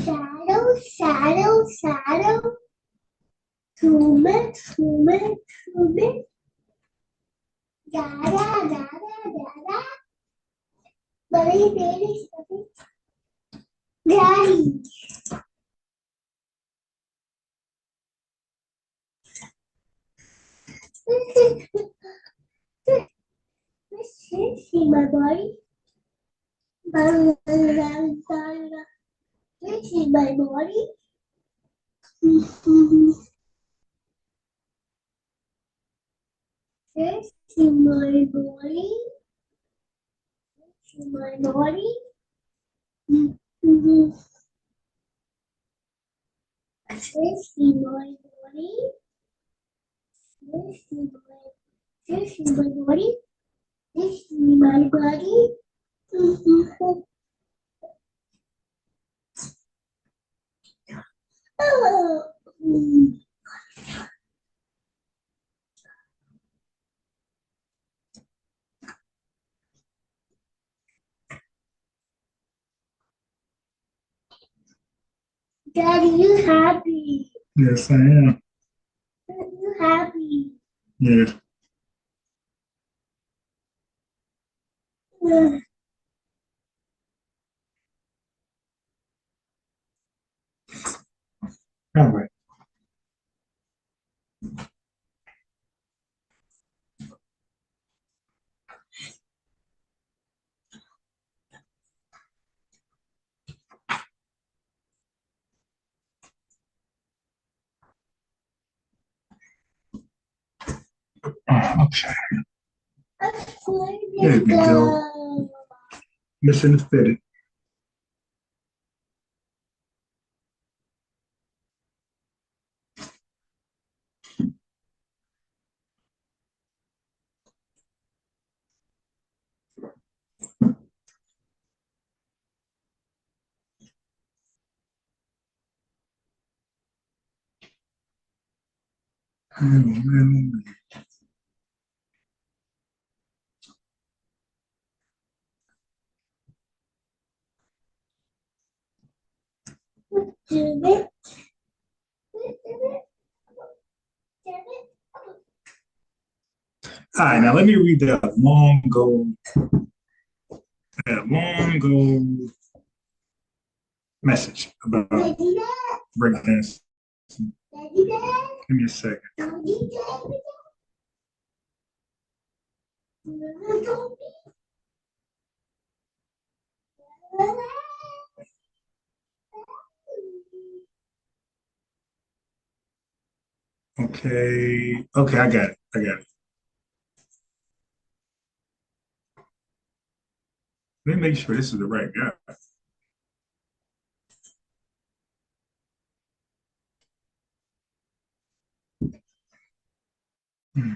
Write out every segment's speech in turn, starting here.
Saddle, saddle, saddle. Tume, tume, tume. Dada, dada, dada. Buddy, baby, stuffy. Daddy. See my body. This is my body. This is my body. This is my body. This is my body. This is my. This is my body. This is my body. Oh. Daddy, you happy? Yes, I am. You happy? Yes. All right. Okay. There we go. Mission fitted. All right, now let me read that long ago message about breakdance. Give me a second. Okay, I got it. Let me make sure this is the right guy. Hmm.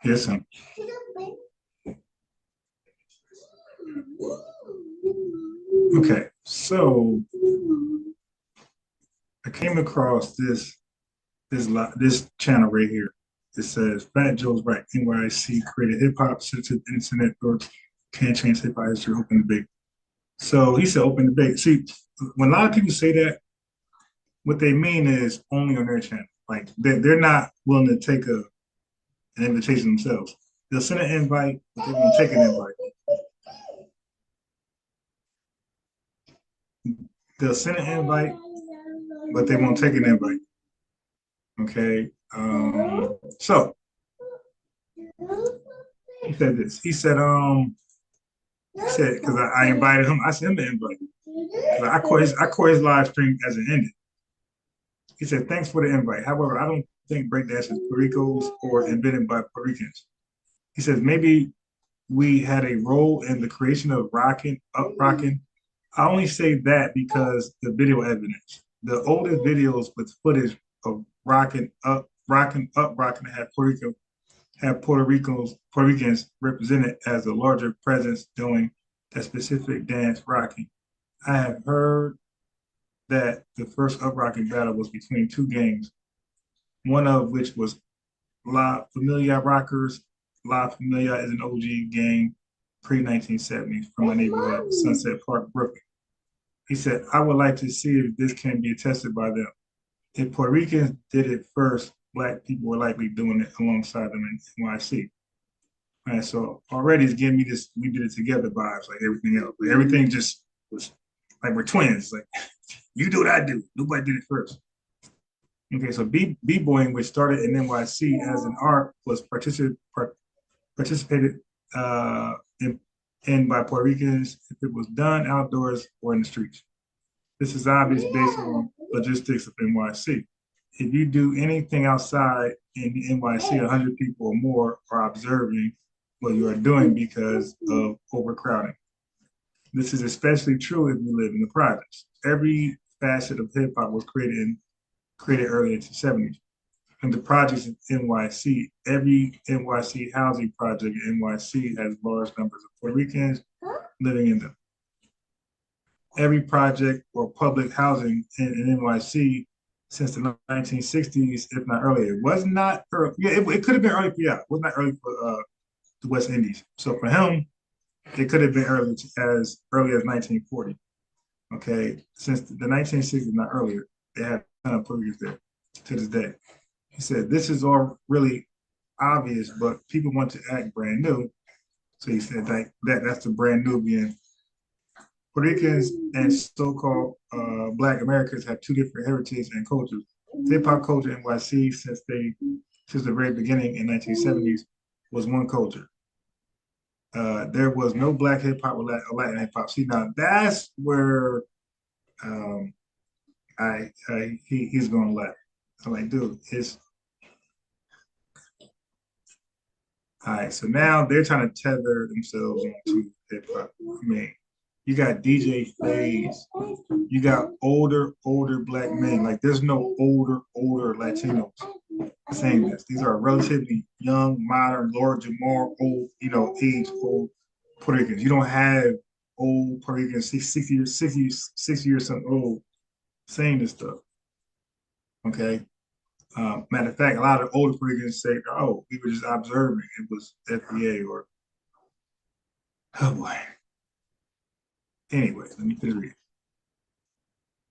Yes, sir. Okay, so I came across this channel right here. It says Fat Joe's Right. NYC created hip hop sensitive internet networks can change hip hop history. Open debate. So he said open debate. See, when a lot of people say that, what they mean is only on their channel. Like they're not willing to take an invitation themselves. They'll send an invite, but they won't take an invite. They'll send an invite, but they won't take an invite. Okay. So he said this. He said, because I invited him, I sent him an invite. I caught his live stream as it ended. He said, thanks for the invite. However, I don't think breakdance is Puerto Rico's or invented by Puerto Ricans. He says, maybe we had a role in the creation of rocking, up rocking. I only say that because the video evidence. The oldest videos with footage of rocking, up rocking have Puerto Ricans represented as a larger presence doing that specific dance rocking. I have heard that the first up rocking battle was between two gangs, one of which was La Familia Rockers La Familia is an OG gang pre-1970s from my neighborhood, Sunset Park, Brooklyn. He said, I would like to see if this can be attested by them. If Puerto Ricans did it first, Black people were likely doing it alongside them in NYC. All right, so already it's giving me this "we did it together" vibes, like everything else. Like everything just was like we're twins. Like you do what I do. Nobody did it first. Okay, so b-boying, which started in NYC as an art, was participated uh, in, in by Puerto Ricans if it was done outdoors or in the streets. This is obvious based on logistics of NYC. If you do anything outside in NYC, 100 people or more are observing what you are doing because of overcrowding. This is especially true if you live in the projects. Every facet of hip hop was created early in the 70s. In the projects in NYC, every NYC housing project in NYC has large numbers of Puerto Ricans living in them. Every project or public housing in NYC since the 1960s, if not earlier. It was not early. Yeah, it could have been early for It was not early for the West Indies. So for him, it could have been as early as 1940. Okay, since the 1960s, not earlier, they had a ton of Puerto Ricans there to this day. He said, this is all really obvious, but people want to act brand new. So he said that's the brand new being Puerto Ricans and so-called Black Americans have two different heritages and cultures. Hip hop culture in NYC since the very beginning in 1970s was one culture. There was no Black hip hop or Latin hip hop. See, now that's where um, he's going to laugh. I'm like, dude, it's all right. So now they're trying to tether themselves onto hip hop. I mean, you got DJ Phase, you got older Black men. Like there's no older Latinos saying this. These are relatively young, modern, Lord Jamar, old, age old Puerto Ricans. You don't have old Puerto Ricans, 60 years something old saying this stuff. Okay. Matter of fact, a lot of older Puerto Ricans say, oh, we were just observing. It was FBA or, oh boy. Anyway, let me finish reading.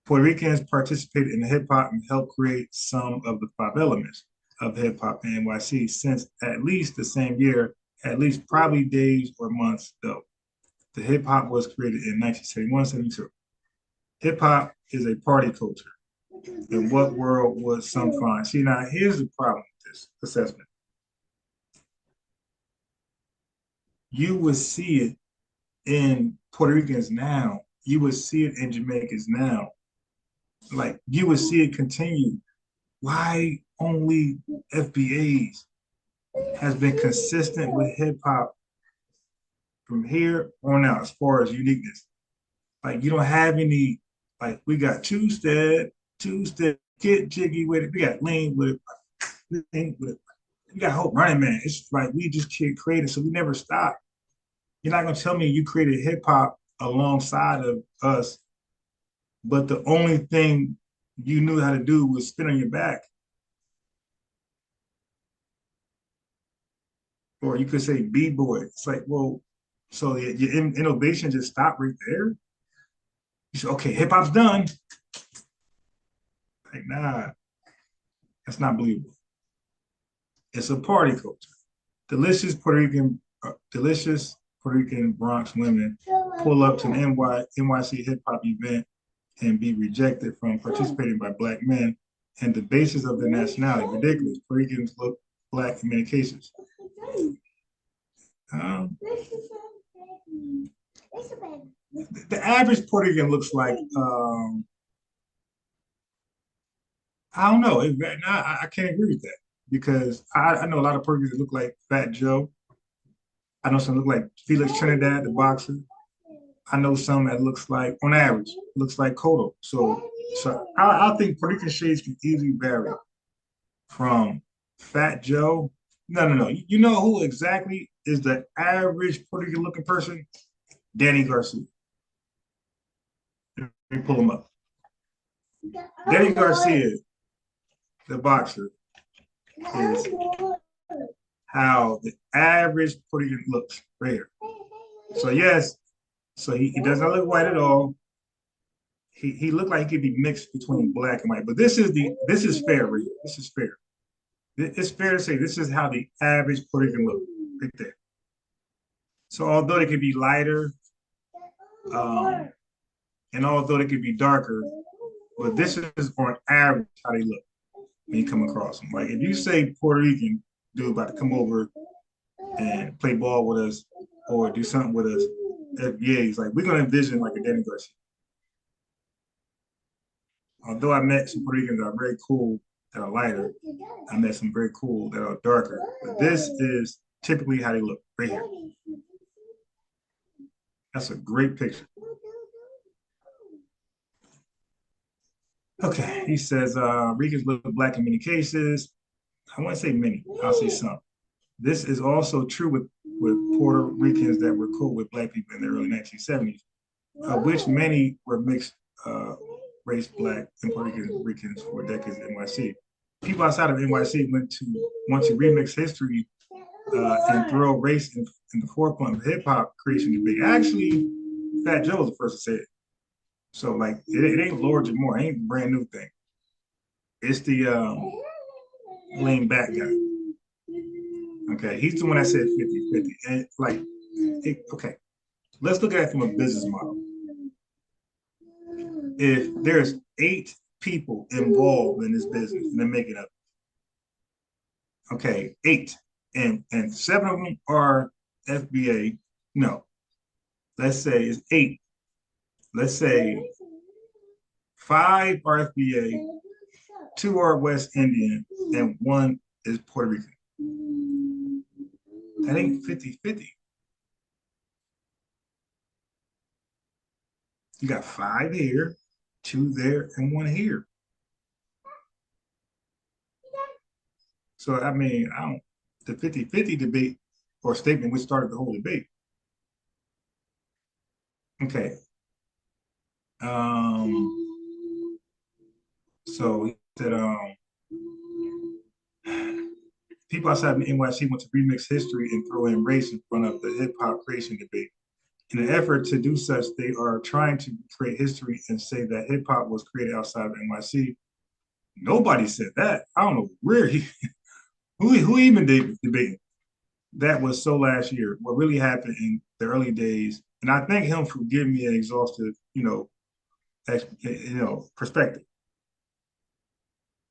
Puerto Ricans participated in hip hop and helped create some of the five elements of hip hop in NYC since at least the same year, at least probably days or months though. The hip hop was created in 1971, 72. Hip hop is a party culture. In what world would some find? See, now here's the problem with this assessment. You would see it in Puerto Ricans now. You would see it in Jamaicans now. Like you would see it continue. Why only FBAs has been consistent with hip hop from here on out as far as uniqueness. Like you don't have any, like we got two-step, get jiggy with it. We got lean with it, lean with it. We got Hope Running Man. It's like we just keep creating, so we never stop. You're not gonna tell me you created hip hop alongside of us, but the only thing you knew how to do was spin on your back. Or you could say B-boy. It's like, well, so your innovation just stopped right there. You said, okay, hip hop's done. Like, nah, that's not believable. It's a party culture. Delicious Puerto Rican Bronx women pull up to an NYC hip hop event and be rejected from participating by Black men and the basis of their nationality. Ridiculous. Puerto Ricans look Black in many cases. The average Puerto Rican looks like I don't know. I can't agree with that because I know a lot of Puerto Ricans that look like Fat Joe. I know some look like Felix Trinidad, the boxer. I know some that looks like, on average, looks like Cotto. So I think Puerto Rican shades can easily vary from Fat Joe. No. You know who exactly is the average Puerto Rican looking person? Danny Garcia. Let me pull him up. Danny Garcia, the boxer, is how the average Puerto Rican looks right here. So yes, so he does not look white at all. He looked like he could be mixed between black and white, but this is fair, right? This is fair. It's fair to say this is how the average Puerto Rican look right there. So although they could be lighter, um, and although they could be darker, but this is on average how they look when you come across them. Like if you say Puerto Rican dude about to come over and play ball with us or do something with us, FBA is like we're gonna envision like a Danny Garcia. Although I met some Puerto Ricans that are very cool that are lighter, I met some very cool that are darker. But this is typically how they look right here. That's a great picture. Okay, he says Ricans look black in many cases. I won't say many, I'll say some. This is also true with Puerto Ricans that were cool with black people in the early 1970s, of which many were mixed race black and Puerto Ricans for decades in NYC. People outside of NYC want to remix history and throw race in the forefront of hip hop creation debate. Actually, Fat Joe was the first to say it. So like it ain't Lord Jamar, it ain't a brand new thing. It's the lean back guy. Okay, he's the one that said 50-50. And like, okay, let's look at it from a business model. If there's 8 people involved in this business and they're making up, okay, 8, and 7 of them are FBA. No, let's say it's 8. Let's say 5 are FBA, 2 are West Indian, and 1 is Puerto Rican. That ain't 50-50. You got 5 here, 2 there, and 1 here. So I mean, I don't the 50-50 debate or statement which started the whole debate. Okay. So he said people outside of NYC want to remix history and throw in race in front of the hip hop creation debate. In an effort to do such, they are trying to create history and say that hip hop was created outside of NYC. Nobody said that. I don't know where who even debating. That was so last year. What really happened in the early days, and I thank him for giving me an exhaustive, perspective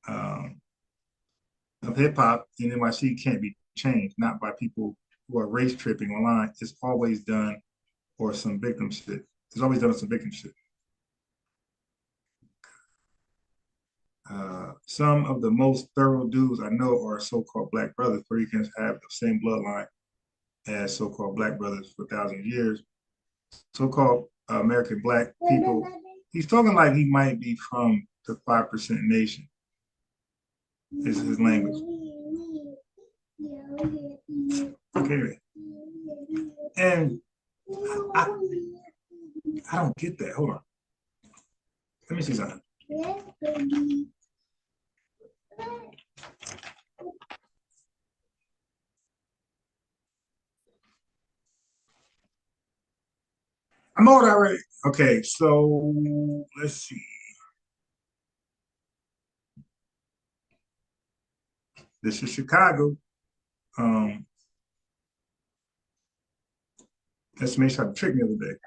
of hip hop in NYC can't be changed, not by people who are race tripping online. It's always done or some victim shit. It's always done some victim shit. Some of the most thorough dudes I know are so-called black brothers. Puerto Ricans have the same bloodline as so-called black brothers for thousands of years. So-called American black people. He's talking like he might be from the 5% nation. Is his language. Okay. And I don't get that. Hold on. Let me see something. I'm old already. Okay, so let's see. This is Chicago. Let's make sure I tricked me the other day.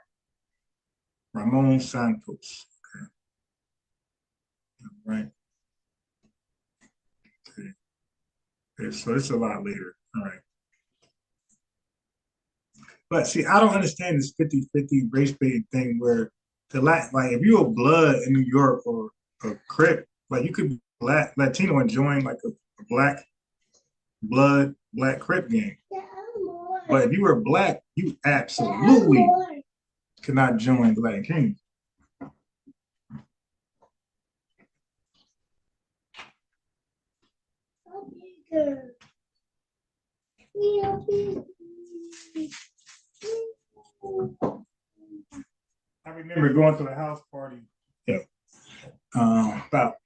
Ramon Santos. Okay. All right. Okay, so it's a lot later. All right. But see, I don't understand this 50-50 race baiting thing where like if you're a blood in New York or a Crip, like you could be Latino and join like a black blood, black Crip gang. But if you were black, you absolutely cannot join the Latin Kings. I remember going to the house party. Yeah. About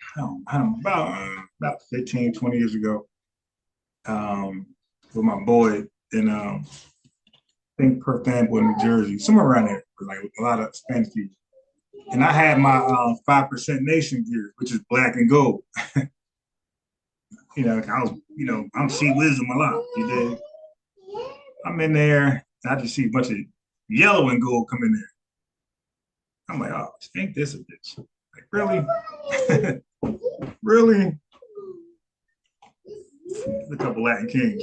15, 20 years ago. with my boy in I think Perth Amboy, New Jersey, somewhere around there, like a lot of Spanish people. And I had my 5% Nation gear, which is black and gold. I was, I'm C Wisdom a lot. You did. I'm in there, and I just see a bunch of yellow and gold come in there. I'm like, oh, ain't this a bitch? Like, really? Really? A couple Latin kings.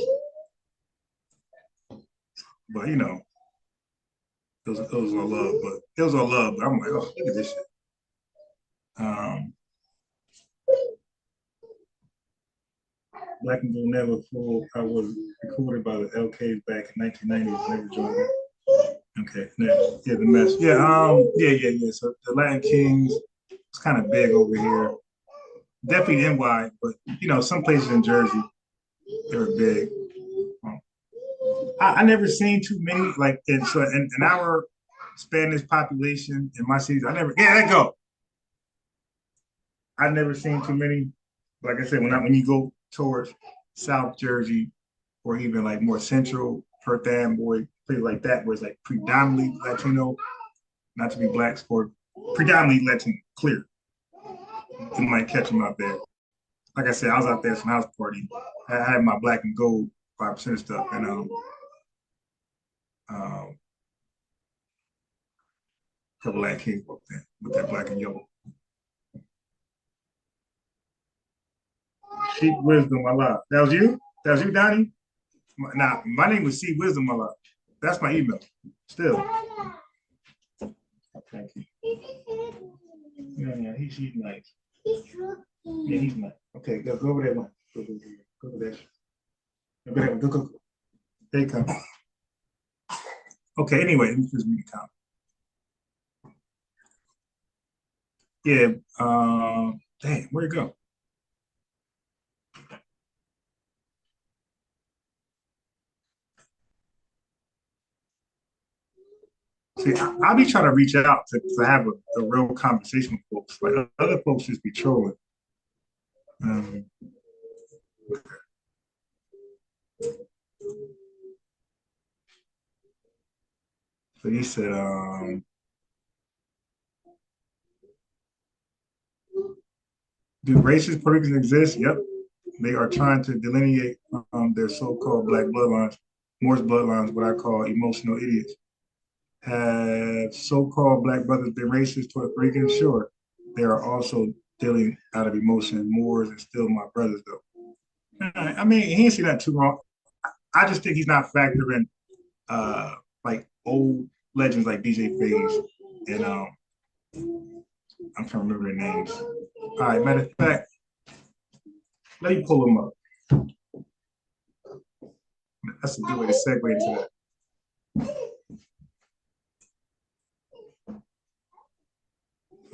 But it was all love. But it was all love. But I'm like, oh, look at this shit. Black and Gold Never Full. I was recorded by the LKs back in 1990s. Never joined it. Okay, yeah, the mess. Yeah. So the Latin Kings, it's kind of big over here. Definitely NY, but some places in Jersey, they were big. I never seen too many like in our Spanish population in my cities. Let go. I never seen too many. Like I said, when you go towards South Jersey or even like more central Perth Amboy, places like that, where it's like predominantly Latino, not to be black, or predominantly Latino, clear. You might catch them out there. Like I said, I was out there at some house party. I had my black and gold 5% stuff, and a couple of kids up there with that black and yellow. Sheep Wisdom, a lot. That was you? That was you, Donnie? Nah, my name was C Wisdom, a lot. That's my email. Still. Thank you. Yeah, he's nice. Yeah, he's nice. Okay, go over there one. Go over there. Go. There you come. Okay, anyway, let me just read the comment. Yeah, damn, where'd it go? See, I'll be trying to reach out to have a real conversation with folks. Like other folks just be trolling. Okay. So he said, do racist Puerto Ricans exist? Yep. They are trying to delineate their so-called black bloodlines, Morse bloodlines, what I call emotional idiots. Have so-called black brothers been racist toward Puerto Ricans? Sure. They are also dealing out of emotion. Moors and still my brothers, though. I mean, he ain't see that too wrong. I just think he's not factoring like old legends like DJ Faze and I'm trying to remember their names. All right, matter of fact, let me pull them up. That's a good way to segue into that.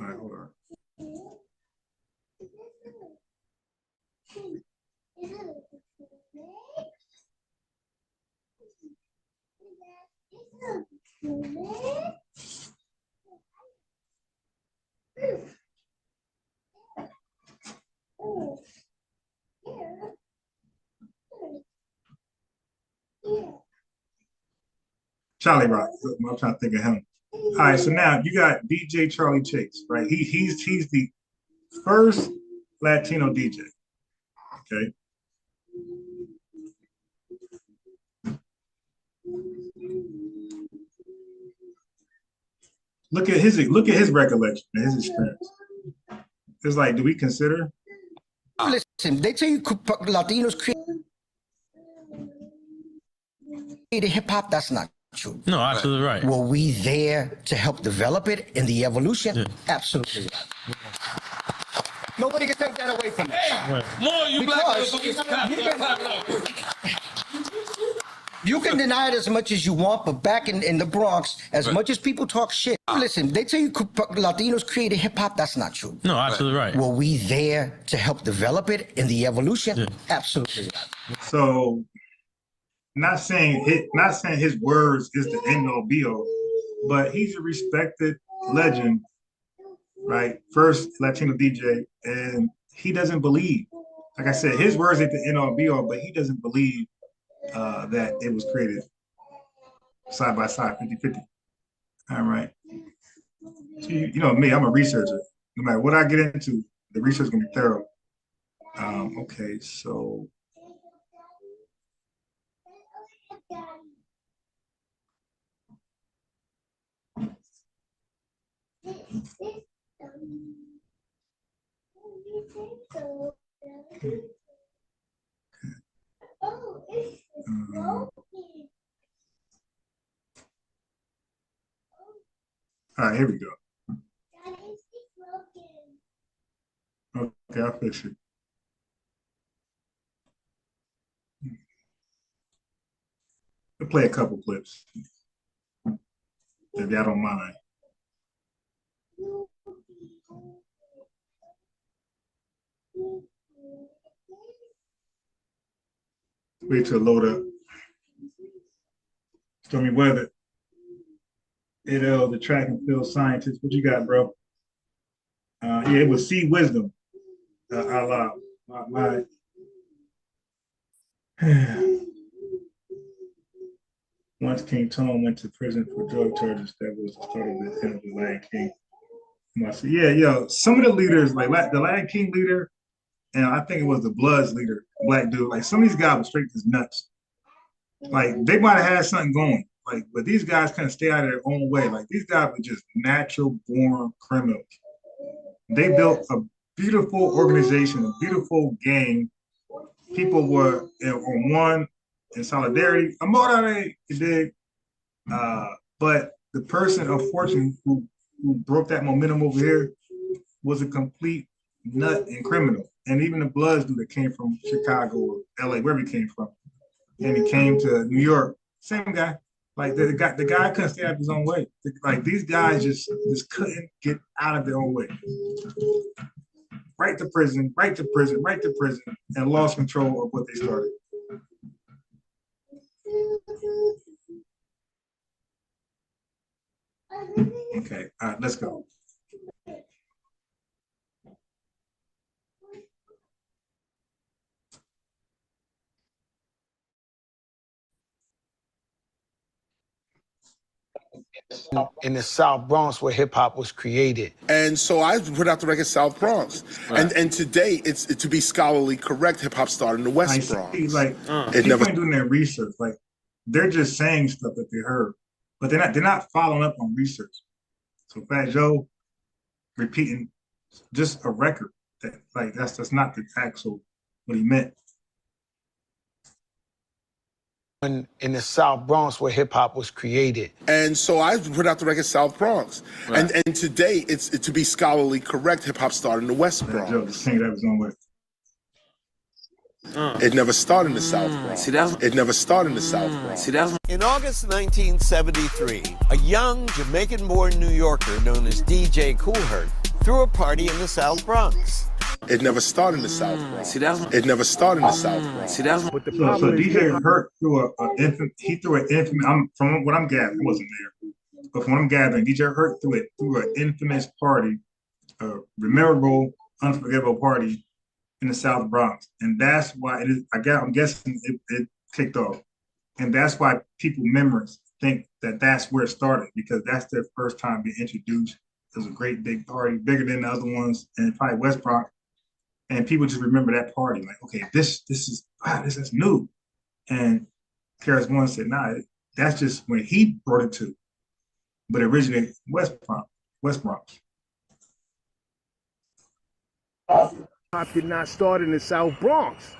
All right, hold on. Charlie Rock. I'm trying to think of him. All right, so now you got DJ Charlie Chase, right? He's the first Latino DJ. Okay. Look at his recollection and his experience. It's like, do we consider? Listen, they tell you Latinos created hip hop. That's not true. No, absolutely right. Were we there to help develop it in the evolution? Yeah. Absolutely. Nobody can take that away from us. Right. More you you can deny it as much as you want, but back in the Bronx, as much as people talk shit, listen, they tell you Latinos created hip hop. That's not true. No, absolutely right. Were we there to help develop it in the evolution? Yeah. Absolutely. So, not saying his words is the end all be all, but he's a respected legend, right? First Latino DJ, and he doesn't believe. Like I said, his words ain't the end all be all, but he doesn't believe that it was created side by side, 50-50. All right. So you know me, I'm a researcher. No matter what I get into, the research is gonna be thorough. Okay, so all right, here we go. Okay, I'll fix it. We'll play a couple clips if y'all don't mind. Wait till load up. Stormy weather. The track and field scientist. What you got, bro? Yeah, it was C Wisdom. I lied. Once King Tom went to prison for drug charges, that was the start of the end of the Lion King. Yeah, yo, some of the leaders, like the Lion King leader, and I think it was the Bloods leader, black dude, like some of these guys were straight as nuts. Like they might have had something going, like, but these guys couldn't stay out of their own way. Like these guys were just natural born criminals. They built a beautiful organization, a beautiful gang. People were on one in solidarity. I'm all right, you dig? But the person, unfortunately, who broke that momentum over here was a complete nut and criminal. And even the Bloods dude that came from Chicago or LA, wherever he came from, and he came to New York, same guy. Like the guy couldn't stay out of his own way. Like these guys just couldn't get out of their own way. Right to prison, and lost control of what they started. Okay, all right, let's go. In the South Bronx where hip hop was created. And so I put out the record South Bronx. Right. And today, it's to be scholarly correct, hip hop started in the West Bronx. Like people ain't doing their research. Like they're just saying stuff that they heard, but they're not following up on research. So Fat Joe repeating just a record that like that's not the actual what he meant. In the South Bronx where hip hop was created. And so I put out the record South Bronx. Right. And today, it's to be scholarly correct, hip hop started in the West Bronx. Joe just can't have his own way. It never started in the South Bronx. It never started in the South Bronx. In August 1973, a young Jamaican-born New Yorker known as DJ Kool Herc threw a party in the South Bronx. It never started in the South Bronx. It never started in the South Bronx. So DJ Herc threw an infamous. From what I'm gathering, I wasn't there, but from what I'm gathering, DJ Herc threw an infamous party, a memorable, unforgettable party in the South Bronx, and that's why it is. I'm guessing it kicked off, and that's why people memories think that that's where it started because that's their first time being introduced. It was a great big party, bigger than the other ones, and probably West Bronx. And people just remember that party, like, okay, this is new. And Karis One said, nah, that's just when he brought it to, but it originated West Bronx. Pop did not start in the South Bronx.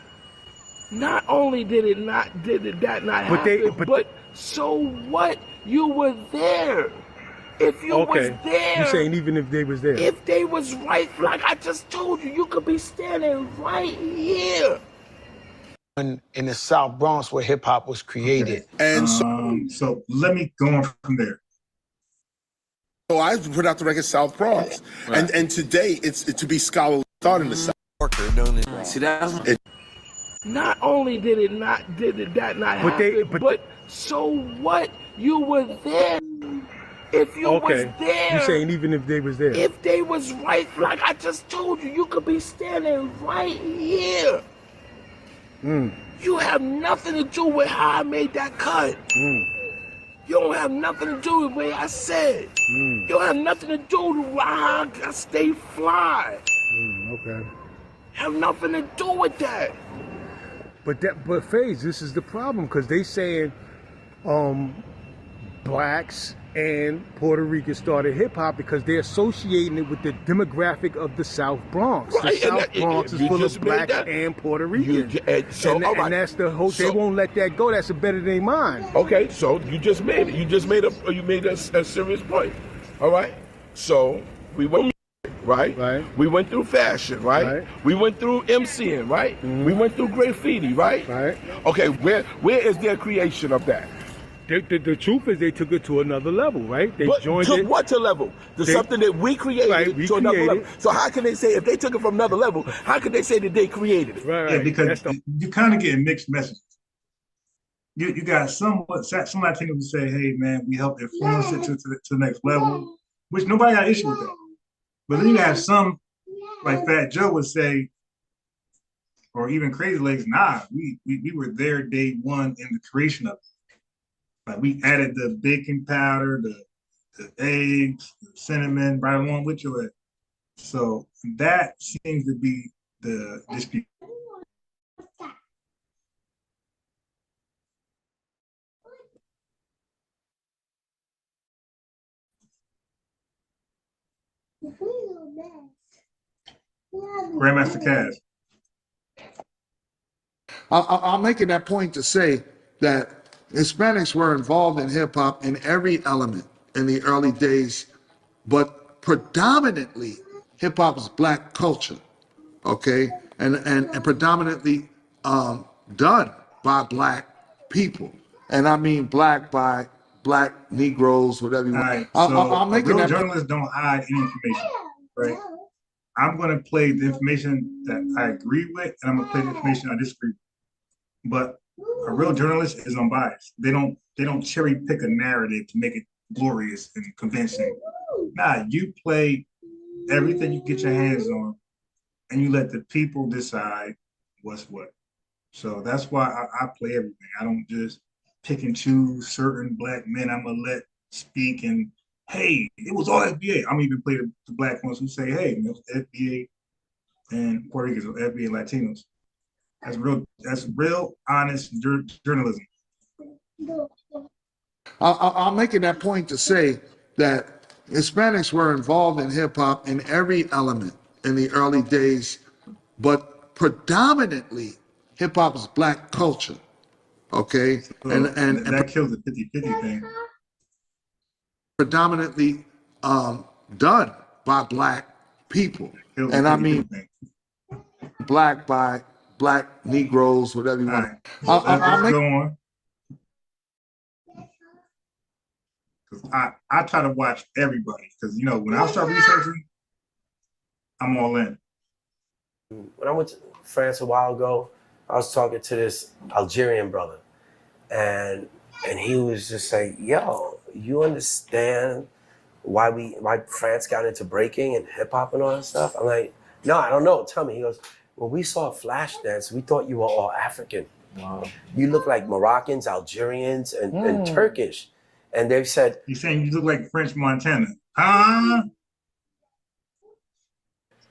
Not only did that not happen, but so what? You were there. If you was there, you saying even if they was there? If they was right, like I just told you, you could be standing right here. In the South Bronx where hip hop was created. Okay. And so let me go on from there. So I put out the record South Bronx. Right. And today, it's to be scholarly started in the South Bronx. Not only did that not happen, but so what? You were there. If you was there, you saying even if they was there? If they was right, like I just told you, you could be standing right here. You have nothing to do with how I made that cut. You don't have nothing to do with the way I said. You don't have nothing to do with how I stay fly. Okay. Have nothing to do with that. But Faze, this is the problem, because they saying blacks and Puerto Ricans started hip hop because they're associating it with the demographic of the South Bronx. Right, The and South that- Bronx is you full just of made blacks that- and Puerto Ricans. So, all right. And that's the whole. They So- won't let that go. That's a better than their mind. Okay, so you just made it. You made a serious point. All right. So we went, right? Right. We went through fashion, right? Right. We went through MCing, right? We went through graffiti, right? Right. Okay, where is their creation of that? The truth is they took it to another level, right? They But joined took it. what to level? Something that we created Right, we to another created. level. So how can they say, if they took it from another level, how can they say that they created it? Right, Yeah, right. because That's the, you kind of get mixed messages. You got some Latinos who say, "Hey, man, we help influence it to the next level," which nobody got an issue with that. But then you have some, like Fat Joe would say, or even Crazy Legs, nah, we were there day one in the creation of it. Like we added the baking powder, the eggs, the cinnamon, right along with your. So that seems to be the dispute. Grandmaster Cass. I'm making that point to say that Hispanics were involved in hip hop in every element in the early days, but predominantly hip hop is black culture, okay, and predominantly done by black people, and I mean black by black Negroes, whatever you All want. right, so I'm making real that. journalists don't hide any information, right? I'm going to play the information that I agree with, and I'm going to play the information I disagree with. But a real journalist is unbiased. They don't cherry pick a narrative to make it glorious and convincing. Nah, you play everything you get your hands on, and you let the people decide what's what. So that's why I play everything. I don't just pick and choose certain black men I'm gonna let speak and hey, it was all FBA. I'm even play the black ones who say, hey, it was FBA and Puerto Ricans or FBA Latinos. That's real honest journalism. I'm making that point to say that Hispanics were involved in hip hop in every element in the early days, but predominantly hip hop is black culture, okay, So and that kills the 50-50 thing. Predominantly done by black people, and I mean black by black Negroes, whatever you want. Right. Let's go on. I try to watch everybody because when I start researching, I'm all in. When I went to France a while ago, I was talking to this Algerian brother, and he was just like, "Yo, you understand why France got into breaking and hip hop and all that stuff?" I'm like, "No, I don't know. Tell me." He goes, "When we saw Flashdance, we thought you were all African. Wow. You look like Moroccans, Algerians, and Turkish." And they said, "He's saying you look like French Montana." Huh?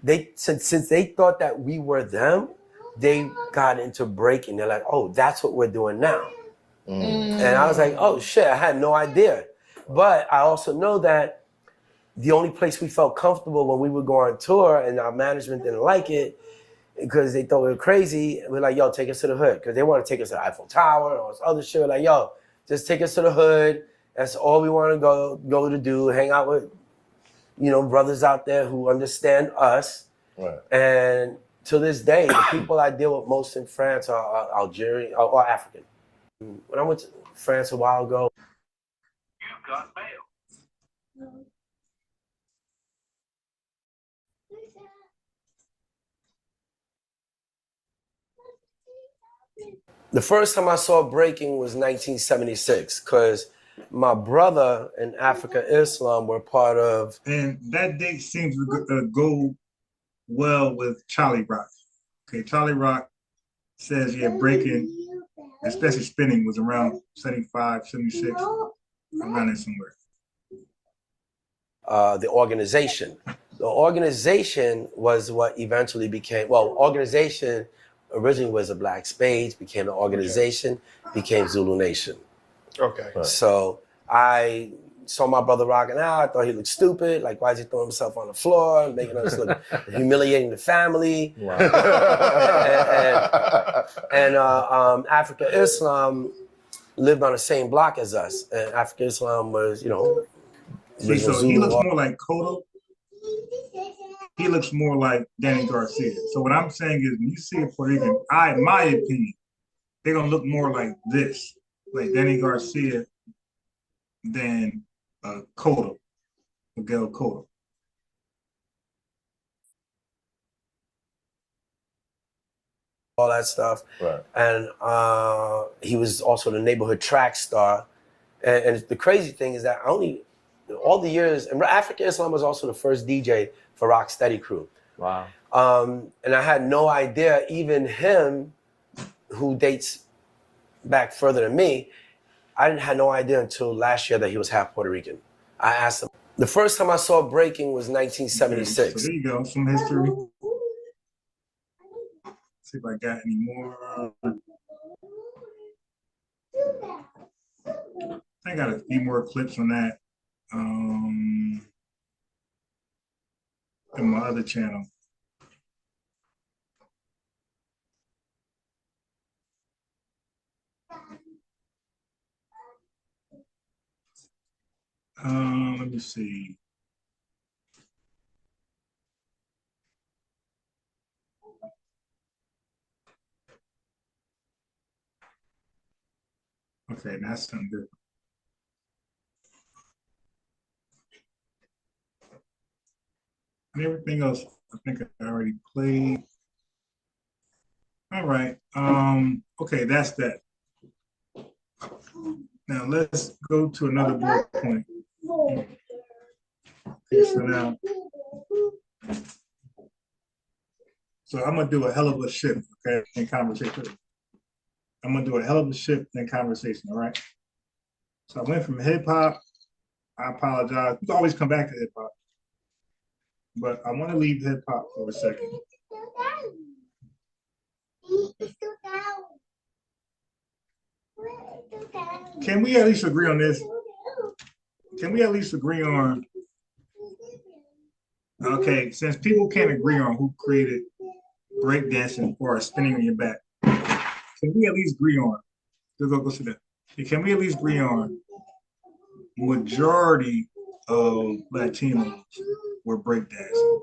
They said since they thought that we were them, they got into breaking. They're like, "Oh, that's what we're doing now." And I was like, "Oh shit, I had no idea." But I also know that the only place we felt comfortable when we would go on tour and our management didn't like it because they thought we were crazy. We're like, "Yo, take us to the hood," because they want to take us to the Eiffel Tower or other shit. We're like, "Yo, just take us to the hood. That's all we want to go to do. Hang out with, brothers out there who understand us." Right. And to this day, the people I deal with most in France are Algerian or African. When I went to France a while ago, you got mail. The first time I saw breaking was 1976 because my brother and Africa Islam were part of. And that date seems to go well with Charlie Rock. Okay, Charlie Rock says, yeah, breaking, especially spinning, was around 75, 76, around there somewhere. The organization. The organization was what eventually became, well, organization originally was a Black Spades, became an organization, became Zulu Nation. Okay. Right. So I saw my brother rocking out. I thought he looked stupid. Like, why is he throwing himself on the floor, making us look humiliating the family? Wow. and Africa Islam lived on the same block as us. And Africa Islam was, you know, See, so he looks more like Cotto. He looks more like Danny Garcia. So what I'm saying is, when you see a Puerto Rican, in my opinion, they're gonna look more like this, like Danny Garcia, than Cotto, Miguel Cotto. All that stuff. Right. And he was also the neighborhood track star. And the crazy thing is that all the years, and Africa Islam was also the first DJ for Rocksteady Crew. Wow. And I had no idea, even him, who dates back further than me, I had no idea until last year that he was half Puerto Rican. I asked him. The first time I saw breaking was 1976. Okay, so there you go, some history. See if I got any more. I got a few more clips on that. In my other channel. Let me see. Okay, that's something different. And everything else, I think I already played. All right. Okay, that's that. Now let's go to another bullet point. Okay, so I'm gonna do a hell of a shift, okay, in conversation. I'm gonna do a hell of a shift in conversation, all right? So I went from hip hop. I apologize. We can always come back to hip hop, but I want to leave hip hop for a second. Can we at least agree on this? Can we at least agree on? Okay, since people can't agree on who created breakdancing or spinning on your back, can we at least agree on? Go sit down. Can we at least agree on majority of Latinos were breakdancing?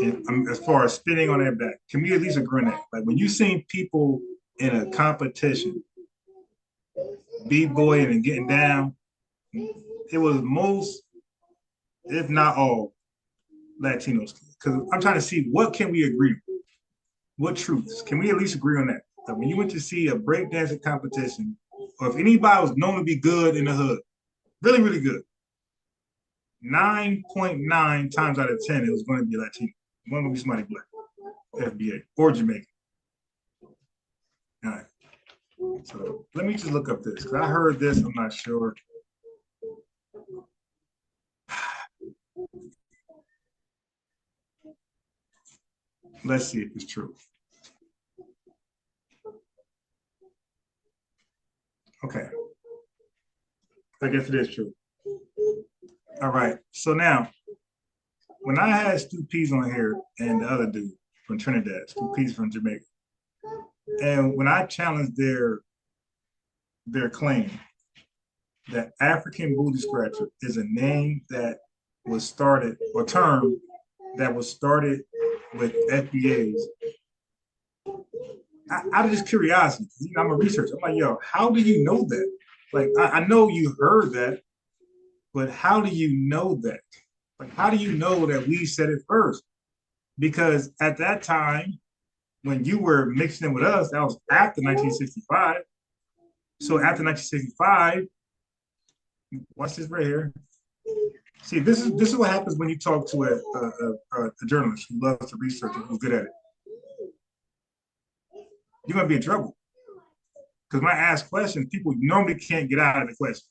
And as far as spinning on their back, can we at least agree on that? Like when you see people in a competition, b-boying and getting down, it was most, if not all, Latinos. Because I'm trying to see what can we agree on? What truths? Can we at least agree on that? That when you went to see a breakdancing competition, or if anybody was known to be good in the hood, really, really good, 9.9 times out of 10, it was going to be Latino. It wasn't going to be somebody black, FBA, or Jamaican. All right. So let me just look up this, because I heard this, I'm not sure. Let's see if it's true. Okay. I guess it is true. All right. So now, when I had Stu Peas on here and the other dude from Trinidad, Stu Peas from Jamaica, and when I challenged their claim that African booty scratcher is a name that was started, or term that was started with FBAs, out of just curiosity, you know, I'm a researcher. I'm like, yo, how do you know that? Like, I know you heard that, but how do you know that? Like, how do you know that we said it first? Because at that time, when you were mixing in with us, that was after 1965. So after 1965, watch this right here. See, this is what happens when you talk to a journalist who loves to research and who's good at it. you're gonna be in trouble. Because when I ask questions, people normally can't get out of the question.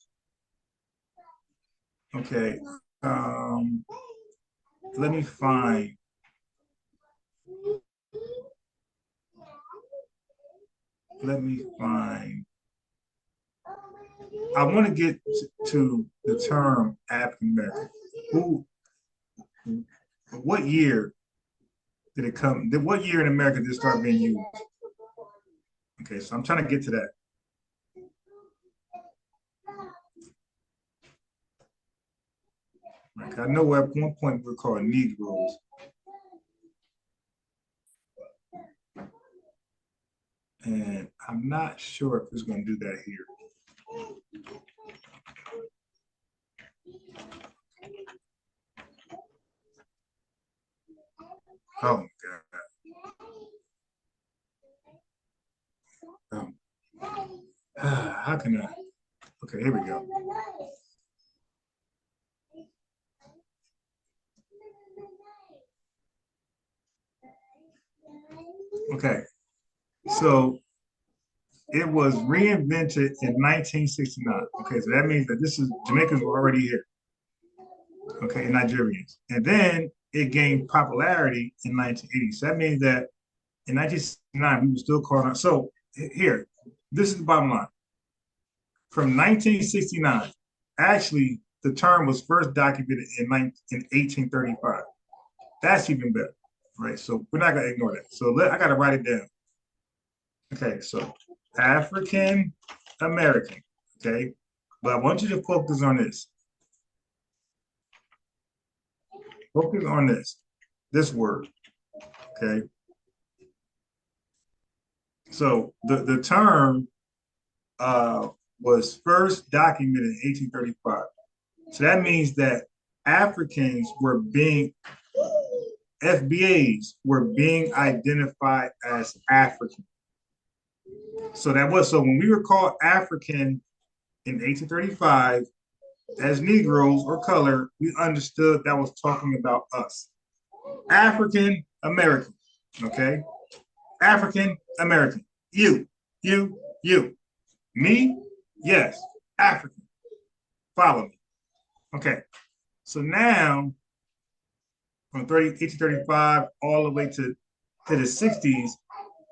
Okay. Let me find. I want to get to the term African American. What year did it come? What year in America did it start being used? Okay, so I'm trying to get to that. Like, I know at one point we were called Negroes. And I'm not sure if it's going to do that here. Oh my God. How can I? Okay, here we go. Okay, so it was reinvented in 1969. Okay, so that means that Jamaicans were already here. Okay, and Nigerians. And then it gained popularity in 1980. So that means that in 1969, we were still calling it. So here, this is the bottom line. From 1969, actually, the term was first documented in 1835. That's even better, right? So we're not going to ignore that. So I got to write it down. Okay, so African American, okay? But I want you to focus on this. Focus on this word, okay? So the term was first documented in 1835. So that means that FBAs were being identified as African. So when we were called African in 1835 as Negroes or color, we understood that was talking about us. African American, okay? African American. You. Me? Yes, African. Follow me. Okay, so now from 1835 all the way to the 60s,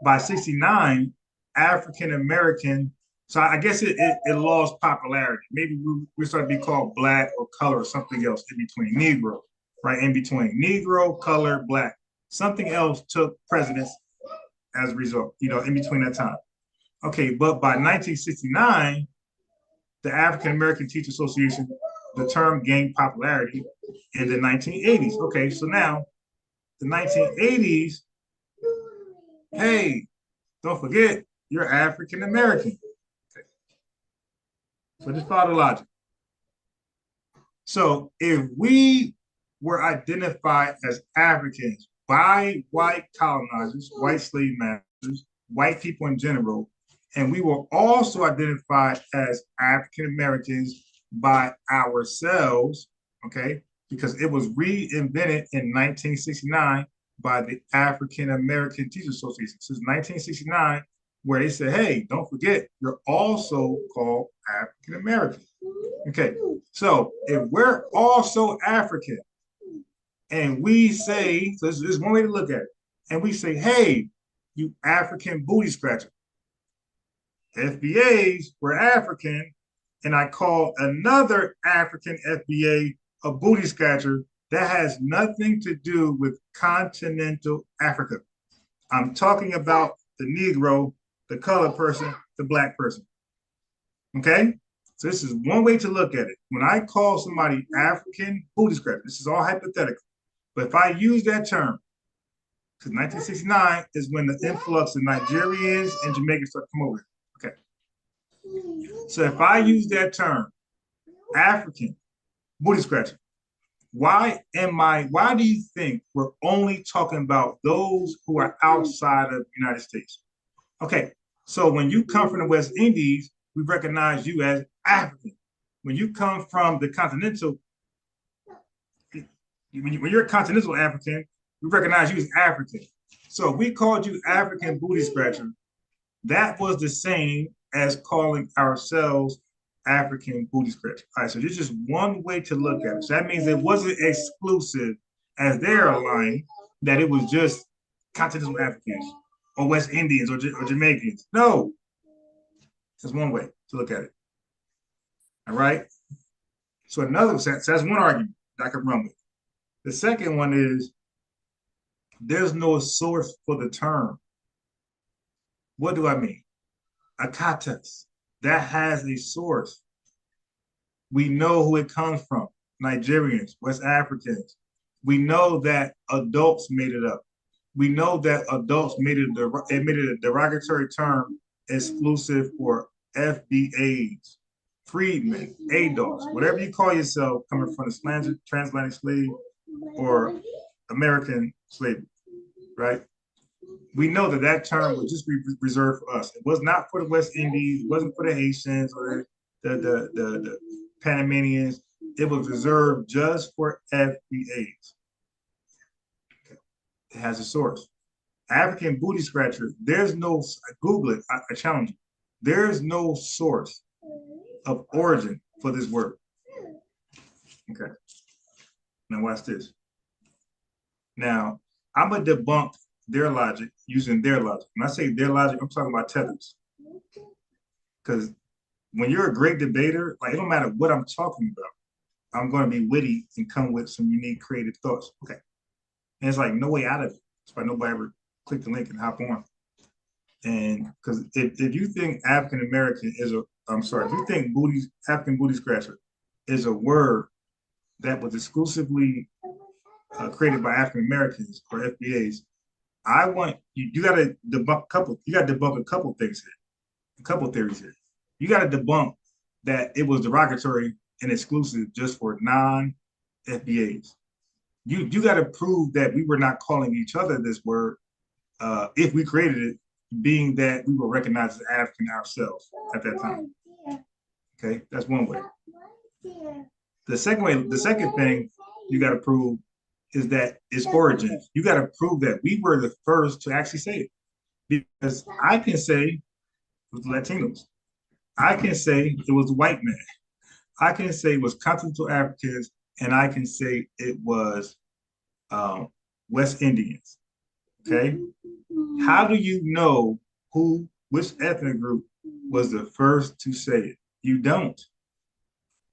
by 69, African American, so I guess it lost popularity. Maybe we started to be called Black or color or something else in between. Negro, right? In between Negro, color, Black. Something else took precedence as a result, in between that time. Okay, but by 1969, the African American Teacher Association, the term gained popularity in the 1980s. Okay, so now the 1980s, hey, don't forget, you're African American. Okay. So just follow the logic. So if we were identified as Africans by white colonizers, white slave masters, white people in general, and we were also identified as African Americans by ourselves, okay, because it was reinvented in 1969 by the African American Teachers Association. Since 1969, where they said, hey, don't forget, you're also called African American. Okay, so if we're also African, and we say, so this is one way to look at it, and we say, hey, you African booty scratcher. FBAs were African, and I call another African FBA a booty scratcher. That has nothing to do with continental Africa. I'm talking about the Negro, the colored person, the Black person. Okay? So this is one way to look at it. When I call somebody African booty scratcher, this is all hypothetical. But if I use that term, because 1969 is when the influx of Nigerians and Jamaicans started to come over. Okay. So if I use that term, African booty scratcher, why do you think we're only talking about those who are outside of the United States? Okay, so when you come from the West Indies, we recognize you as African. When you come from the continental, when you're a continental African, we recognize you as African. So we called you African booty scratcher. that was the same as calling ourselves African booty scratchers. All right, so there's just one way to look at it. So that means it wasn't exclusive, as they're lying, that it was just continental Africans or West Indians or Jamaicans. No, there's one way to look at it. All right. So another sense, that's one argument that I can run with. The second one is there's no source for the term. What do I mean? A context that has a source. We know who it comes from. Nigerians, West Africans. We know that adults made it up. We know that adults made it a derogatory term exclusive for FBAs, freedmen, adults, whatever you call yourself, coming from the transatlantic slave or American slavery, right? We know that that term was just reserved for us. It was not for the West Indies. It wasn't for the Haitians or the Panamanians. It was reserved just for FBAs. Okay. It has a source. African booty scratcher, there's no, Google it, I challenge you. There's no source of origin for this word. Okay. Now watch this. Now, I'm going to debunk their logic using their logic. When I say their logic, I'm talking about Tethers. Because when you're a great debater, like it don't matter what I'm talking about, I'm going to be witty and come with some unique creative thoughts. Okay. And it's like no way out of it. That's why nobody ever click the link and hop on. And because if you think African American is if you think African booty scratcher is a word that was exclusively created by African Americans or FBAs, I want you got to debunk a couple things here, a couple theories here. You got to debunk that it was derogatory and exclusive just for non-FBAs. You got to prove that we were not calling each other this word if we created it, being that we were recognized as African ourselves at that time. Okay, that's one way. The second thing you got to prove is that its origin. You got to prove that we were the first to actually say it. Because I can say it was the Latinos. I can say it was the white man. I can say it was continental Africans, and I can say it was West Indians. Okay? How do you know which ethnic group was the first to say it? You don't.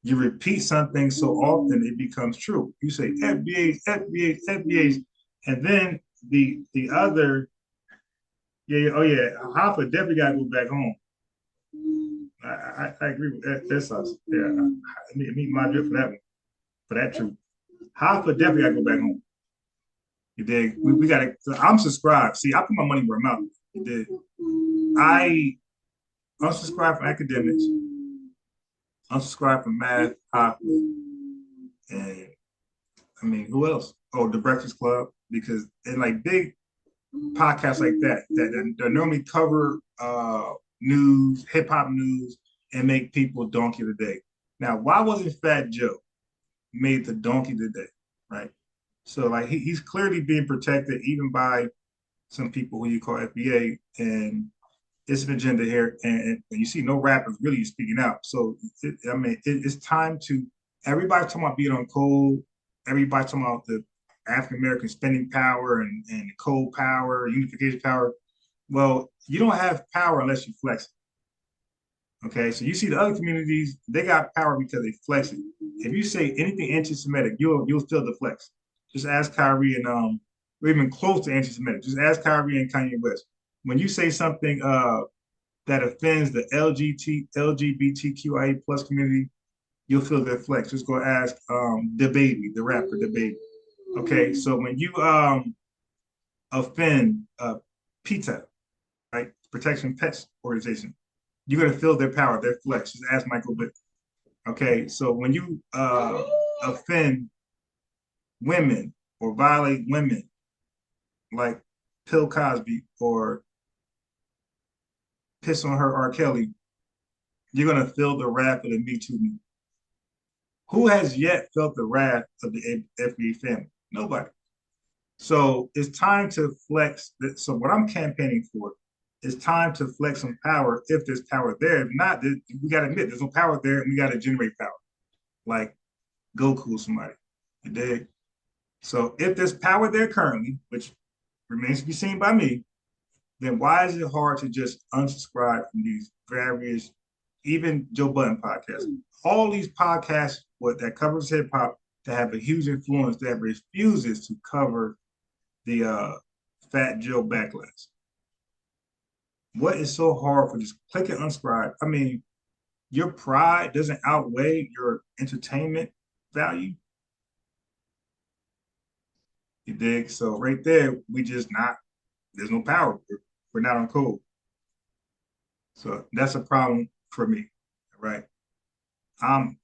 You repeat something so often it becomes true. You say FBAs, FBAs, FBAs, and then the other, Hoffa definitely got to go back home. I agree with that. That's us. Yeah, I meet my drip for that one, for that truth. Hoffa definitely got to go back home. You dig? We got to. I'm subscribed. See, I put my money where my mouth. You dig? I unsubscribe from academics. Unsubscribe from math, Hoffa, and I mean, who else? Oh, the Breakfast Club, because in like big podcasts like that normally cover news, hip hop news, and make people donkey of the day. Now, why wasn't Fat Joe made the donkey of the day, right? So like he's clearly being protected even by some people who you call FBA, and it's an agenda here, and you see no rappers really speaking out. So it's time to, everybody's talking about being on coal, everybody's talking about the African American spending power and coal power, unification power. Well, you don't have power unless you flex it. Okay, so you see the other communities, they got power because they flex it. If you say anything anti-Semitic, you'll still deflect. Just ask Kyrie and or even close to anti-Semitic. Just ask Kyrie and Kanye West. When you say something that offends the LGBTQIA plus community, you'll feel their flex. Just go ask DaBaby, the rapper DaBaby. Okay, so when you offend PETA, right, Protection Pets Organization, you're gonna feel their power, their flex. Just ask Michael Vick. Okay, so when you offend women or violate women, like Bill Cosby or piss on her R. Kelly, you're gonna feel the wrath of the Me Too movement. Who has yet felt the wrath of the FBA family? Nobody. So it's time to flex. So what I'm campaigning for it's time to flex some power if there's power there. If not, we got to admit there's no power there and we got to generate power. Like Goku or somebody. You dig? So if there's power there currently, which remains to be seen by me, then why is it hard to just unsubscribe from these various, even Joe Budden podcasts? All these podcasts that covers hip hop that have a huge influence that refuses to cover the Fat Joe backlash. What is so hard for just click and unsubscribe? I mean, your pride doesn't outweigh your entertainment value. You dig? So right there, there's no power. We're not on code. So that's a problem for me, right?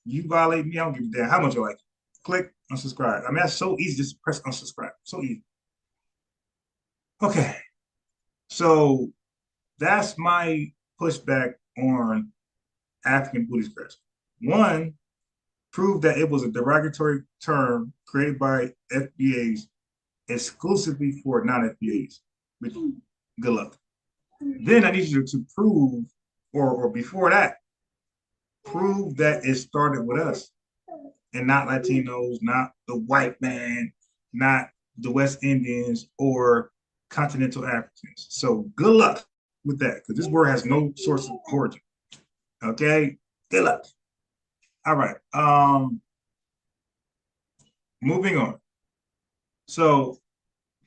You violate me, I don't give a damn how much you like it. Click unsubscribe. I mean, that's so easy, just press unsubscribe. So easy. Okay. So that's my pushback on African booty scratch. One, prove that it was a derogatory term created by FBAs exclusively for non-FBAs, which good luck. Then I need you to prove, or before that, prove that it started with us and not Latinos, not the white man, not the West Indians or continental Africans. So good luck with that, because this word has no source of origin. Okay, good luck. All right. Moving on. So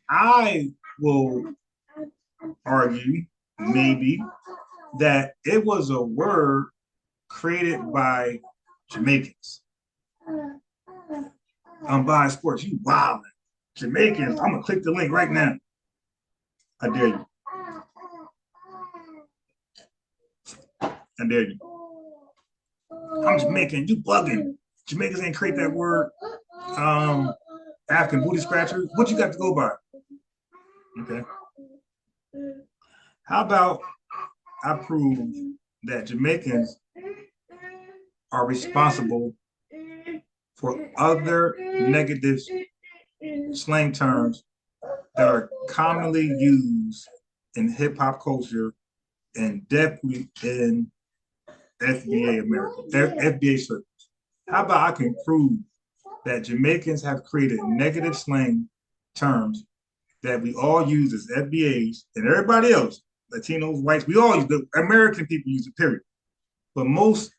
I will argue maybe that it was a word created by Jamaicans. I'm buying sports. You wild. Jamaicans. I'm gonna click the link right now. I dare you. I dare you. I'm Jamaican. You bugging. Jamaicans ain't create that word. African booty scratcher. What you got to go by? Okay. How about I prove that Jamaicans are responsible for other negative slang terms that are commonly used in hip hop culture and definitely in FBA America, FBA circles. How about I can prove that Jamaicans have created negative slang terms that we all use as FBAs and everybody else, Latinos, whites, we all use, the American people use it, period. But most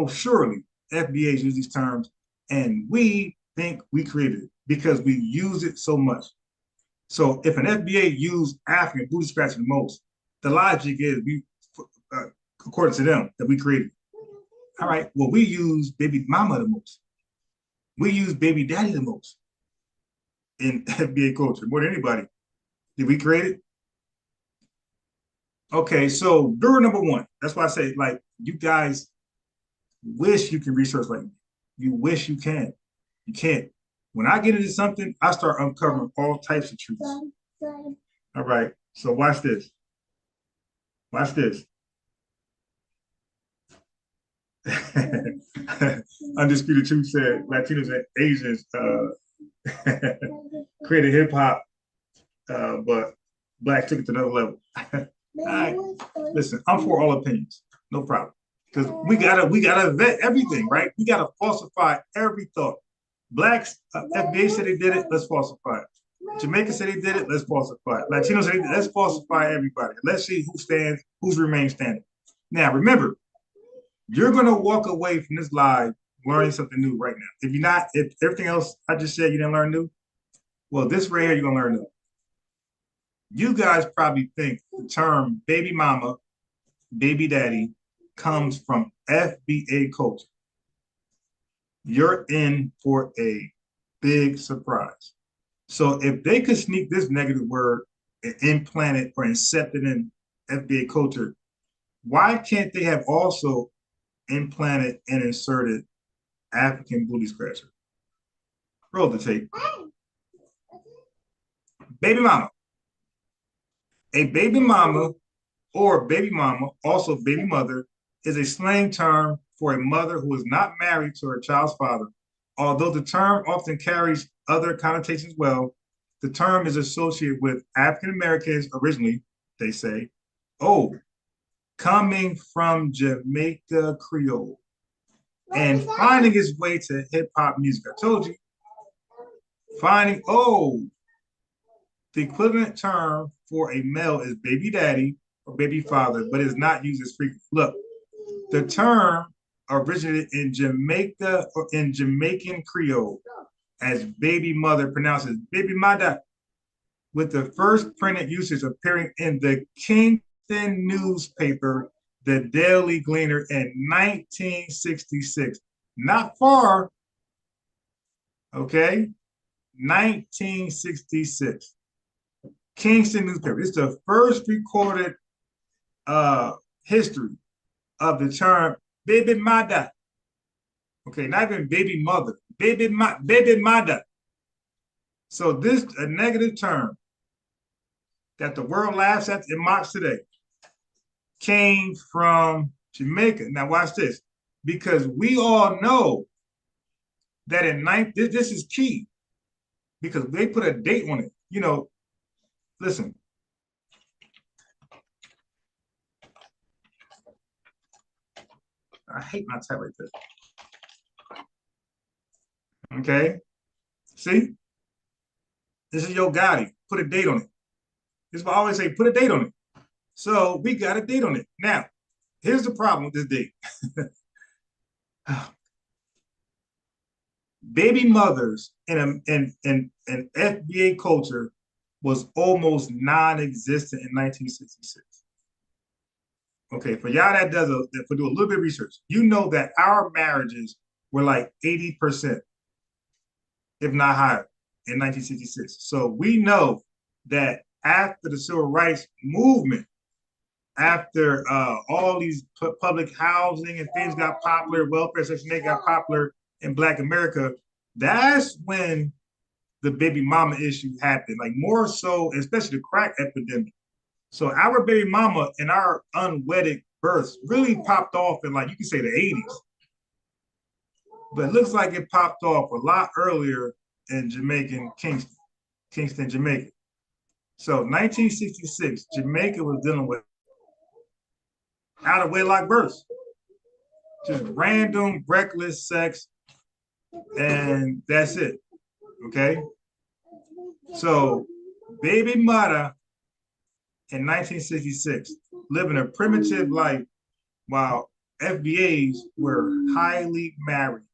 surely FBAs use these terms and we think we created it because we use it so much. So if an FBA used African booty scratching the most, the logic is according to them, that we created. All right, well, we use baby mama the most. We use baby daddy the most in FBA culture, more than anybody. Did we create it? Okay, so rule number one, that's why I say, like, you guys wish you can research like me. You wish you can. You can't. When I get into something, I start uncovering all types of truths. All right, so watch this. Watch this. Undisputed Truth said Latinos and Asians created hip hop, but Black took it to another level. All right, listen, I'm for all opinions, no problem, because we gotta vet everything, right? We gotta falsify every thought. Blacks, FBA said they did it, let's falsify it. Jamaica said they did it, let's falsify it. Latinos said they did it, let's falsify everybody. Let's see who's remained standing. Now, remember, you're gonna walk away from this live learning something new right now. If everything else I just said you didn't learn new, well, this right here you're gonna learn new. You guys probably think the term baby mama, baby daddy comes from FBA culture. You're in for a big surprise. So if they could sneak this negative word and implant it or incept it in FBA culture, why can't they have also implanted and inserted African booty scratcher? Roll the tape. Baby mama. A baby mama or baby mama, also baby mother, is a slang term for a mother who is not married to her child's father. Although the term often carries other connotations as well, the term is associated with African Americans originally, they say, Oh, coming from Jamaica Creole and finding its way to hip hop music. I told you, finding, the equivalent term for a male is baby daddy or baby father, but it's not used as frequently. Look, the term originated in Jamaica or in Jamaican Creole as baby mother, pronounced as baby mother, with the first printed usage appearing in the Kingston newspaper, the Daily Gleaner, in 1966. Not far, okay? 1966. Kingston newspaper. It's the first recorded history of the term baby mother. Okay, not even baby mother, baby mother. So this a negative term that the world laughs at and mocks today came from Jamaica. Now watch this, because we all know that this is key because they put a date on it. You know, listen. I hate my type like this. Okay, see? This is your Gotti. Put a date on it. This is what I always say, put a date on it. So we got a date on it. Now, here's the problem with this date. Baby mothers in FBA culture was almost non-existent in 1966. Okay, for y'all that do a little bit of research, you know that our marriages were like 80%, if not higher, in 1966. So we know that after the civil rights movement, after all these public housing and things got popular, welfare Section 8 got popular in Black America, that's when the baby mama issue happened, like more so, especially the crack epidemic. So our baby mama and our unwedded births really popped off in, like, you can say the 80s. But it looks like it popped off a lot earlier in Kingston, Jamaica. So 1966, Jamaica was dealing with out of wedlock births, just random, reckless sex, and that's it. Okay. So baby mother in 1966 living a primitive life while FBAs were highly married.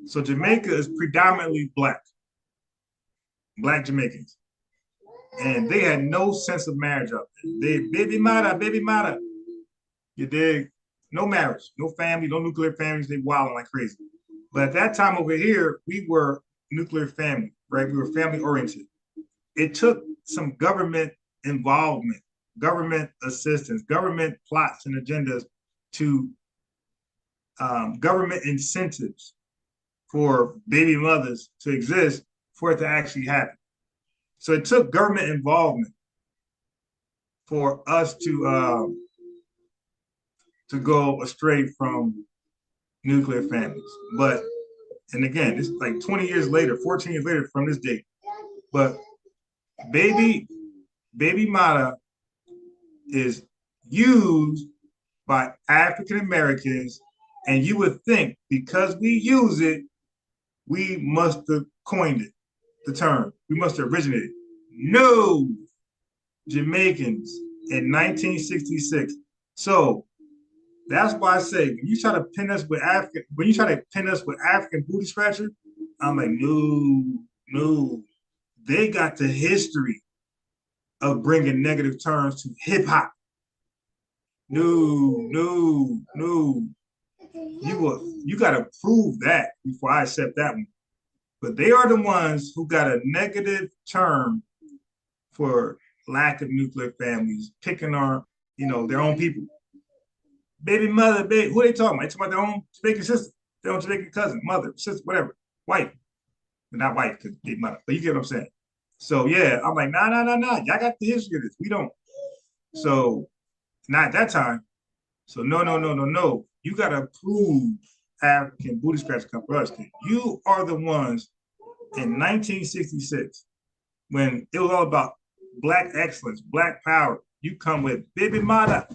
So Jamaica is predominantly Black Jamaicans. And they had no sense of marriage up there. They baby mother. You dig? No marriage, no family, no nuclear families. They wilding like crazy. But at that time over here, we were nuclear family, right? We were family oriented. It took some government involvement, government assistance, government plots and agendas to government incentives for baby mothers to exist for it to actually happen. So it took government involvement for us to go astray from nuclear families. But, and again, it's like 20 years later, 14 years later from this date. But baby mata is used by African Americans, and you would think because we use it, we must have coined it, the term. We must have originated. No, Jamaicans in 1966. So that's why I say when you try to pin us with African booty scratcher, I'm like, no. They got the history of bringing negative terms to hip hop. No. You got to prove that before I accept that one. But they are the ones who got a negative term for lack of nuclear families, picking on, their own people. Baby mother, who are they talking about? They talking about their own Jamaican sister, their own Jamaican cousin, mother, sister, whatever, wife. But not wife, because they mother. But you get what I'm saying. So yeah, I'm like, nah. Y'all got the history of this. We don't. So not at that time. So no. You gotta prove African booty scratch come for us. You are the ones in 1966 when it was all about Black excellence, Black power. you come with baby mother.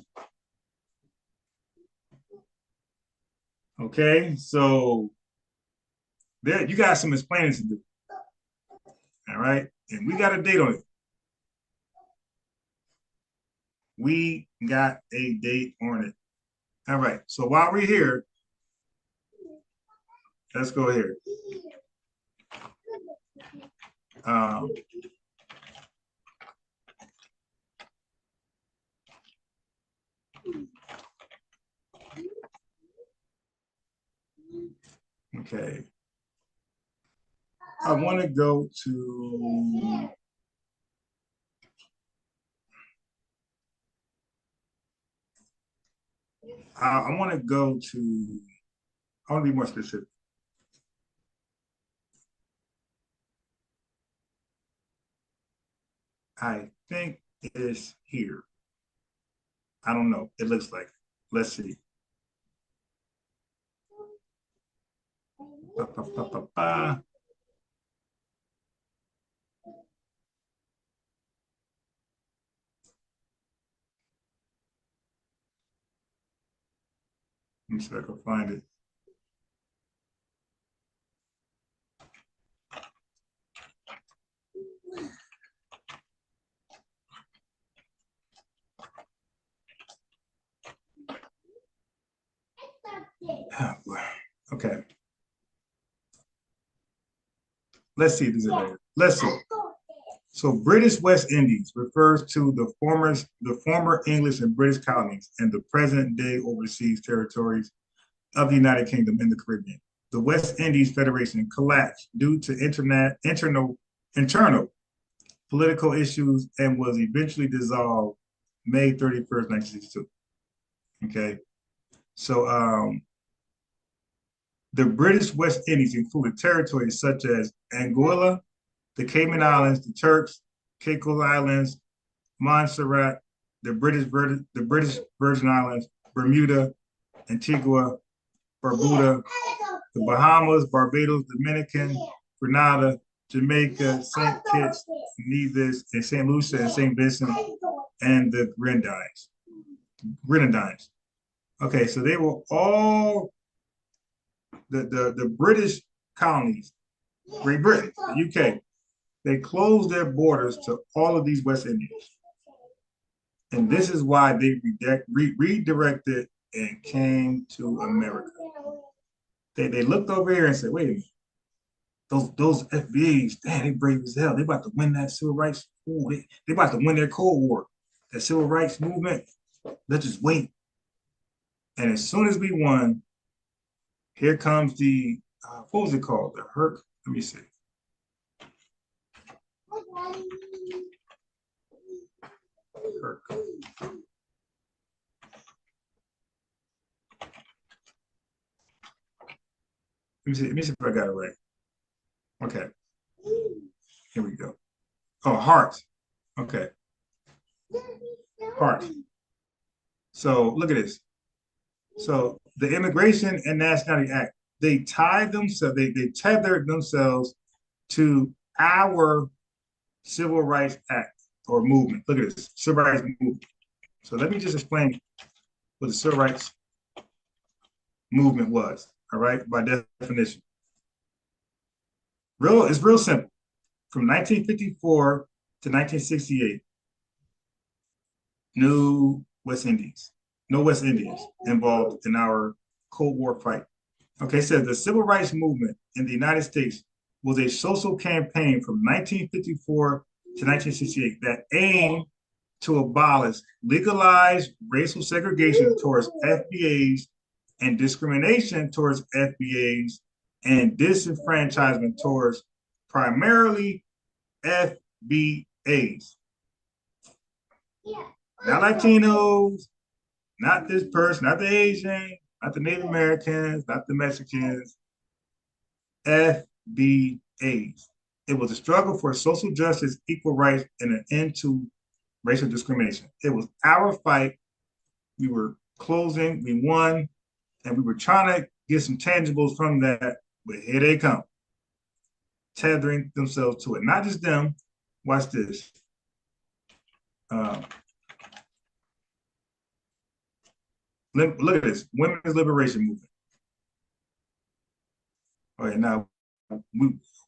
Okay, so there you got some explaining to do. All right, and we got a date on it. We got a date on it. All right, so while we're here, let's go here. Okay. I want to go to I want to go to I want to be more specific. I think it's here. I don't know. It looks like it. Let's see. Ba, ba, ba, ba, ba. Let me see if I can find it. Oh, boy. Okay. Let's see. This is right. Let's see. So British West Indies refers to the former English and British colonies and the present day overseas territories of the United Kingdom in the Caribbean. The West Indies Federation collapsed due to internal political issues and was eventually dissolved May 31st, 1962. Okay. So the British West Indies included territories such as Anguilla, the Cayman Islands, the Turks, Caicos Islands, Montserrat, the British Virgin Islands, Bermuda, Antigua, Barbuda, the Bahamas, Barbados, Dominican, Grenada, Jamaica, St. Kitts, Nevis, and St. Lucia and St. Vincent, and the Grenadines. Okay, so they were all the British colonies, Great Britain, the UK. They closed their borders to all of these West Indians. And this is why they redirected and came to America. They looked over here and said, wait a minute, those FBAs, damn, they brave as hell. They about to win that civil rights. Ooh, they about to win their Cold War, that civil rights movement. Let's just wait. And as soon as we won, here comes the, what was it called? The Herc, let me see. Herc. Let me see if I got it right. Okay. Here we go. Oh, Hart. Okay. Hart. So look at this. So the Immigration and Nationality Act, they tied themselves, they tethered themselves to our Civil Rights Act or movement. Look at this, Civil Rights Movement. So let me just explain what the Civil Rights Movement was, all right, by definition. It's real simple. From 1954 to 1968, no West Indians involved in our Cold War fight. Okay, so the Civil Rights Movement in the United States was a social campaign from 1954 to 1968 that aimed to abolish legalized racial segregation towards FBAs and discrimination towards FBAs and disenfranchisement towards primarily FBAs. Not Latinos, not this person, not the Asian, not the Native Americans, not the Mexicans, FBAs. It was a struggle for social justice, equal rights, and an end to racial discrimination. It was our fight. We were closing, we won, and we were trying to get some tangibles from that, but here they come, tethering themselves to it. Not just them. Watch this. Look at this, women's liberation movement. All right, now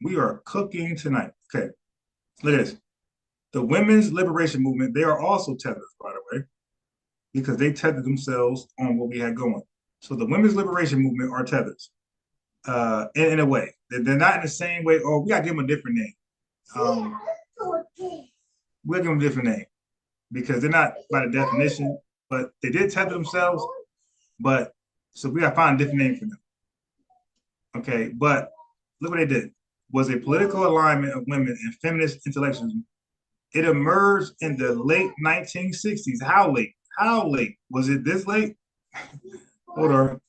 we are cooking tonight. Okay, look at this. The women's liberation movement, they are also tethers, by the way, because they tethered themselves on what we had going. So the women's liberation movement are tethers, in a way. They're not in the same way. Oh, we got to give them a different name. We'll give them a different name because they're not by the definition, but they did tether themselves. But so we got to find a different name for them. Okay, but look what they did. Was a political alignment of women and feminist intellectualism. It emerged in the late 1960s. How late? How late? Was it this late? Hold on.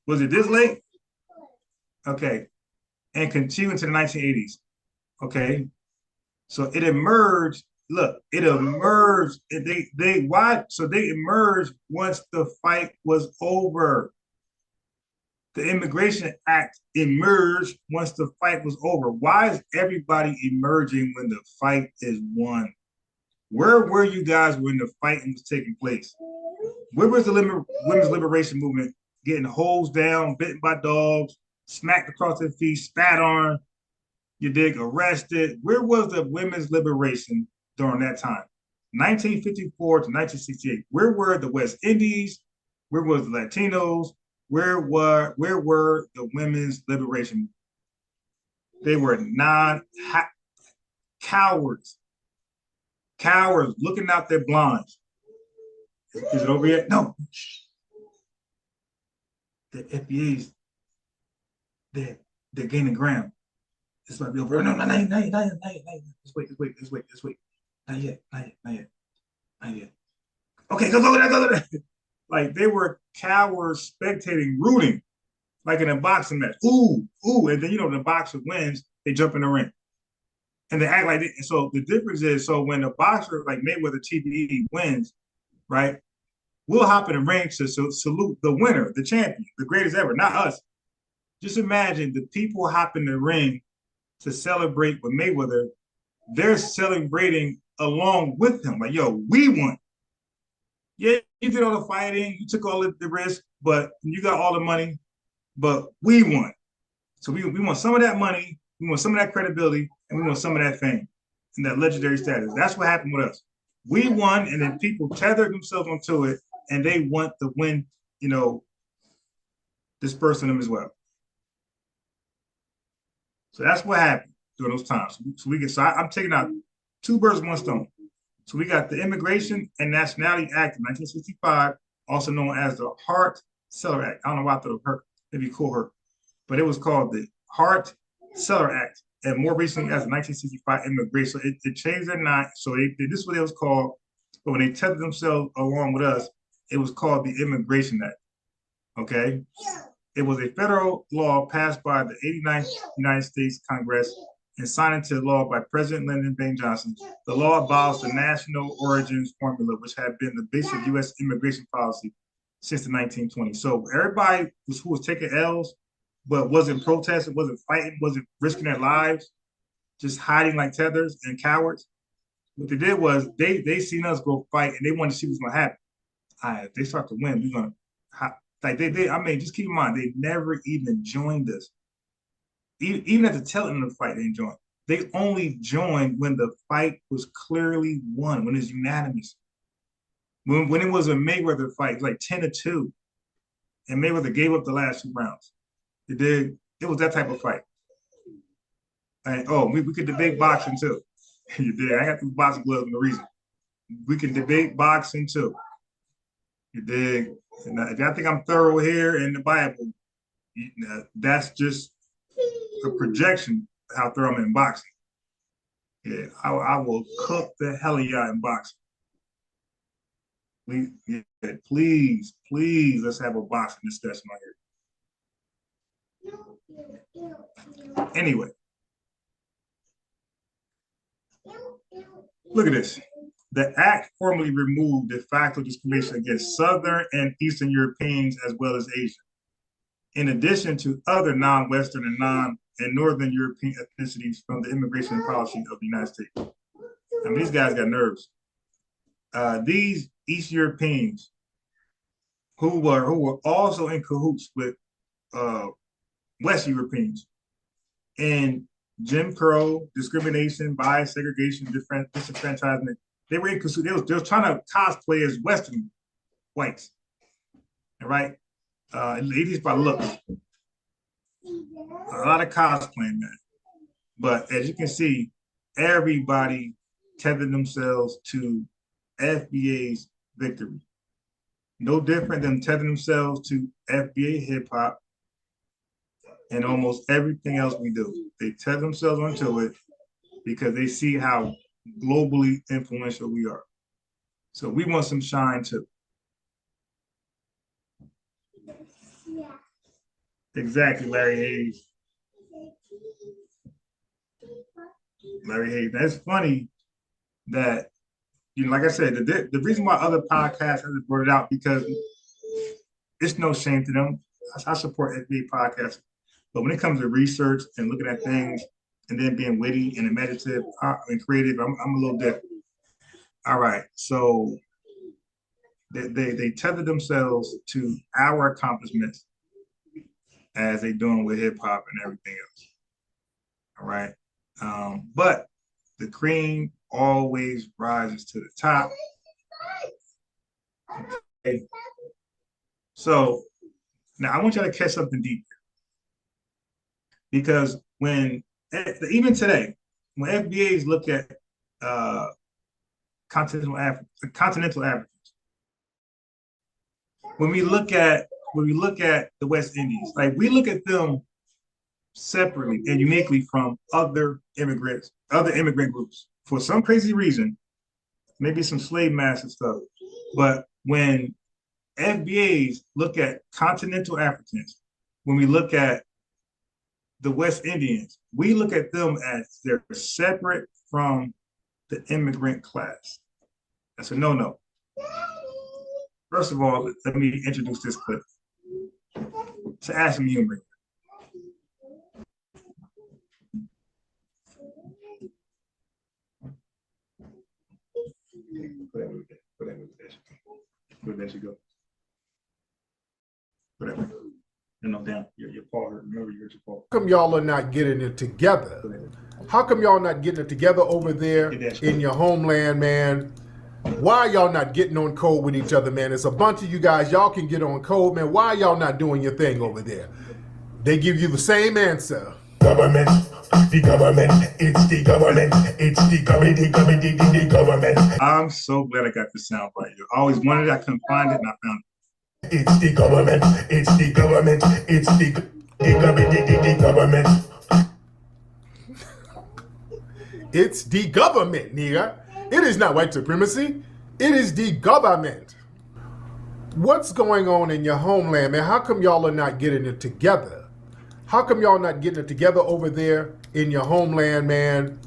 Was it this late? Okay. And continued into the 1980s. Okay. So it emerged. Look, it emerged. Why? So they emerged once the fight was over. The Immigration Act emerged once the fight was over. Why is everybody emerging when the fight is won? Where were you guys when the fighting was taking place? Where was the women's liberation movement getting hosed down, bitten by dogs, smacked across their feet, spat on, you dig, arrested? Where was the women's liberation during that time? 1954 to 1968. Where were the West Indies? Where was the Latinos? Where were the women's liberation? They were cowards. Cowards looking out their blinds. Is it over yet? No. The FBA's they're gaining ground. This might be over. No, not yet. Let's wait. Not yet. Okay, go there. Like they were cowards spectating, rooting, like in a boxing match. Ooh, and then the boxer wins, they jump in the ring. And they act like it. So the difference is, so when a boxer like Mayweather TBE wins, right, we'll hop in the ring to salute the winner, the champion, the greatest ever, not us. Just imagine the people hop in the ring to celebrate with Mayweather. They're celebrating along with him. Like, yo, we won. Yeah, you did all the fighting, you took all the risk, but you got all the money, but we won. So we want some of that money, we want some of that credibility, and we want some of that fame and that legendary status. That's what happened with us. We won, and then people tethered themselves onto it, and they want to win, dispersing them as well. So that's what happened during those times. So I'm taking out two birds with one stone. So we got the Immigration and Nationality Act of 1965, also known as the Hart-Celler Act. I don't know why I thought it hurt, maybe cool hurt, but it was called the Hart-Celler Act, and more recently as the 1965 Immigration. So it changed their name. So this is what it was called, but when they tethered themselves along with us, it was called the Immigration Act. Okay, it was a federal law passed by the 89th United States Congress and signed into law by President Lyndon B. Johnson. The law abolished the national origins formula, which had been the base of U.S. immigration policy since the 1920s. So everybody who was taking L's, but wasn't protesting, wasn't fighting, wasn't risking their lives, just hiding like tethers and cowards. What they did was they seen us go fight, and they wanted to see what's going to happen. If they start to win, we're going to just keep in mind, they never even joined us. Even at the tail end of the fight, they didn't join. They only joined when the fight was clearly won, when it's unanimous. When it was a Mayweather fight, it was like 10-2, and Mayweather gave up the last 2 rounds. It was that type of fight. And we could debate boxing too. You did. I got these boxing gloves for a reason. We can debate boxing too. You dig? And if y'all think I'm thorough here in the Bible, that's just a projection of how thorough I'm in boxing. Yeah, I will cook the hell of y'all in boxing. Please, let's have a boxing discussion right here. Anyway, look at this. The act formally removed de facto discrimination against Southern and Eastern Europeans as well as Asian, in addition to other non-Western and Northern European ethnicities from the immigration policy of the United States. I mean, these guys got nerves. These East Europeans who were also in cahoots with West Europeans and Jim Crow, discrimination, bias, segregation, disenfranchisement. They were in cahoots. They was trying to cosplay as Western whites, right? Ladies by looks. A lot of cosplaying, man. But as you can see, everybody tethered themselves to FBA's victory. No different than tethering themselves to FBA hip hop and almost everything else we do. They tether themselves onto it because they see how globally influential we are. So we want some shine too. Exactly, Larry Hayes. Larry Hayes. That's funny that, like I said, the reason why other podcasts haven't brought it out because it's no shame to them. I support FBA podcasts. But when it comes to research and looking at things and then being witty and imaginative and creative, I'm a little different. All right. So they tether themselves to our accomplishments as they doing with hip hop and everything else. All right. But the cream always rises to the top. Okay. So now I want you to catch something deep. Because when, even today, when FBAs look at continental Africans, when we look at the West Indies, like we look at them separately and uniquely from other immigrant groups for some crazy reason, maybe some slave master stuff. But when FBAs look at continental Africans, when we look at the West Indians, we look at them as they're separate from the immigrant class. That's a no-no. First of all, let me introduce this clip. To add some humor. Where that should go. Whatever. Down. Your paw hurt. Remember, you hurt your paw. How come y'all are not getting it together? How come y'all not getting it together over there in your homeland, man? Why y'all not getting on code with each other, man? It's a bunch of you guys. Y'all can get on code, man. Why y'all not doing your thing over there? They give you the same answer. Government, the government, it's the government, it's the government. I'm so glad I got this sound right. I always wanted it, I couldn't find it, and I found it. It's the government, it's the government, it's the government. It's the government, nigga. It is not white supremacy. It is the government. What's going on in your homeland, man? How come y'all are not getting it together? How come y'all not getting it together over there in your homeland, man?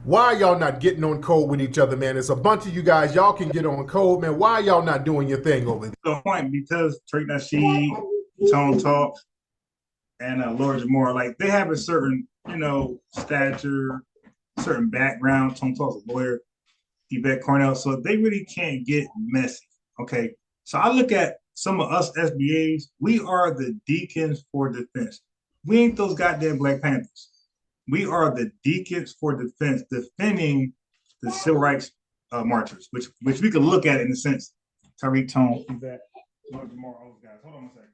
Why y'all not getting on code with each other, man? It's a bunch of you guys. Y'all can get on code, man. Why y'all not doing your thing over there? The point, because Trey Nasheed, Tone Talk, and Lord Jamore, like they have a certain, stature, certain background. Tone Talk's a lawyer, Yvette Cornell, so they really can't get messy. Okay, so I look at some of us SBAs. We are the deacons for defense. We ain't those goddamn Black Panthers. We are the deacons for defense, defending the civil rights marchers, which we could look at in a sense. Tariq Tone, that Lord Jamar, all those guys. Hold on a second.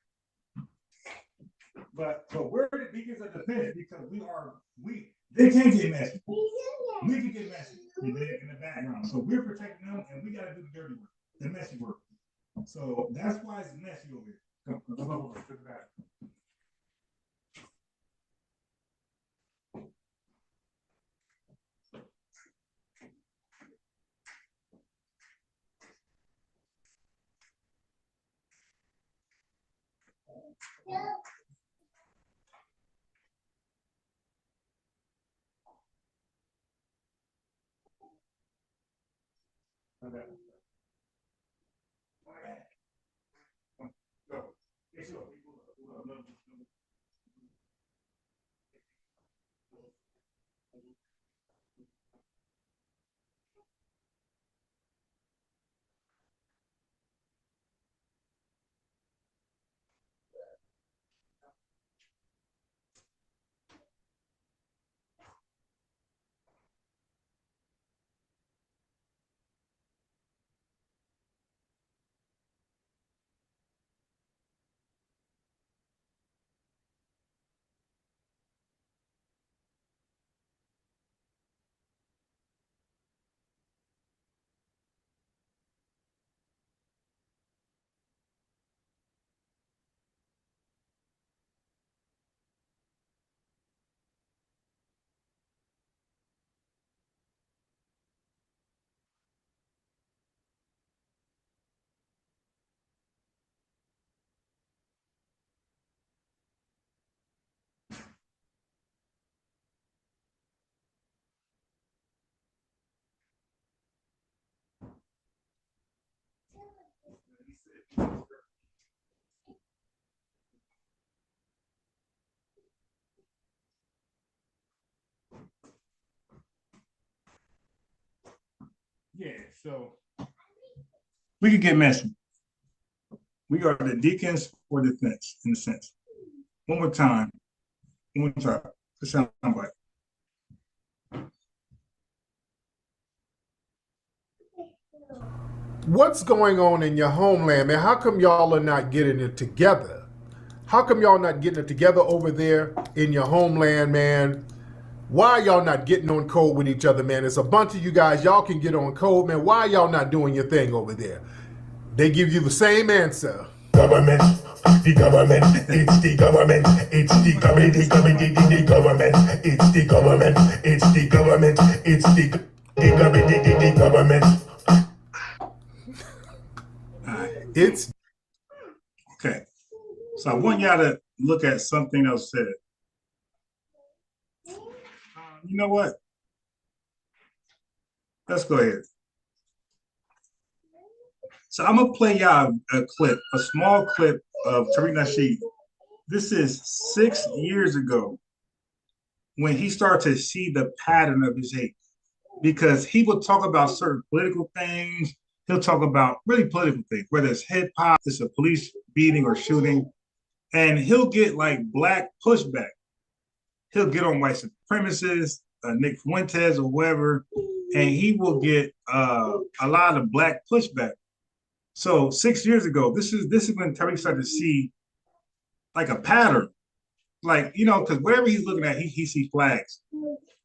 But we're the deacons of defense because they can't get messy. We can get messy in the background. So we're protecting them, and we got to do the dirty work, the messy work. So that's why it's messy over here. Come over to the back. Okay. So we could get messy. We are the deacons for defense, in a sense. One more time. One more time. The sound bite. What's going on in your homeland, man? How come y'all are not getting it together? How come y'all not getting it together over there in your homeland, man? Why are y'all not getting on code with each other, man? It's a bunch of you guys. Y'all can get on code, man. Why are y'all not doing your thing over there? They give you the same answer. Government, the government, it's the government, it's the government, the government, it's the government, it's the government, it's the government. It's okay. So I want y'all to look at something else said. You know what? Let's go ahead. So I'm gonna play y'all a clip, a small clip of Tariq Nasheed. This is 6 years ago when he started to see the pattern of his hate, because he would talk about certain political things. He'll talk about really political things, whether it's hip hop, it's a police beating or shooting, and he'll get like black pushback. He'll get on white supremacists, Nick Fuentes or whoever, and he will get a lot of black pushback. So 6 years ago, this is when Tariq started to see like a pattern, like, you know, because wherever he's looking at, he sees flags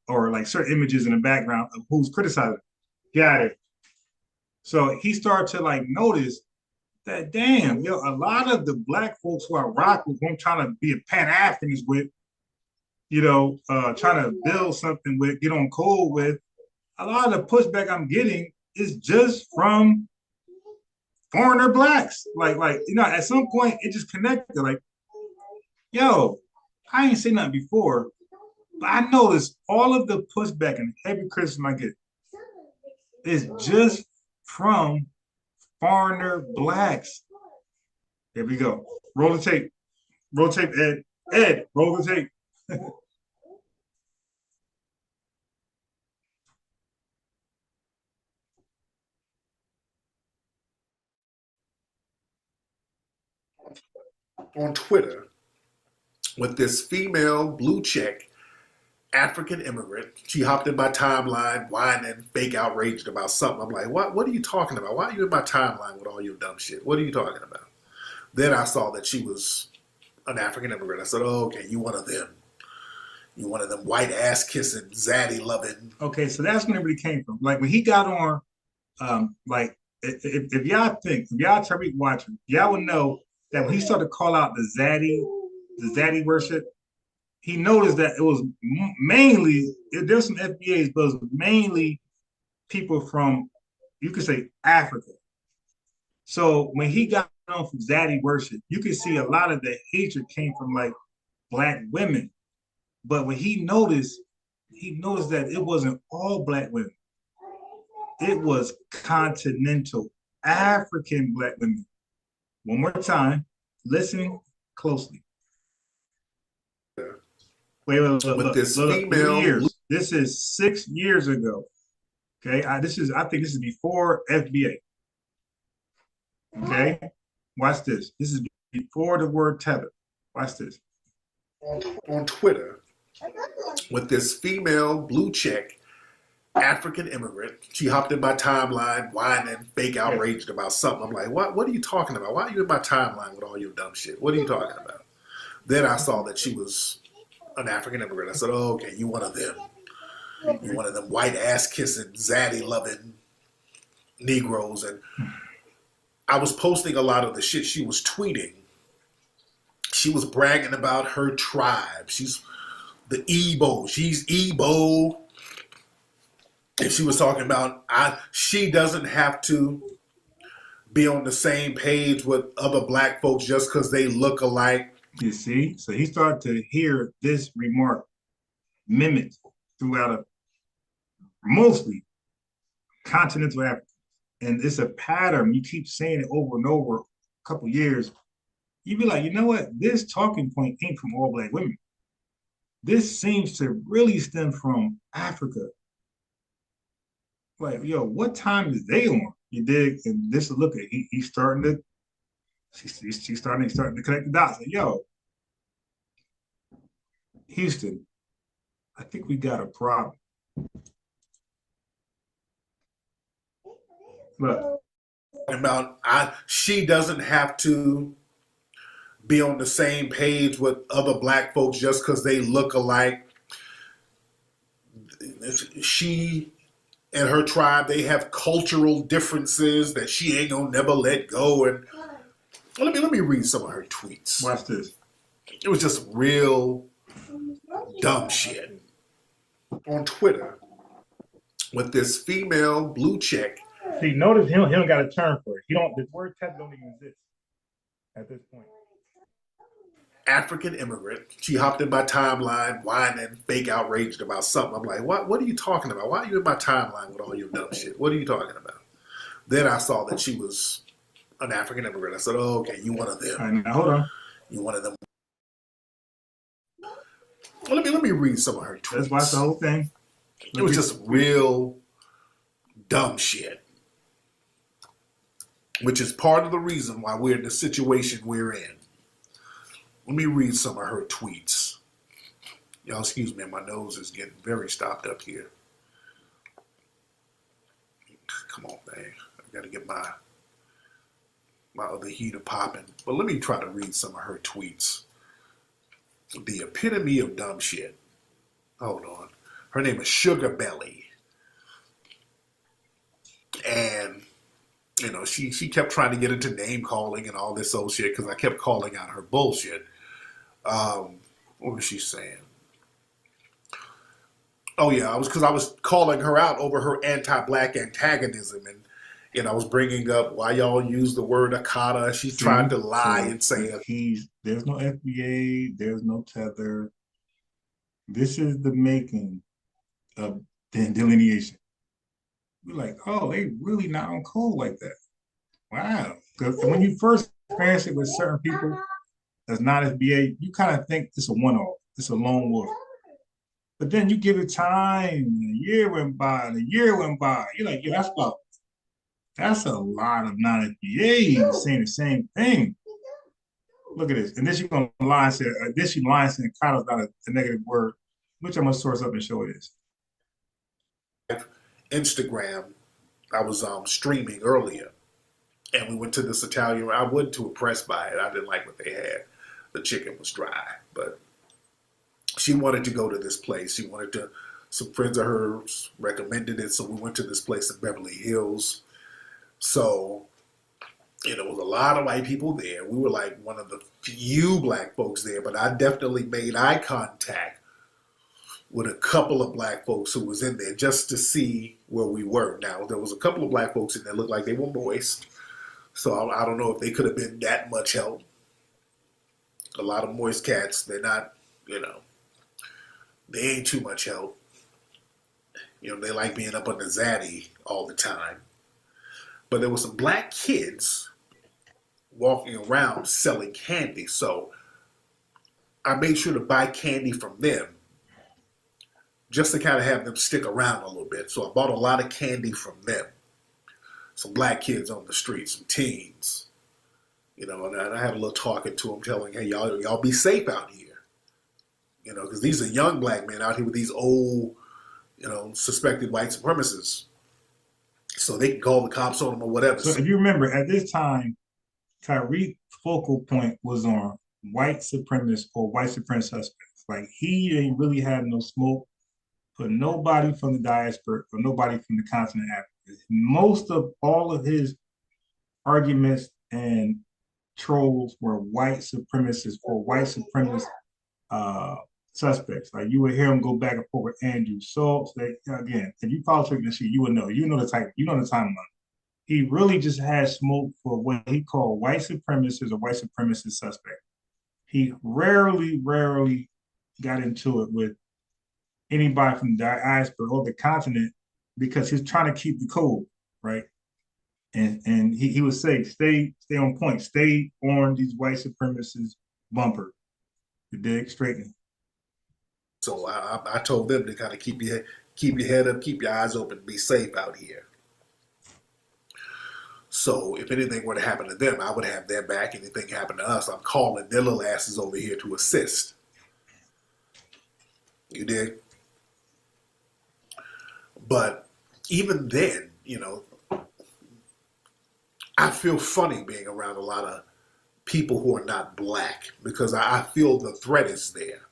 or like certain images in the background of who's criticizing. Got it. So he started to like notice that, damn, yo, a lot of the black folks who I rock with, who I'm trying to be a Pan-Africanist with, you know, trying to build something with, get on code with, a lot of the pushback I'm getting is just from foreigner blacks. Like, you know, at some point it just connected. Like, yo, I ain't seen nothing before, but I noticed all of the pushback and heavy criticism I get is just from foreigner blacks. Here we go. Roll the tape. Roll the tape, Ed. Ed, roll the tape. on Twitter with this female blue check African immigrant. She hopped in my timeline whining, fake outraged about something. I'm like, what are you talking about? Why are you in my timeline with all your dumb shit? What are you talking about? Then I saw that she was an African immigrant. I said, oh, okay, you one of them. You one of them white ass kissing, zaddy loving. Okay, so that's when it really came from. Like when he got on, like if y'all think, if y'all Tariq watching, y'all would know that when he started to call out the zaddy worship, he noticed that it was mainly, there's some FBAs, but it was mainly people from, you could say, Africa. So when he got on from zaddy worship, you could see a lot of the hatred came from like black women. But when he noticed that it wasn't all black women. It was continental African black women. One more time, listening closely. Wait, look, this female years. This is 6 years ago. Okay, I think this is before FBA. Okay, watch this. This is before the word tether. Watch this. On Twitter with this female blue check African immigrant. She hopped in my timeline whining, fake outraged about something. I'm like, what are you talking about? Why are you in my timeline with all your dumb shit? What are you talking about? Then I saw that she was an African immigrant. I said, oh, okay, you one of them. You one of them white ass kissing, zaddy loving Negroes. And I was posting a lot of the shit she was tweeting. She was bragging about her tribe. She's the Igbo. She's Igbo. And she was talking about she doesn't have to be on the same page with other black folks just because they look alike. You see? So he started to hear this remark mimicked throughout mostly continental Africa. And it's a pattern. You keep saying it over and over a couple years. You be like, you know what? This talking point ain't from all black women. This seems to really stem from Africa. Like, yo, what time is they on? You dig? And this look at he's starting to she's starting to connect the dots. Like, yo, Houston, I think we got a problem. Look. About she doesn't have to be on the same page with other black folks just because they look alike. She and her tribe, they have cultural differences that she ain't gonna never let go. And let me read some of her tweets. Watch this. It was just real dumb shit on Twitter with this female blue chick. See, notice he don't got a term for it. The word tether don't even exist at this point. African immigrant. She hopped in my timeline, whining, fake outraged about something. I'm like, what are you talking about? Why are you in my timeline with all your dumb shit? What are you talking about? Then I saw that she was an African immigrant. I said, oh, okay, you one of them. All right, now hold on. You one of them. Well, let me read some of her tweets. Let's watch the whole thing. It was just real dumb shit. Which is part of the reason why we're in the situation we're in. Let me read some of her tweets. Y'all excuse me, my nose is getting very stopped up here. Come on, man. I gotta get my other heater popping. But let me try to read some of her tweets. The epitome of dumb shit. Hold on. Her name is Sugar Belly. And you know, she kept trying to get into name calling and all this old shit because I kept calling out her bullshit. What was she saying? Oh yeah, I was calling her out over her anti-black antagonism, and I was bringing up why y'all use the word Akata. She's trying to lie and say there's no FBA, there's no tether. This is the making of the delineation. We're like, oh, they really not on code like that. Wow. Because when you first experience it with certain people that's not FBA, you kind of think it's a one-off. It's a lone wolf. But then you give it time, and a year went by, and a year went by. You're like, yeah, that's a lot of non-FBAs saying the same thing. Look at this. And then she's going to lie and say, Kato's not a negative word, which I'm going to source up and show it is. Instagram, I was streaming earlier, and we went to this Italian. I wasn't too impressed by it. I didn't like what they had. The chicken was dry, but she wanted to go to this place. She wanted to. Some friends of hers recommended it, so we went to this place in Beverly Hills. So, you know, there was a lot of white people there. We were like one of the few black folks there, but I definitely made eye contact with a couple of black folks who was in there just to see where we were. Now, there was a couple of black folks in there looked like they were moist. So I don't know if they could have been that much help. A lot of moist cats, they're not, you know, they ain't too much help. You know, they like being up on the zaddy all the time. But there were some black kids walking around selling candy. So I made sure to buy candy from them just to kind of have them stick around a little bit. So I bought a lot of candy from them. Some black kids on the street, some teens. You know, and I had a little talking to them, telling, hey, y'all be safe out here. You know, because these are young black men out here with these old, you know, suspected white supremacists. So they can call the cops on them or whatever. So if you remember, at this time, Tyreek's focal point was on white supremacists or white supremacist suspects. Like, he ain't really had no smoke for nobody from the diaspora or nobody from the continent of Africa. Most of all of his arguments and trolls were white supremacists or white supremacist suspects. Like, you would hear him go back and forth with Andrew Schultz. Again, if you follow Twitter and shit, you would know. You know the timeline. He really just had smoke for what he called white supremacists or white supremacist suspects. He rarely got into it with anybody from the diaspora or the continent because he's trying to keep the code, right? And he would say, stay on point, stay on these white supremacists bumper. You dig? Straighten. So I told them to kind of keep keep your head up, keep your eyes open, be safe out here. So if anything were to happen to them, I would have their back. Anything happen to us, I'm calling their little asses over here to assist. You dig? But even then, you know, I feel funny being around a lot of people who are not black because I feel the threat is there.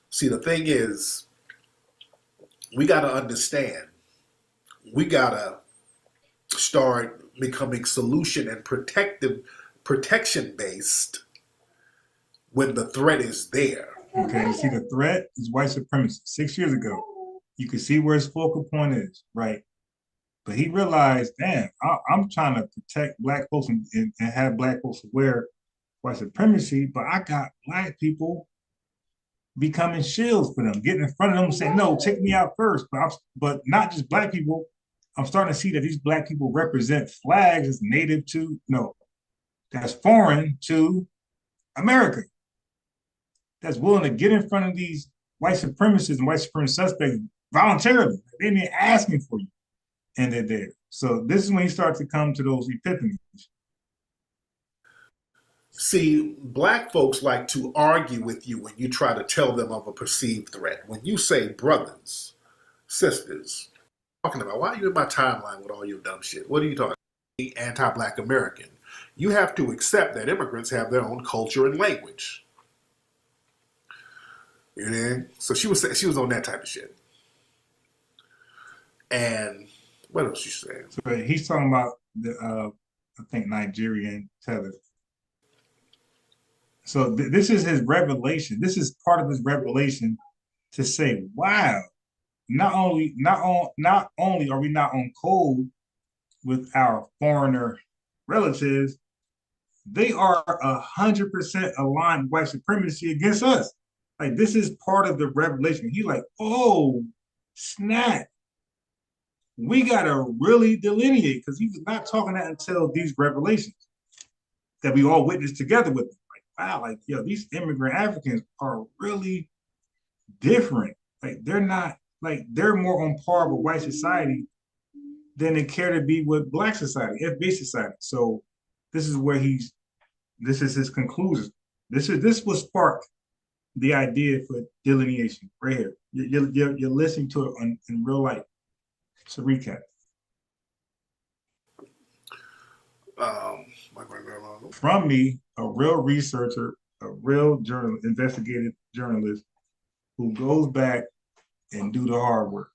See, the thing is, we got to understand, we got to start becoming solution and protection based when the threat is there. Okay, see, the threat is white supremacy. 6 years ago, you can see where his focal point is, right? But he realized, damn, I'm trying to protect black folks and have black folks aware white supremacy, but I got black people becoming shields for them, getting in front of them and saying, no, take me out first. But not just black people. I'm starting to see that these black people represent flags as native to, no, that's foreign to America. That's willing to get in front of these white supremacists and white supremacist suspects voluntarily. They ain't asking for you. And they're there. So this is when you start to come to those epiphanies. See, black folks like to argue with you when you try to tell them of a perceived threat. When you say brothers, sisters, talking about, why are you in my timeline with all your dumb shit? What are you talking about? Anti-black American. You have to accept that immigrants have their own culture and language. You know? So she was on that type of shit. And what else you saying? So he's talking about the I think Nigerian tether. So this is his revelation. This is part of his revelation to say, wow, not only are we not on code with our foreigner relatives, they are 100% aligned with white supremacy against us. Like, this is part of the revelation. He's like, oh, snap. We got to really delineate, because he was not talking that until these revelations that we all witnessed together with him. Like, wow, like, yo, these immigrant Africans are really different. Like, they're not, like, they're more on par with white society than they care to be with black society, FB society. So this is where this is his conclusion. This was sparked the idea for delineation right here. You're listening to it in real life. It's a recap. From me, a real researcher, a real investigative journalist who goes back and do the hard work.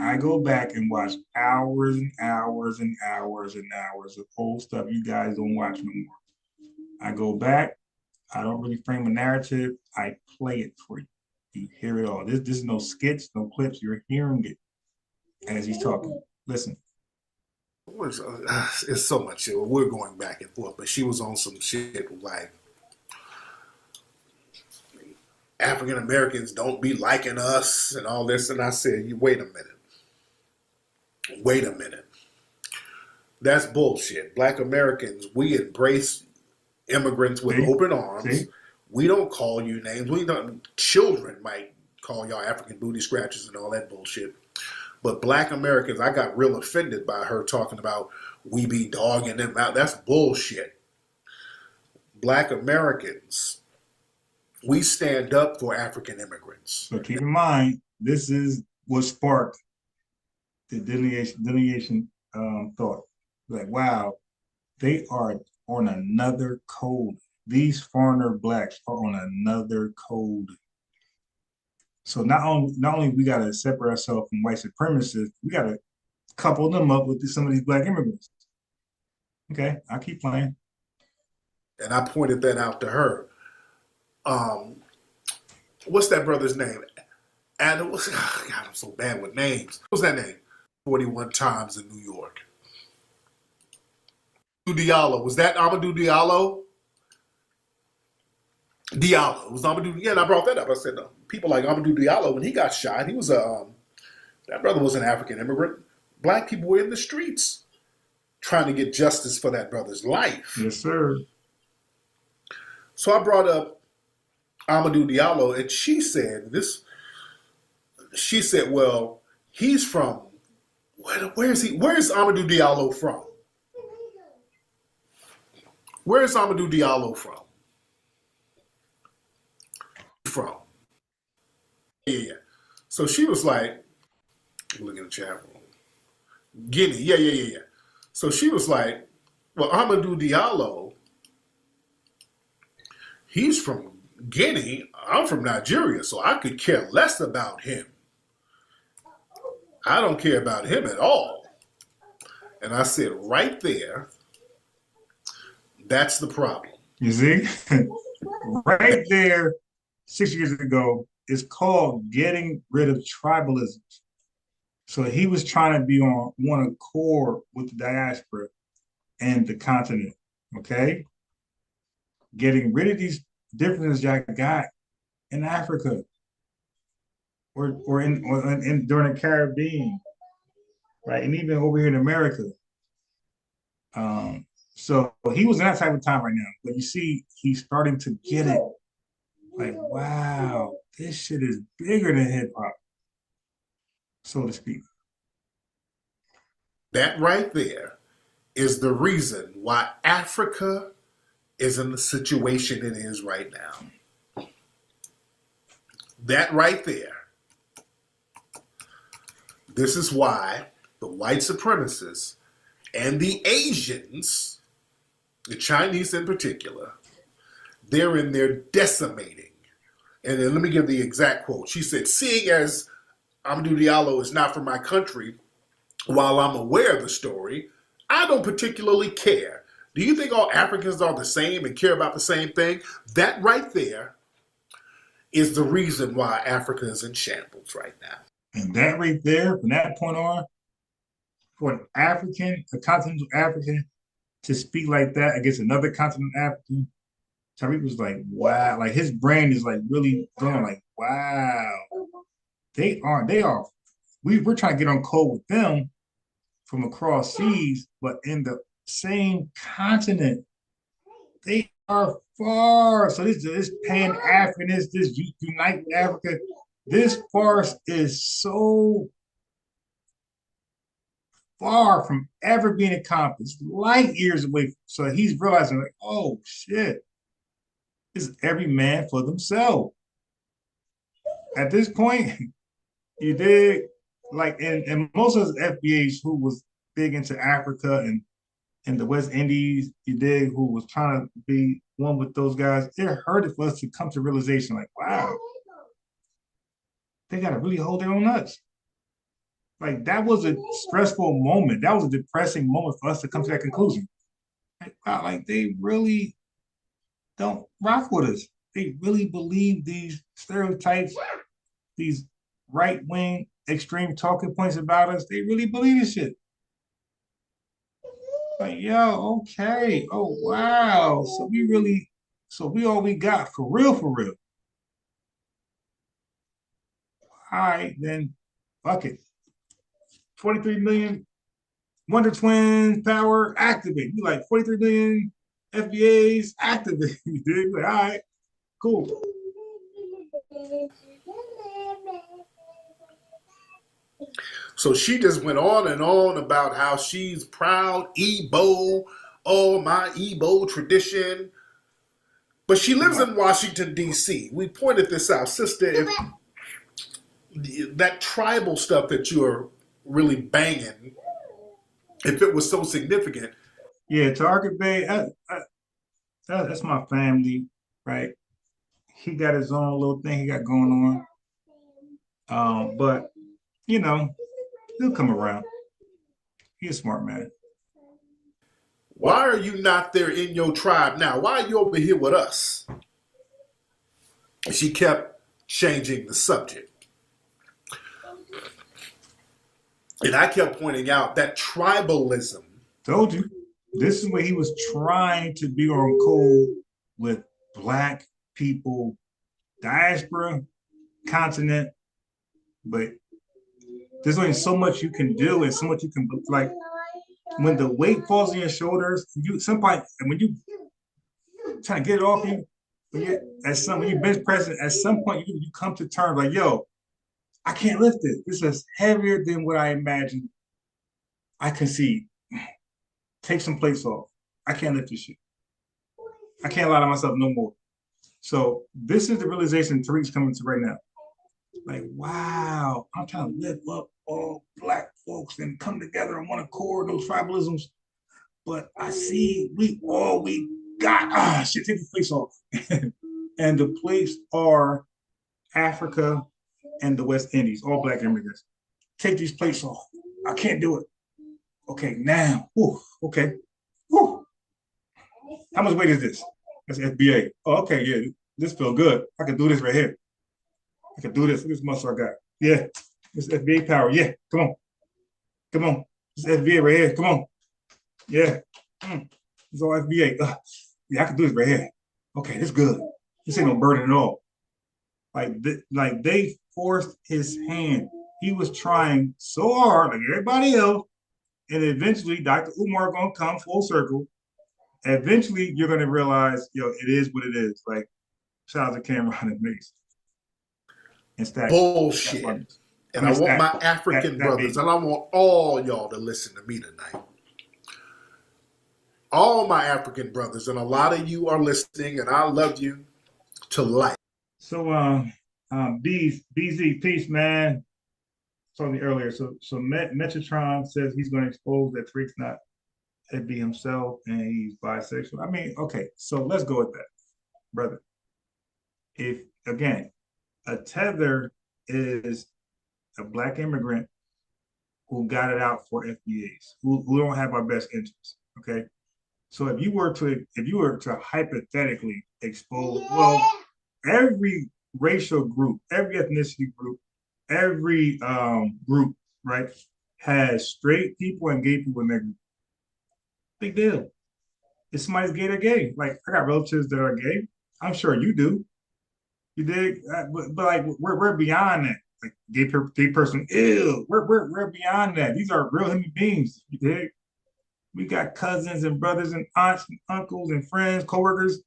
I go back and watch hours and hours and hours and hours of old stuff you guys don't watch no more. I go back, I don't really frame a narrative, I play it for you. You hear it all. This is no skits, no clips, you're hearing it as he's talking. Listen. It's so much shit. We're going back and forth, but she was on some shit like African Americans don't be liking us and all this. And I said, you wait a minute. Wait a minute. That's bullshit. Black Americans, we embrace immigrants with open arms. We don't call you names. We don't. Children might call y'all African booty scratchers and all that bullshit. But black Americans, I got real offended by her talking about we be dogging them out. That's bullshit. Black Americans, we stand up for African immigrants. So keep in mind, this is what sparked the delineation thought. Like, wow, they are on another code. These foreigner blacks are on another code. So not only we got to separate ourselves from white supremacists, we got to couple them up with some of these black immigrants. Okay, I'll keep playing. And I pointed that out to her. What's that brother's name? Adam. Oh God, I'm so bad with names. What's that name? 41 times in New York. Diallo. Was that Amadou Diallo? Diallo. It was Amadou. Yeah, and I brought that up. I said, no, people like Amadou Diallo, when he got shot, he was that brother was an African immigrant. Black people were in the streets trying to get justice for that brother's life. Yes, sir. So I brought up Amadou Diallo, and she said, well, He's from, where is he? Where is Amadou Diallo from? Where is Amadou Diallo from? Yeah. So she was like, look at the chat room. Guinea. Yeah. So she was like, well, Amadou Diallo, he's from Guinea. I'm from Nigeria, so I could care less about him. I don't care about him at all. And I said, right there, that's the problem. You see? Right there, 6 years ago, it's called getting rid of tribalism. So he was trying to be on one accord with the diaspora and the continent, okay? Getting rid of these differences y'all got in Africa or in during the Caribbean, right? And even over here in America. So he was in that type of time right now. But you see, he's starting to get it. Like, wow, this shit is bigger than hip hop, so to speak. That right there is the reason why Africa is in the situation it is right now. That right there. This is why the white supremacists and the Asians, the Chinese in particular, they're in there decimating. And then let me give the exact quote. She said, seeing as Amadou Diallo is not from my country, while I'm aware of the story, I don't particularly care. Do you think all Africans are the same and care about the same thing? That right there is the reason why Africa is in shambles right now. And that right there, from that point on, for an African, a continental African, to speak like that against another continental African, Tariq was like, wow. Like his brain is like really going like, wow. We're trying to get on code with them from across seas, but in the same continent, they are far. So this Pan-African, this Unite Africa, this farce is so far from ever being accomplished, light years away. So he's realizing like, oh shit, it's every man for themselves. At this point, you dig? Like, and most of the FBAs who was big into Africa and the West Indies, you dig, who was trying to be one with those guys, it hurted for us to come to realization like, wow, they got to really hold their own nuts. Like, that was a stressful moment. That was a depressing moment for us to come to that conclusion. Like, wow, like they really don't rock with us. They really believe these stereotypes, these right-wing extreme talking points about us. They really believe this shit. Like, yo, okay. Oh, wow. So we all we got for real, for real. All right, then fuck it. 43 million Wonder Twins power activate. You like 43 million FBAs activate. Dude. Like, all right, cool. So she just went on and on about how she's proud Igbo, oh, my Igbo tradition. But she lives in Washington, D.C. We pointed this out. Sister, if that tribal stuff that you're really banging, if it was so significant. Yeah, Target Bay, that's my family, right? He got his own little thing he got going on. But, you know, he'll come around. He's a smart man. Why are you not there in your tribe now? Why are you over here with us? And she kept changing the subject. And I kept pointing out that tribalism. Told you. This is where he was trying to be on code with Black people, diaspora, continent, but there's only so much you can do and so much you can, like, when the weight falls on your shoulders, when you trying to get it off you, when you bench pressing, at some point you come to terms like, yo, I can't lift it. This is heavier than what I imagined. I concede. Take some plates off. I can't lift this shit. I can't lie to myself no more. So this is the realization Tariq's coming to right now. Like, wow, I'm trying to lift up all Black folks and come together on one accord, those tribalisms. But I see we got. Shit, take the plates off. And the plates are Africa and the West Indies, all Black immigrants. Take these plates off. I can't do it. Okay, now. Whew, okay. Whew. How much weight is this? That's FBA. Oh, okay, yeah. This feels good. I can do this right here. I can do this. Look at this muscle I got. Yeah. This FBA power. Yeah. Come on. Come on. This FBA right here. Come on. Yeah. It's all FBA. Yeah, I can do this right here. Okay, this good. This ain't no burden at all. Like they forced his hand. He was trying so hard, like everybody else, and eventually Dr. Umar gonna come full circle. Eventually, you're gonna realize, it is what it is. Like, shout out to Cameron and Mace. And Stack. Bullshit. And I want my African brothers, and I want all y'all to listen to me tonight. All my African brothers, and a lot of you are listening, and I love you to life. So, BZ, peace, man. Told me earlier. So Metatron says he's going to expose that Tariq's not FB himself and he's bisexual. I mean, okay, so let's go with that, brother. If again, a tether is a Black immigrant who got it out for FBAs, who don't have our best interests. Okay. So if you were to hypothetically expose, every racial group, every ethnicity group, every group, right, has straight people and gay people in their group. Big deal. If somebody's gay, they're gay. Like, I got relatives that are gay. I'm sure you do. You dig? But like, we're beyond that. Like, gay person, ew. We're beyond that. These are real human beings. You dig? We got cousins and brothers and aunts and uncles and friends, coworkers.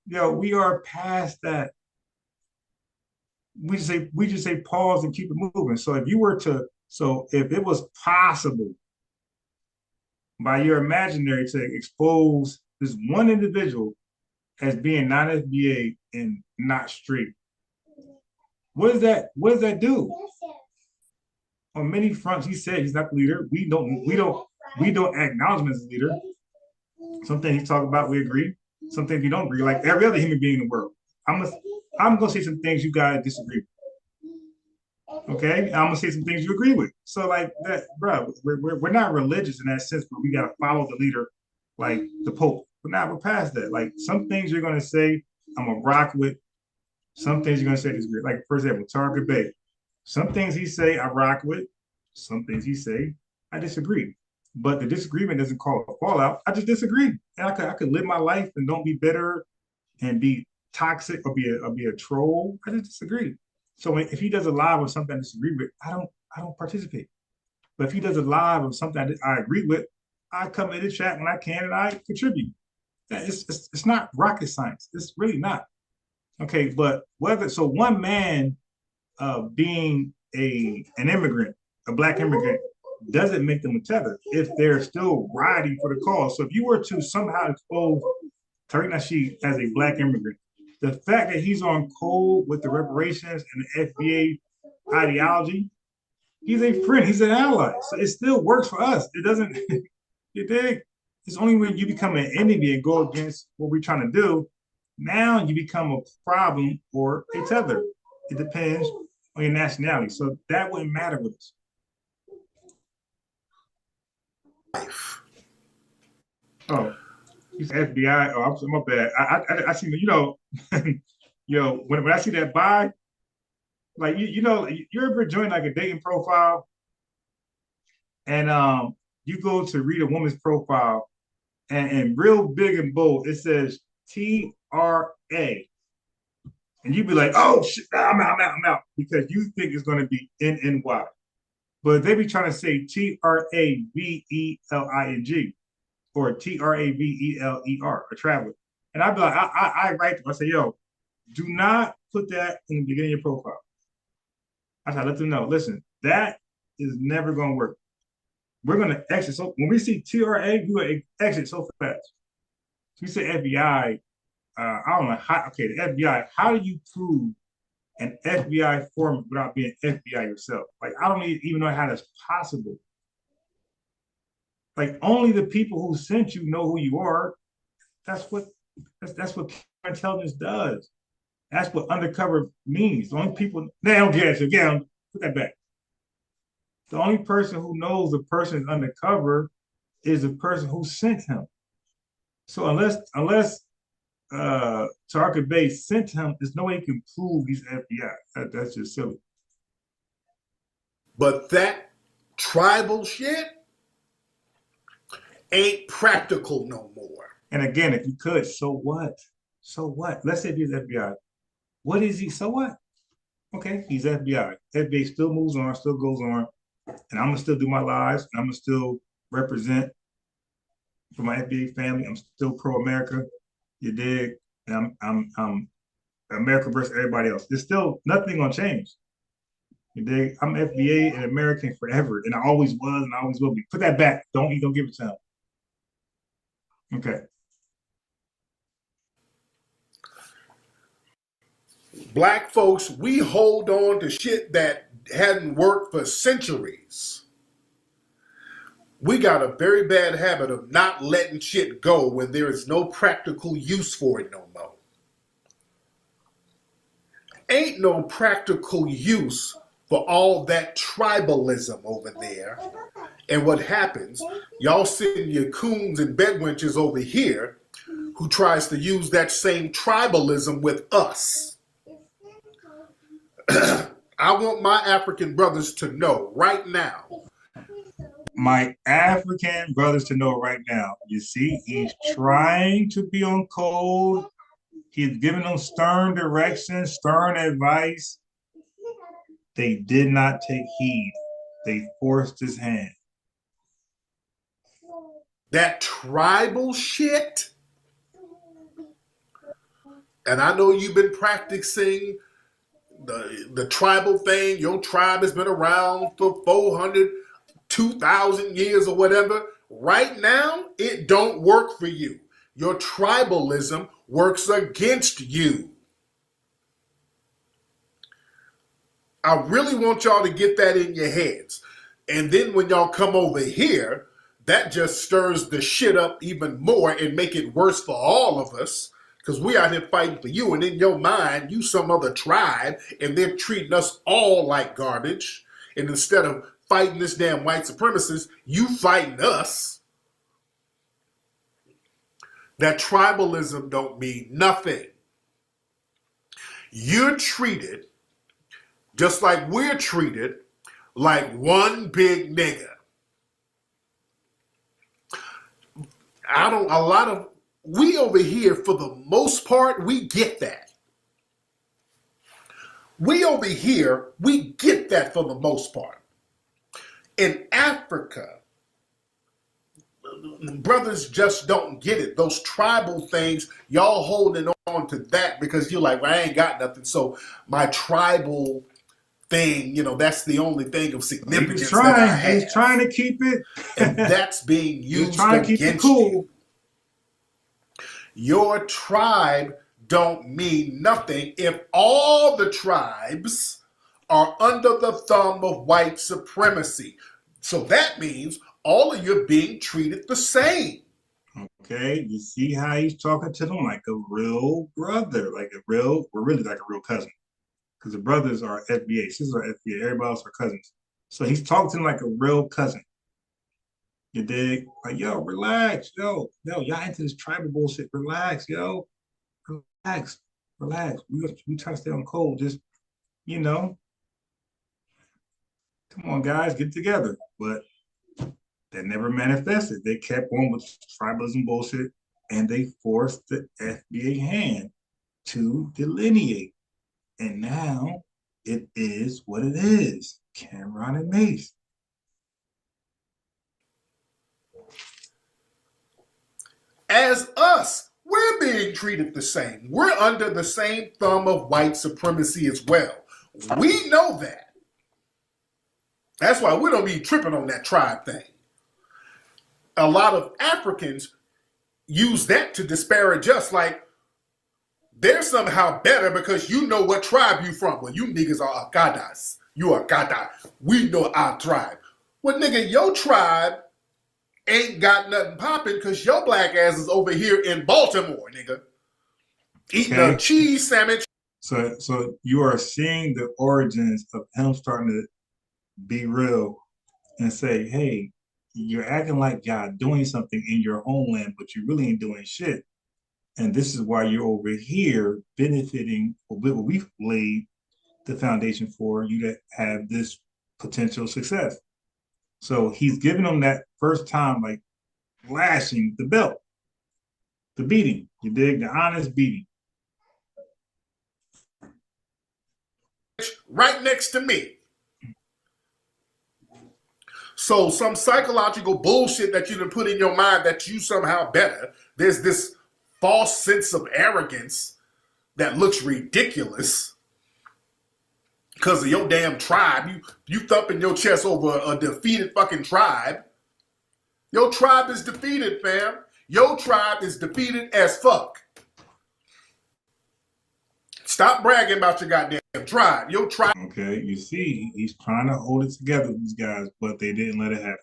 We are past that. We just say pause and keep it moving. So if it was possible by your imaginary to expose this one individual as being non-FBA and not straight, what does that do? On many fronts, he said he's not the leader. We don't acknowledge him as a leader. Some things he talk about, we agree. Some things we don't agree, like every other human being in the world. I'm gonna say some things you guys disagree with. Okay? And I'm gonna say some things you agree with. So like that, bro, we're not religious in that sense, but we gotta follow the leader like the Pope. But now we're past that. Like, some things you're gonna say, I'm gonna rock with. Some things you're gonna say disagree. Like, for example, Target Bay. Some things he say I rock with. Some things he say I disagree. But the disagreement doesn't call a fallout. I just disagree. And I could live my life and don't be bitter and be toxic or be a troll. I just disagree. So if he does a live of something I disagree with, I don't participate. But if he does a live of something I agree with, I come in the chat when I can and I contribute. It's not rocket science. It's really not. Okay, but one man being an immigrant, a Black immigrant, doesn't make them a tether if they're still riding for the cause. So if you were to somehow expose Tariq Nasheed as a Black immigrant, the fact that he's on code with the reparations and the FBA ideology, he's a friend, he's an ally. So it still works for us. It doesn't, you dig? It's only when you become an enemy and go against what we're trying to do, now you become a problem or a tether. It depends on your nationality. So that wouldn't matter with us. Oh, he's FBI. Oh, I'm my bad. I see, when I see that buy, like, you ever join like a dating profile and you go to read a woman's profile and real big and bold, it says TRA. And you'd be like, oh, shit, I'm out, because you think it's going to be NNY. But they be trying to say TRAVELING or TRAVELER, a traveler. And I'd be like, I write them. I say, yo, do not put that in the beginning of your profile. I try to let them know, listen, that is never going to work. We're going to exit. So when we see TRA, we're going to exit so fast. So we say FBI, I don't know how, okay, the FBI, how do you prove an FBI informant without being FBI yourself? Like, I don't even know how that's possible. Like, only the people who sent you know who you are. That's what intelligence does. That's what undercover means. The only people, they don't get it. So again, put that back. The only person who knows the person is undercover is the person who sent him. So unless Tarka Bay sent him, there's no way he can prove he's FBI. That's just silly. But that tribal shit ain't practical no more. And again, if you could, so what? So what? Let's say he's FBI. What is he? So what? Okay, he's FBI. FBI still moves on, still goes on, and I'm gonna still do my lives, and I'm gonna still represent for my FBI family. I'm still pro-America. You dig? And I'm America versus everybody else. There's still nothing gonna change. You dig? I'm FBA and American forever, and I always was, and I always will be. Put that back. Don't give it to him. Okay. Black folks, we hold on to shit that hadn't worked for centuries. We got a very bad habit of not letting shit go when there is no practical use for it no more. Ain't no practical use for all that tribalism over there. And what happens, y'all send your coons and bedwenches over here who tries to use that same tribalism with us. I want my African brothers to know right now. My African brothers to know right now. You see, he's trying to be on code. He's giving them stern direction, stern advice. They did not take heed. They forced his hand. That tribal shit. And I know you've been practicing the tribal thing. Your tribe has been around for 400, 2,000 years or whatever. Right now, it don't work for you. Your tribalism works against you. I really want y'all to get that in your heads. And then when y'all come over here, that just stirs the shit up even more and make it worse for all of us. Because we out here fighting for you, and in your mind, you some other tribe, and they're treating us all like garbage. And instead of fighting this damn white supremacist, you fighting us. That tribalism don't mean nothing. You're treated just like we're treated, like one big nigga. We over here, for the most part, we get that. We over here, we get that for the most part. In Africa, brothers just don't get it. Those tribal things, y'all holding on to that because you're like, well, I ain't got nothing. So my tribal thing, that's the only thing of significance that I have. He's trying to keep it. And that's being used He's trying to keep it cool. You. Your tribe don't mean nothing if all the tribes are under the thumb of white supremacy. So that means all of you are being treated the same. Okay, you see how he's talking to them like a real brother, we're really like a real cousin. Because the brothers are FBA, sisters are FBA, everybody else are cousins. So he's talking to them like a real cousin. You dig? Like, yo, relax, y'all into this tribal bullshit. Relax, yo. Relax. We try to stay on code. Just, come on, guys, get together. But that never manifested. They kept on with tribalism bullshit, and they forced the FBA hand to delineate. And now it is what it is. Cameron and Mace. As us, we're being treated the same. We're under the same thumb of white supremacy as well. We know that. That's why we don't be tripping on that tribe thing. A lot of Africans use that to disparage us, like they're somehow better because you know what tribe you from. Well, you niggas are Agadas. You are Gada. We know our tribe. Well, nigga, your tribe ain't got nothing popping because your black ass is over here in Baltimore, nigga. Eating a cheese sandwich. So you are seeing the origins of him starting to be real and say, hey, you're acting like y'all doing something in your homeland, but you really ain't doing shit. And this is why you're over here benefiting what we've laid the foundation for you to have this potential success. So he's giving them that first time, like lashing the belt, the beating. You dig? The honest beating. Right next to me. So some psychological bullshit that you done put in your mind that you somehow better. There's this false sense of arrogance that looks ridiculous because of your damn tribe. You thumping your chest over a defeated fucking tribe. Your tribe is defeated, fam. Your tribe is defeated as fuck. Stop bragging about your goddamn tribe. Your tribe. Okay, you see, he's trying to hold it together with these guys, but they didn't let it happen.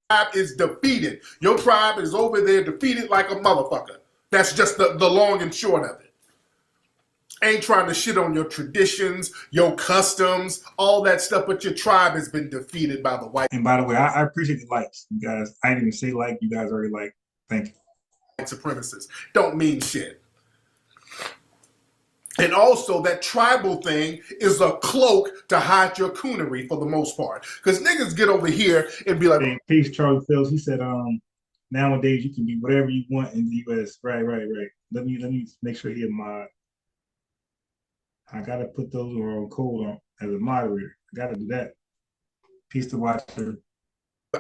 Tribe is defeated. Your tribe is over there defeated like a motherfucker. That's just the long and short of it. Ain't trying to shit on your traditions, your customs, all that stuff, but your tribe has been defeated by the white. And by the way, I appreciate the likes, you guys. I didn't even say like, you guys already like. Thank you. White supremacists don't mean shit. And also, that tribal thing is a cloak to hide your coonery for the most part. Because niggas get over here and be like, hey, peace, Charlie Phillips. He said, nowadays you can be whatever you want in the U.S. Right. Let me make sure he a mod. I gotta put those on code on as a moderator. I gotta do that. Peace to Watcher.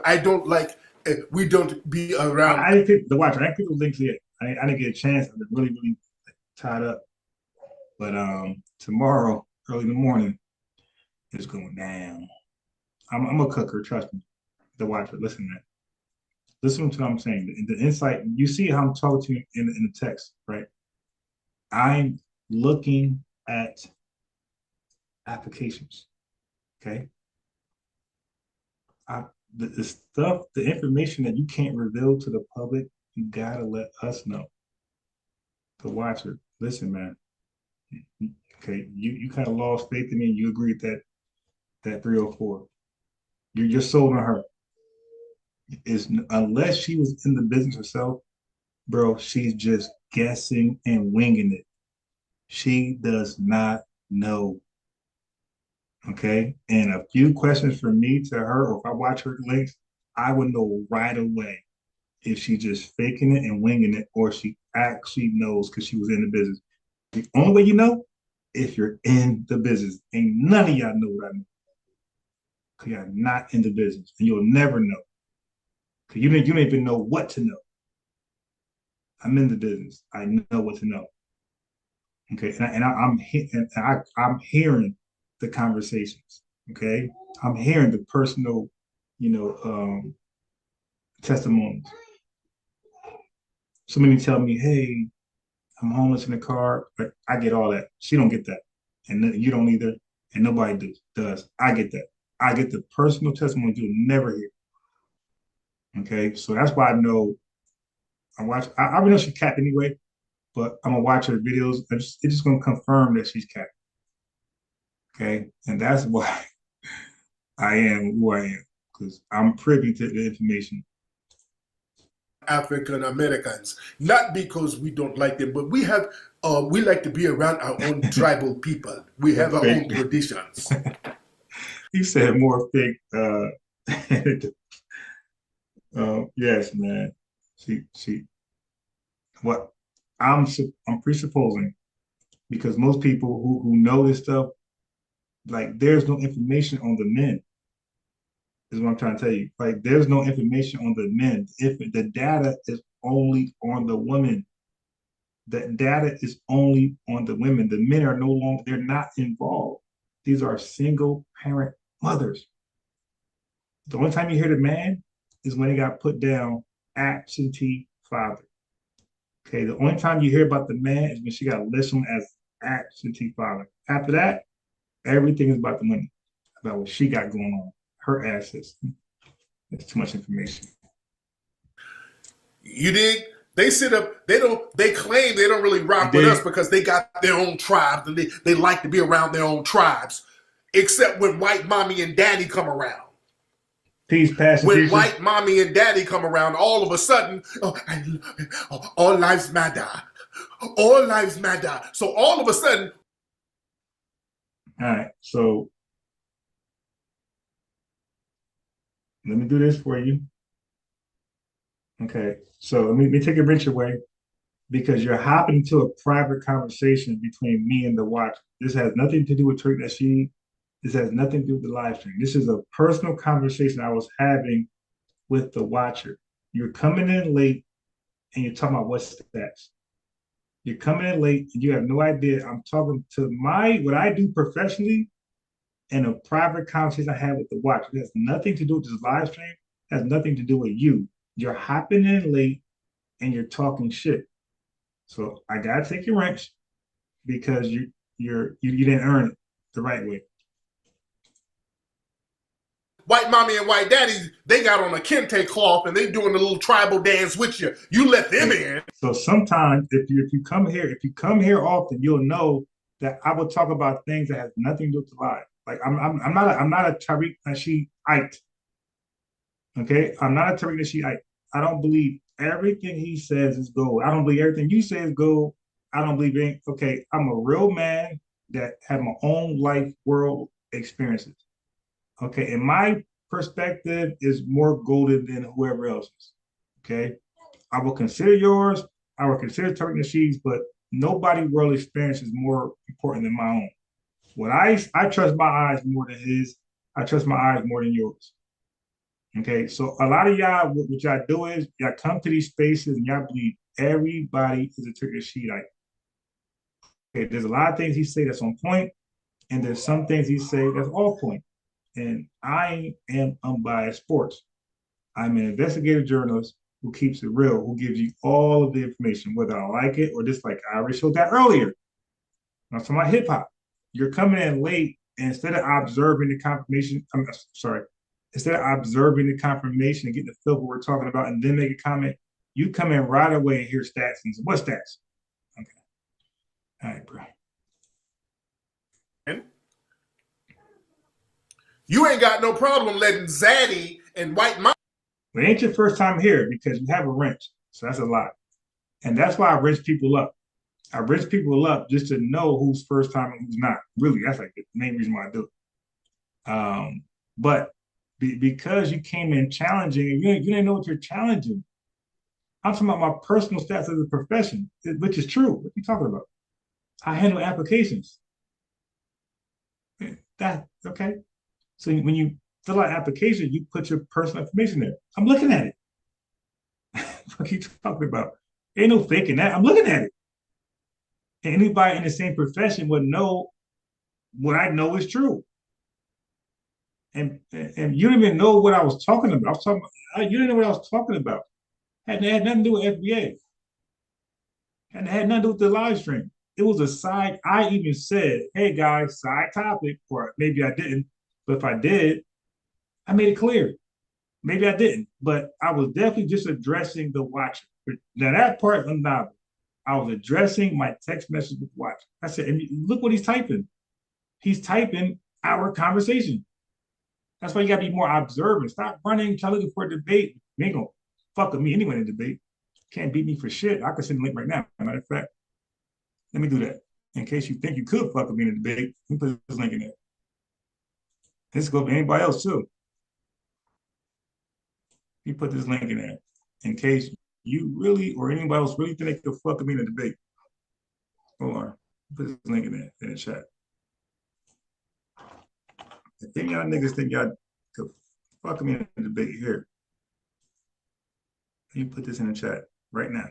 I don't like. We don't be around. I didn't pick the Watcher. I didn't pick the links yet. I didn't get a chance. I've been really tied up. But tomorrow, early in the morning, it's going down. I'm a cooker, trust me. The Watcher, listen, man. Listen to what I'm saying. The insight, you see how I'm talking to you in the text, right? I'm looking at applications, okay? The stuff, the information that you can't reveal to the public, you gotta let us know. The Watcher, listen, man. Okay, you kind of lost faith in me. You agreed that 304. You're sold on her. Unless she was in the business herself, bro, she's just guessing and winging it. She does not know. Okay, and a few questions from me to her, or if I watch her links, I would know right away if she's just faking it and winging it, or she actually knows because she was in the business. The only way you know, if you're in the business. Ain't none of y'all know what I know. Because y'all not in the business. And you'll never know. Because you don't even know what to know. I'm in the business. I know what to know. Okay, I'm hearing the conversations. Okay, I'm hearing the personal, testimonies. Somebody tell me, hey, I'm homeless in the car, but I get all that. She don't get that. And you don't either. And nobody does. I get that. I get the personal testimony you'll never hear. Okay. So that's why I know I already know she's capped anyway, but I'm gonna watch her videos. It's just gonna confirm that she's capped. Okay. And that's why I am who I am. Because I'm privy to the information. African Americans, not because we don't like them, but we like to be around our own tribal people. We have our own traditions. He said more fake. Yes, man. What I'm presupposing, because most people who know this stuff, like there's no information on the men. Is what I'm trying to tell you. Like, there's no information on the men. If the data is only on the women, the data is only on the women. The men are no longer, they're not involved. These are single parent mothers. The only time you hear the man is when he got put down absentee father. Okay, the only time you hear about the man is when she got listed as absentee father. After that, everything is about the money, about what she got going on, her assets. That's too much information. You dig? They sit up, they claim they don't really rock with us because they got their own tribes and they like to be around their own tribes. Except when white mommy and daddy come around. Peace, Pastor. When white mommy and daddy come around, all of a sudden, all lives matter. All lives matter. So all of a sudden. All right, so let me do this for you. Okay, so let me take a wrench away because you're hopping into a private conversation between me and the watcher. This has nothing to do with Trick Nasheed. This has nothing to do with the live stream. This is a personal conversation I was having with the watcher. You're coming in late and you're talking about what's stats. You're coming in late and you have no idea. I'm talking to what I do professionally in a private conversation I had with the watcher. It has nothing to do with this live stream. It has nothing to do with you. You're hopping in late and you're talking shit. So I gotta take your wrench because you didn't earn it the right way. White mommy and white daddy, they got on a kente cloth and they doing a little tribal dance with you. You let them in. So sometimes if you come here often, you'll know that I will talk about things that has nothing to do with the live. Like I'm not a Tariq Nasheedite. Okay, I'm not a Tariq Nasheedite. I don't believe everything he says is gold. I don't believe everything you say is gold. I don't believe in. Okay, I'm a real man that had my own life world experiences. Okay, and my perspective is more golden than whoever else's. Okay, I will consider yours. I will consider Tariq Nasheed's, but nobody world experience is more important than my own. What I trust my eyes more than his. I trust my eyes more than yours. Okay, so a lot of y'all, what y'all do is y'all come to these spaces and y'all believe everybody is a Tariq Nasheedite. Okay, there's a lot of things he say that's on point, and there's some things he say that's off point. And I am unbiased sports. I'm an investigative journalist who keeps it real, who gives you all of the information, whether I like it or dislike it. I already showed that earlier. I'm talking about hip hop. You're coming in late, and instead of observing the confirmation, instead of observing the confirmation and getting the feel of what we're talking about and then make a comment, you come in right away and hear stats and say, what stats? Okay. All right, bro. You ain't got no problem letting Zaddy and White Mom. It ain't your first time here because you have a wrench. So that's a lot. And that's why I wrench people up. I wrench people up just to know who's first time and who's not. Really, that's like the main reason why I do it. But because you came in challenging, and you didn't know what you're challenging. I'm talking about my personal stats as a profession, which is true. What are you talking about? I handle applications. Okay. So when you fill out an application, you put your personal information there. I'm looking at it. What are you talking about? Ain't no faking that. I'm looking at it. And anybody in the same profession would know what I know is true. And you didn't even know what I was talking about. You didn't know what I was talking about. It had nothing to do with FBA. And it had nothing to do with the live stream. It was a side. I even said, hey guys, side topic, or maybe I didn't. But if I did, I made it clear. Maybe I didn't, but I was definitely just addressing the watcher. Now that part is undeniable. I was addressing my text message with the watcher. I said, and look what he's typing. He's typing our conversation. That's why you gotta be more observant. Stop running, trying looking for a debate. You ain't gonna fuck with me anyway in a debate. Can't beat me for shit. I can send a link right now. Matter of fact, let me do that. In case you think you could fuck with me in a debate, let me put this link in there. This goes to anybody else too. You put this link in there in case you really or anybody else really think they could fuck with me in a debate. Hold on. Put this link in there in the chat. If any of y'all niggas think y'all could fuck with me in a debate here, you put this in the chat right now.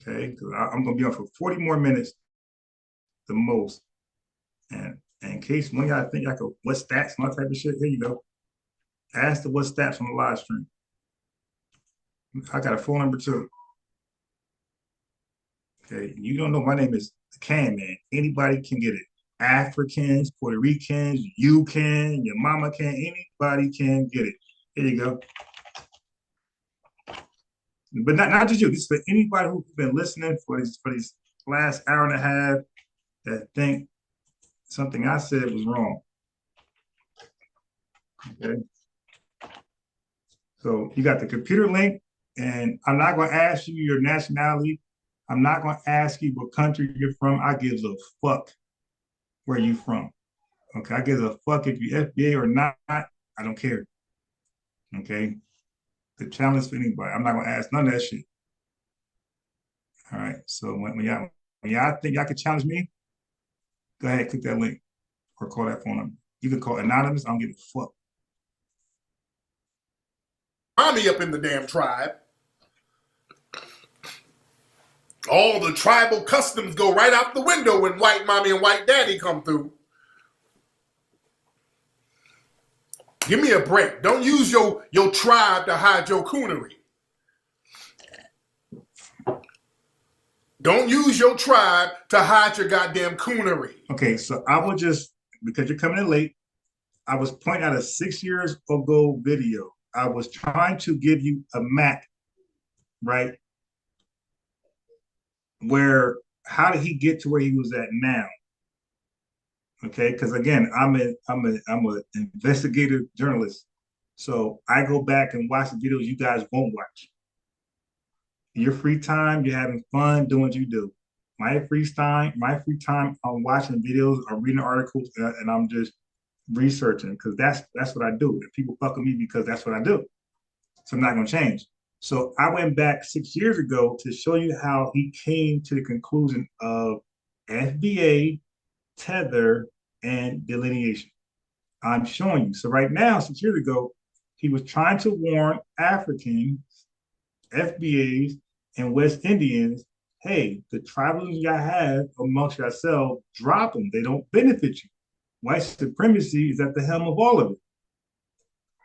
Okay, because I'm gonna be on for 40 more minutes, the most, and And in case one of y'all think I could what stats and all type of shit, here you go. Ask the what stats on the live stream. I got a phone number too. Okay, you don't know my name is Can Man. Anybody can get it. Africans, Puerto Ricans, you can, your mama can, anybody can get it. Here you go. But not just you. This is for anybody who's been listening for these last hour and a half that think something I said was wrong. Okay. So you got the computer link, and I'm not going to ask you your nationality. I'm not going to ask you what country you're from. I give a fuck where you from. Okay. I give a fuck if you're FBA or not. I don't care. Okay. The challenge for anybody. I'm not going to ask none of that shit. All right. So when y'all think y'all can challenge me, go ahead, click that link or call that phone number. You can call anonymous. I don't give a fuck. Mommy up in the damn tribe. All the tribal customs go right out the window when white mommy and white daddy come through. Give me a break. Don't use your tribe to hide your coonery. Don't use your tribe to hide your goddamn coonery. Okay, so I will just, because you're coming in late, I was pointing out a 6 years ago video. I was trying to give you a map, right? Where, how did he get to where he was at now? Okay, because again, I'm an investigative journalist, so I go back and watch the videos you guys won't watch. In your free time, you're having fun doing what you do. My free time, I'm watching videos, I'm reading articles, and I'm just researching because that's what I do. And people fuck with me because that's what I do. So I'm not gonna change. So I went back 6 years ago to show you how he came to the conclusion of FBA, tether, and delineation. I'm showing you. So right now, 6 years ago, he was trying to warn Africans, FBAs, and West Indians, hey, the tribalism y'all have amongst yourselves, drop them. They don't benefit you. White supremacy is at the helm of all of it.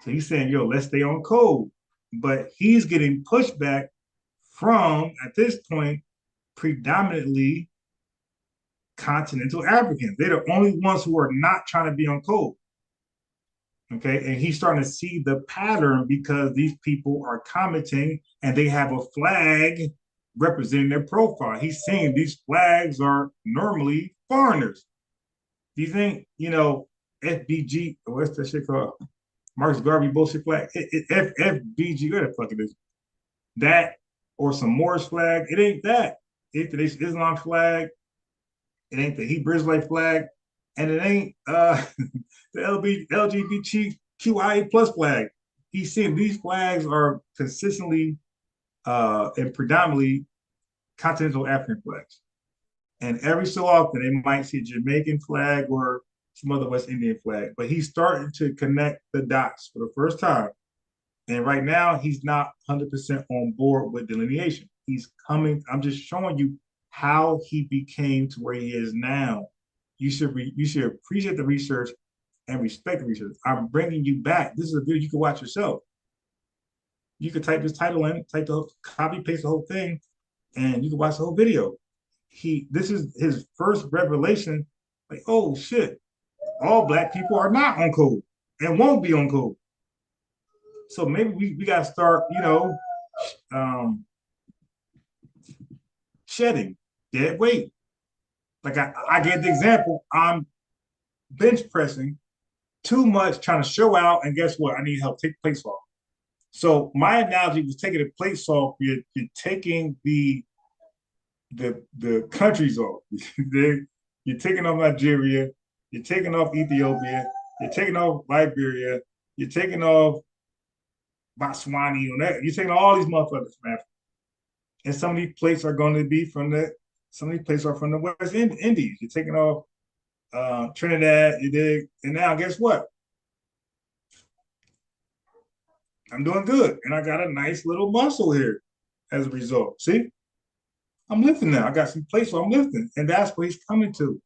So he's saying, yo, let's stay on code. But he's getting pushback from, at this point, predominantly continental Africans. They're the only ones who are not trying to be on code. Okay, and he's starting to see the pattern because these people are commenting and they have a flag representing their profile. He's saying these flags are normally foreigners. These ain't, FBG, what's that shit called? Marcus Garvey bullshit flag. FBG, what the fuck it is? That or some Moorish flag. It ain't that. It's the Islam flag. It ain't the Hebrew Israelite flag. And it ain't the LGBTQIA plus flag. He's saying these flags are consistently and predominantly continental African flags. And every so often they might see a Jamaican flag or some other West Indian flag. But he's starting to connect the dots for the first time. And right now he's not 100% on board with delineation. He's coming. I'm just showing you how he became to where he is now. You should appreciate the research and respect the research. I'm bringing you back. This is a video you can watch yourself. You can type this title in, copy paste the whole thing, and you can watch the whole video. This is his first revelation. Like, oh shit, all Black people are not on code and won't be on code. So maybe we got to start, shedding dead weight. Like I gave the example, I'm bench pressing too much, trying to show out, and guess what? I need help. Take the plates off. So my analogy was taking the plates off. You're taking the countries off. You're taking off Nigeria. You're taking off Ethiopia. You're taking off Liberia. You're taking off Botswana. You're taking all these motherfuckers from Africa. And some of these plates are going to be some of these places are from the West Indies. You're taking off Trinidad, you dig? And now guess what? I'm doing good. And I got a nice little muscle here as a result. See? I'm lifting now. I got some plates where I'm lifting. And that's where he's coming to.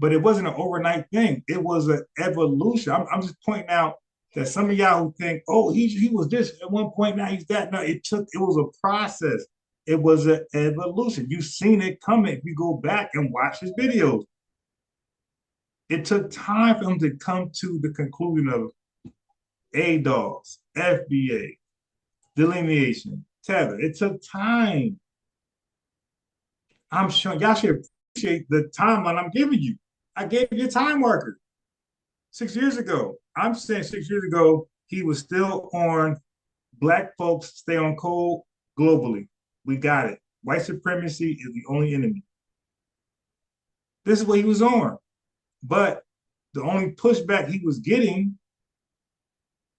but it wasn't an overnight thing. It was an evolution. I'm just pointing out that some of y'all who think, oh, he was this at one point, now he's that. No, it was a process. It was an evolution. You've seen it coming if you go back and watch his videos. It took time for him to come to the conclusion of ADOS, FBA, delineation, tether. It took time. I'm sure y'all should appreciate the timeline I'm giving you. I gave you a time marker 6 years ago. I'm saying 6 years ago, he was still on Black folks stay on code globally. We got it. White supremacy is the only enemy. This is what he was on. But the only pushback he was getting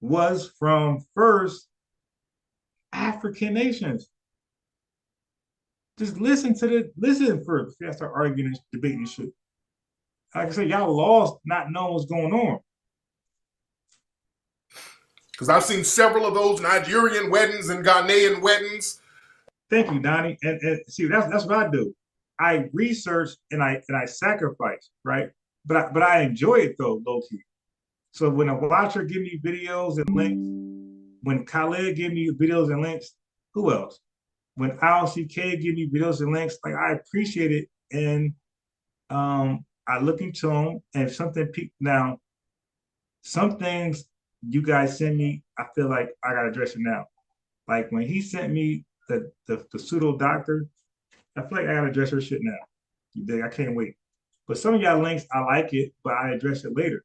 was from first African nations. Just listen first. You have to start arguing, debating shit. Like I said, y'all lost not knowing what's going on. Because I've seen several of those Nigerian weddings and Ghanaian weddings. Thank you, Donnie. And see, that's what I do. I research and I sacrifice, right? But I enjoy it though, low key. So when a watcher give me videos and links, when Khaled give me videos and links, who else? When ILCK give me videos and links, like I appreciate it, and I look into them, and if something now, some things you guys send me, I feel like I gotta address it now. Like when he sent me the pseudo doctor, I feel like I gotta address her shit now. You dig? I can't wait. But some of y'all links, I like it, but I address it later.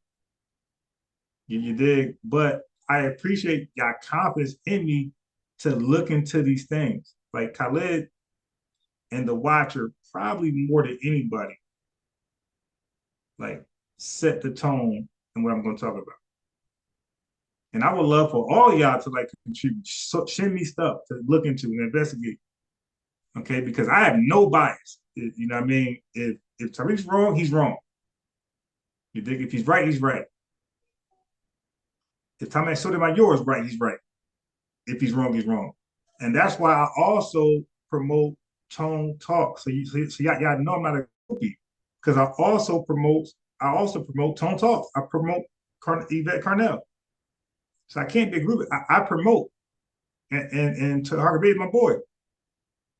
You dig? But I appreciate y'all confidence in me to look into these things. Like Khaled and the Watcher, probably more than anybody, like set the tone and what I'm going to talk about. And I would love for all y'all to like contribute, send me stuff to look into and investigate. Okay, because I have no bias. You know what I mean? If Tariq's wrong, he's wrong. You think if he's right, he's right. If Tommy Sotomayor is right, he's right. If he's wrong, he's wrong. And that's why I also promote Tone Talk. So y'all know I'm not a groupie. Because I also promote Tone Talk. I promote Yvette Carnell. So I can't be a groupie. I promote. And Harker Bay is my boy.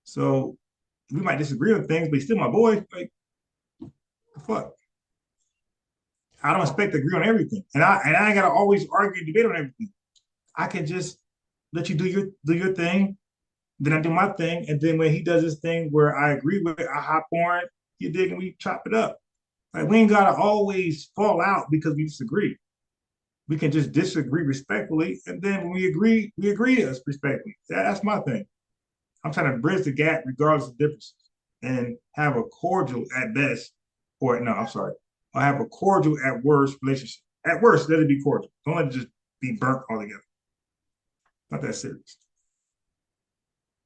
So we might disagree on things, but he's still my boy. Like, the fuck? I don't expect to agree on everything. And I ain't gotta always argue and debate on everything. I can just let you do your thing, then I do my thing, and then when he does his thing where I agree with it, I hop on, you dig, and we chop it up. Like we ain't gotta always fall out because we disagree. We can just disagree respectfully, and then when we agree respectfully. That's my thing. I'm trying to bridge the gap regardless of differences and have a cordial at best, or no, I'm sorry. I have a cordial at worst relationship. At worst, let it be cordial. Don't let it just be burnt altogether. Not that serious.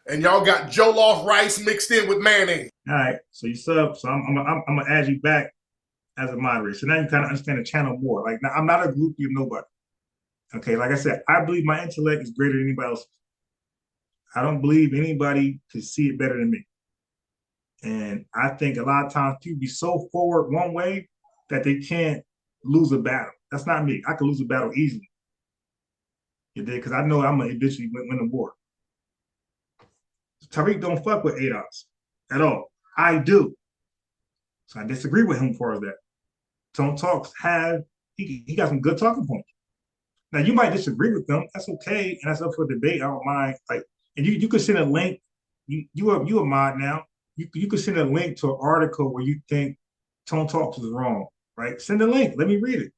And y'all got jollof rice mixed in with mayonnaise. All right, so you sub. So I'm gonna add you back as a moderator. So now you kind of understand the channel more. Like now, I'm not a groupie of nobody. Okay, like I said, I believe my intellect is greater than anybody else's. I don't believe anybody could see it better than me. And I think a lot of times people be so forward one way that they can't lose a battle. That's not me. I could lose a battle easily. You did, because I know I'm gonna eventually win the war. Tariq don't fuck with ADOS at all. I do. So I disagree with him as far as that. Tone Talks he got some good talking points. Now you might disagree with them. That's okay, and that's up for debate. I don't mind. Like, and you could send a link. You a mod now. You could send a link to an article where you think Tone Talks is wrong, right? Send a link. Let me read it.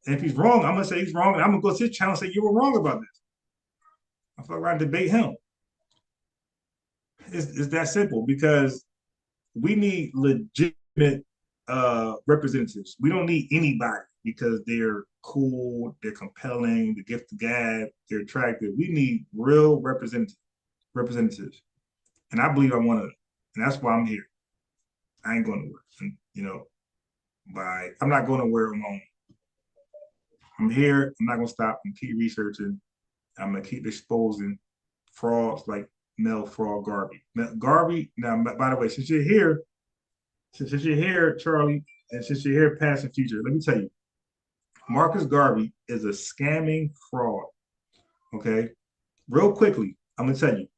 And if he's wrong, I'm gonna say he's wrong, and I'm gonna go to his channel and say you were wrong about this. I fuck around and debate him. It's that simple because we need legitimate representatives. We don't need anybody because they're cool, they're compelling, the gift of gab, they're attractive. We need real representatives. And I believe I'm one of them. And that's why I'm here. I ain't going nowhere. And, you know, I'm not going nowhere alone. I'm here. I'm not going to stop and keep researching. I'm going to keep exposing frauds like Mel Fraud Garvey. Now, Garvey, now, by the way, since you're here, Charlie, and since you're here, past and future, let me tell you, Marcus Garvey is a scamming fraud. Okay, real quickly, I'm gonna tell you.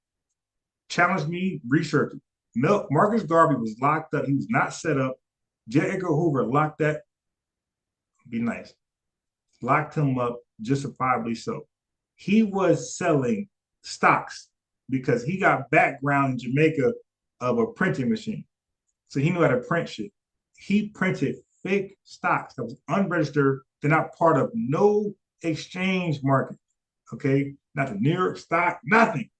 Challenge me, research it. Marcus Garvey was locked up. He was not set up. J. Edgar Hoover locked that. Be nice. Locked him up, justifiably so. He was selling stocks because he got background in Jamaica of a printing machine. So he knew how to print shit. He printed fake stocks that was unregistered. They're not part of no exchange market. Okay? Not the New York stock, nothing.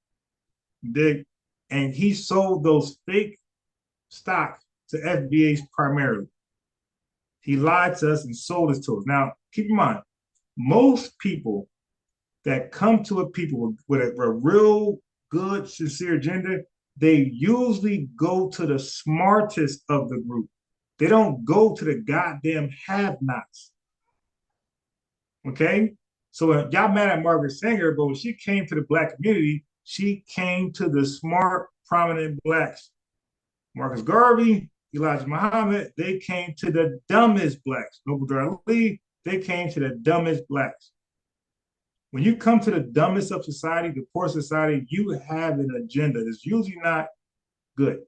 And he sold those fake stocks to FBAs primarily. He lied to us and sold it to us. Now, keep in mind, most people that come to a people with a real good, sincere agenda, they usually go to the smartest of the group. They don't go to the goddamn have-nots. Okay? So y'all mad at Margaret Sanger, but when she came to the Black community, she came to the smart, prominent Blacks. Marcus Garvey, Elijah Muhammad, they came to the dumbest Blacks. Noble Ali, they came to the dumbest Blacks. When you come to the dumbest of society, the poor society, you have an agenda that's usually not good.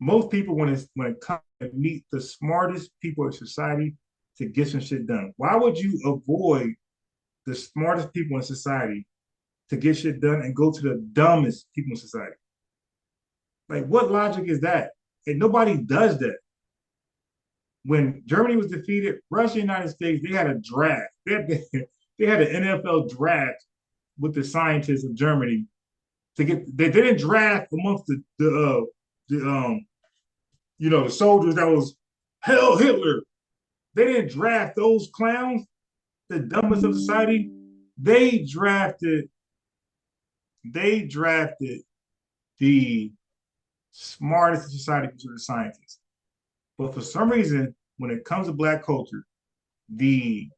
Most people, when it comes to meet the smartest people in society to get some shit done, why would you avoid the smartest people in society to get shit done and go to the dumbest people in society? Like, what logic is that? And nobody does that. When Germany was defeated, Russia, United States, they had a draft. They had an NFL draft with the scientists of Germany to get. They didn't draft amongst the soldiers that was hell Hitler. They didn't draft those clowns, the dumbest of society. They drafted the smartest of society, which are the scientists. But for some reason, when it comes to Black culture, the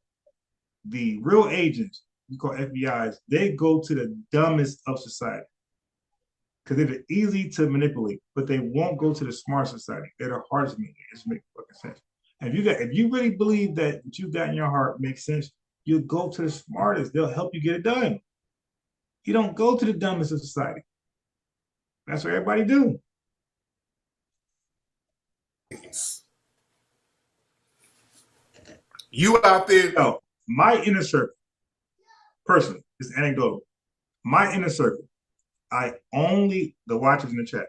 real agents, we call FBIs, they go to the dumbest of society because they're easy to manipulate, but they won't go to the smart society. They're the hardest to manipulate. It just makes fucking sense. And if you really believe that what you got in your heart makes sense, you go to the smartest. They'll help you get it done. You don't go to the dumbest of society. That's what everybody do. You out there? No, my inner circle, personally, it's anecdotal. My inner circle, the watchers in the chat,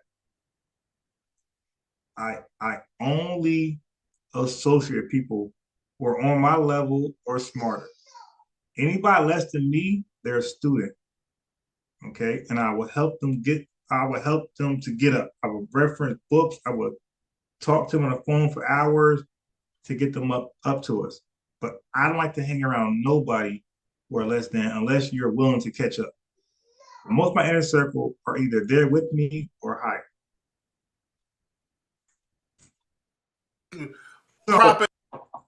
I only associate people who are on my level or smarter. Anybody less than me, they're a student. Okay, and I will help them to get up. I will reference books. I will talk to them on the phone for hours to get them up to us. But I don't like to hang around nobody who are less than, unless you're willing to catch up. Most of my inner circle are either there with me or higher. So,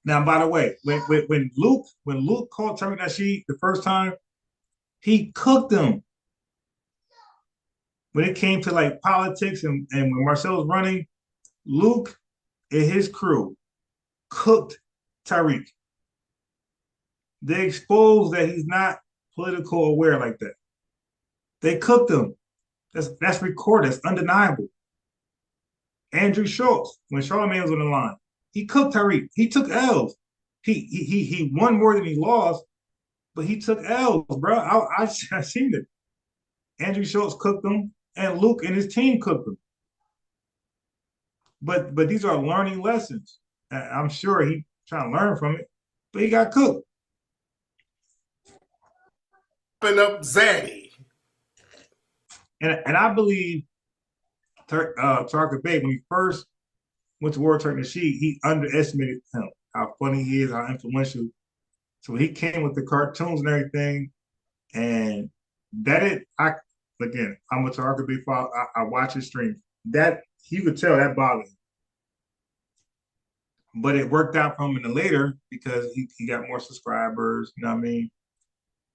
now, by the way, when Luke called Tariq Nasheed the first time, he cooked them. When it came to like politics and when Marcel was running, Luke and his crew cooked Tariq. They exposed that he's not political aware like that. They cooked him. That's recorded. That's undeniable. Andrew Schultz, when Charlamagne was on the line, he cooked Tariq. He took L's. He won more than he lost, but he took L's, bro. I seen it. Andrew Schultz cooked them, and Luke and his team cooked them. But these are learning lessons. I'm sure he's trying to learn from it, but he got cooked. Up Zaddy. And I believe Tarka Bey, when he first went to War Turk Nasheed, he underestimated him, how funny he is, how influential. So he came with the cartoons and everything, and I'm a Tarka Bey father. I watch his streams. That you could tell that bothered him. But it worked out for him in the later because he got more subscribers, you know what I mean?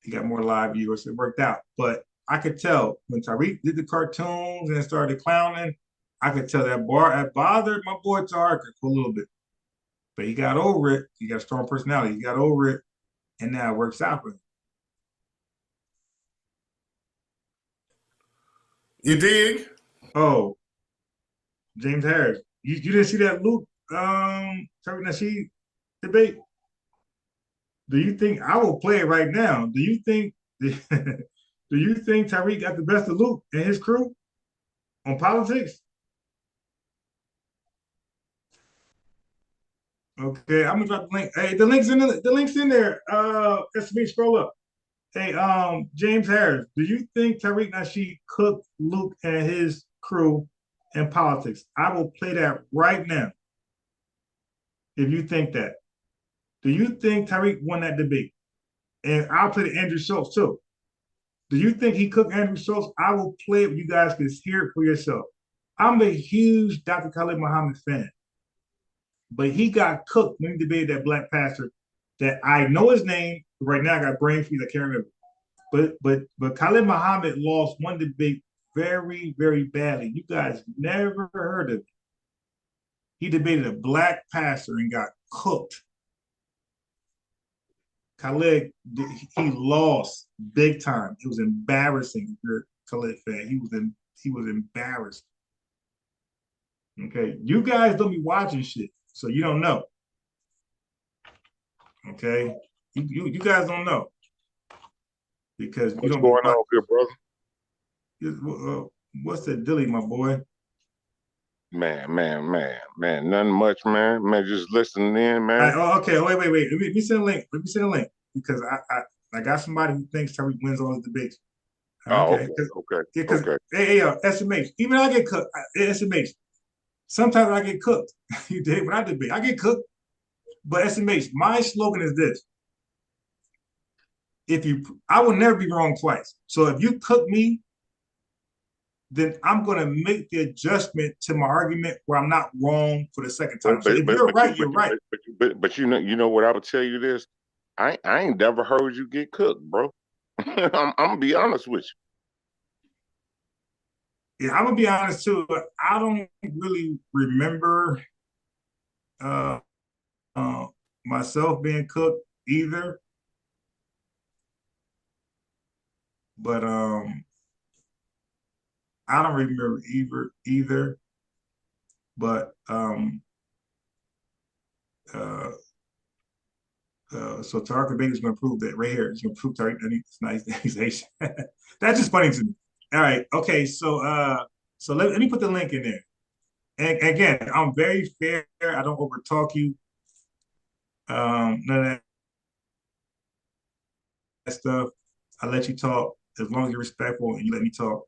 He got more live viewers. It worked out. But I could tell when Tariq did the cartoons and started clowning, I could tell that bothered my boy Tarka for a little bit. But he got over it. He got a strong personality. He got over it, and now it works out for him. You dig? Oh, James Harris. You didn't see that Luke Tariq Nasheed debate? Do you think I will play it right now? Do you think do you think Tariq got the best of Luke and his crew on politics? Okay, I'm gonna drop the link. Hey, the link's in there. SB, scroll up. Hey, James Harris, do you think Tariq Nasheed cooked Luke and his crew in politics? I will play that right now. If you think that. Do you think Tariq won that debate? And I'll play the Andrew Schultz too. Do you think he cooked Andrew Schultz? I will play it. You guys can hear it for yourself. I'm a huge Dr. Khalid Muhammad fan, but he got cooked when he debated that black pastor that I know his name. Right now, I got brain freeze. I can't remember. But Khalid Muhammad lost one debate very, very badly. You guys never heard of it. He debated a black pastor and got cooked. Khalid, he lost big time. It was embarrassing. If you're a Khalid fan, he was embarrassed. Okay, you guys don't be watching shit, so you don't know. Okay, you guys don't know because you What's don't. going on here, brother? What's the dilly, my boy? Man, nothing much, man. Man, just listening in, man. Okay. Oh, wait. Let me send a link. Let me send a link because I got somebody who thinks Tariq wins all his debates. Okay. Because hey, SMH, even I get cooked. SMH, sometimes I get cooked. You did when I debate, I get cooked. But SMH, my slogan is this: I will never be wrong twice. So if you cook me, then I'm going to make the adjustment to my argument where I'm not wrong for the second time. So if you're right, you're right. But you know what I would tell you this: I ain't never heard you get cooked, bro. I'm gonna be honest with you. Yeah, I'm gonna be honest too. I don't really remember myself being cooked either. But I don't remember either. But so Tariq Debate is going to prove that right here. It's going to prove Tariq. It's nice. That's just funny to me. All right. Okay. So let me put the link in there. And again, I'm very fair. I don't overtalk you. None of that stuff. I let you talk as long as you're respectful and you let me talk.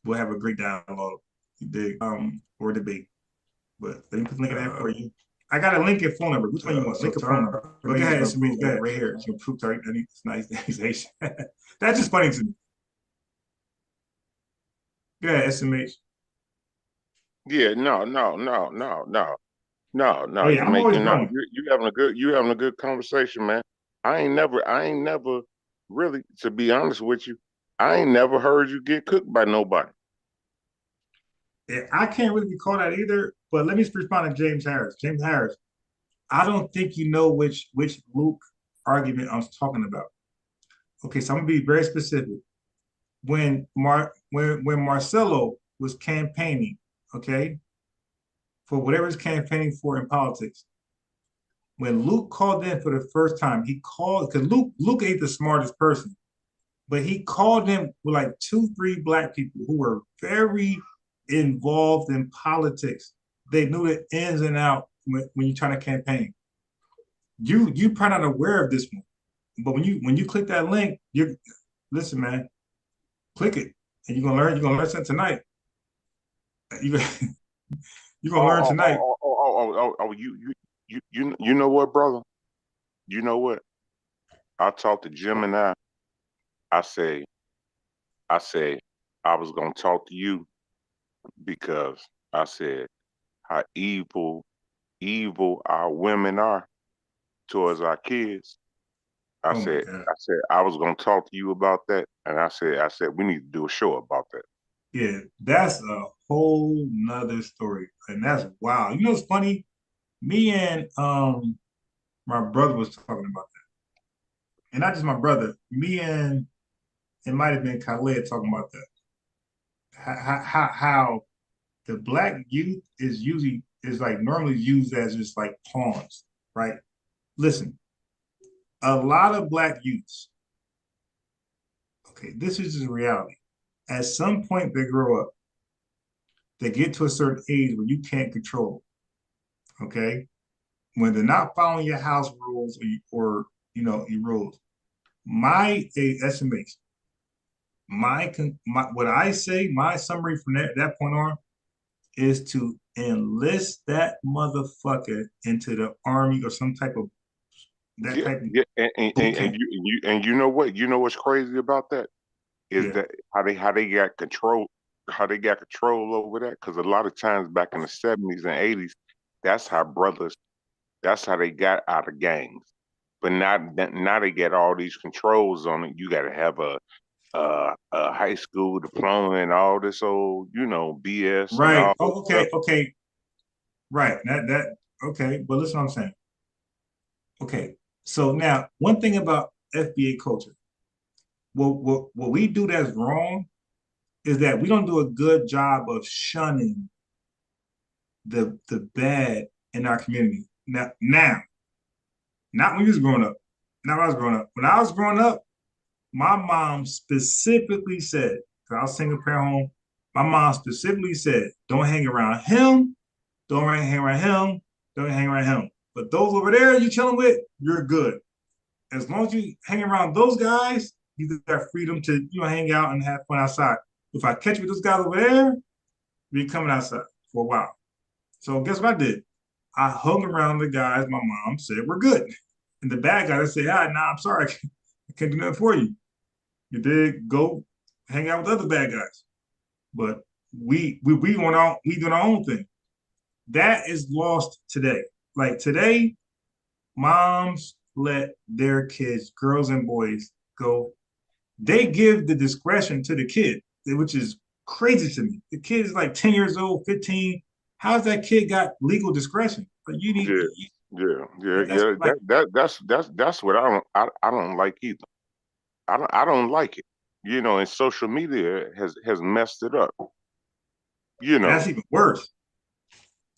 We'll have a great dialogue. You dig? Or debate. But let me put the link in there for you. I got a link and phone number. Which one you want? Link or phone number? Go ahead, it's me. Go ahead, right here. It's gonna prove Tariq. It's nice. That's just funny to me. Go ahead, SMH. Yeah, no. Oh, yeah, I'm always wrong. You having a good conversation, man. I ain't never really, to be honest with you, I ain't never heard you get cooked by nobody. Yeah, I can't really recall that either, but let me respond to James Harris. James Harris, I don't think you know which Luke argument I'm talking about. Okay, so I'm gonna be very specific. When Marcelo was campaigning, okay, for whatever he's campaigning for in politics, when Luke called in for the first time, he called because Luke ain't the smartest person, but he called in with like 2-3 black people who were very involved in politics. They knew the ins and outs when you're trying to campaign. You probably not aware of this one, but when you click that link, listen, man, click it, and you're gonna learn something tonight. You're gonna learn tonight. You know what, brother? You know what? I talked to Jim and I say I was gonna talk to you because I said how evil our women are towards our kids. I said I was gonna talk to you about that, and I said we need to do a show about that. Yeah, that's a whole nother story. And that's wow. You know what's funny? Me and my brother was talking about that. And not just my brother, me and it might have been Khaled talking about that. How the black youth is usually is like normally used as just like pawns, right? Listen, a lot of black youths, okay, this is just reality. At some point they grow up, they get to a certain age where you can't control, okay? When they're not following your house rules or you know your rules. My estimation, my what I say, my summary from that point on is to enlist that motherfucker into the army or some type of that Yeah, type of yeah, boot camp. and you know what? You know what's crazy about that is Yeah. that how they got control over that. Because a lot of times back in the 70s and 80s, that's how brothers, that's how they got out of gangs. But now they get all these controls on it. You got to have a high school diploma and all this old, you know, BS and Right. all this Oh, stuff. okay. Okay. Right. That okay. But listen what I'm saying. Okay. So now one thing about FBA culture, what we do that's wrong is that we don't do a good job of shunning the bad in our community. Now, not when you was growing up. Not when I was growing up. When I was growing up, my mom specifically said, because I was single parent home, my mom specifically said, don't hang around him, don't hang around him, don't hang around him. But those over there you chilling with, you're good. As long as you hang around those guys, you got freedom to hang out and have fun outside. If I catch you with those guys over there, we coming outside for a while. So guess what I did? I hung around the guys my mom said were good. And the bad guys I say, nah, I'm sorry, I can't do nothing for you. You did go hang out with other bad guys. But we on our we doing our own thing. That is lost today. Like today, moms let their kids, girls and boys, go. They give the discretion to the kid, which is crazy to me. The kid is like 10 years old, 15. How's that kid got legal discretion? But you need Yeah, that's yeah. like That's what I don't like either. I don't like it. You know, and social media has messed it up. You and that's know, even worse.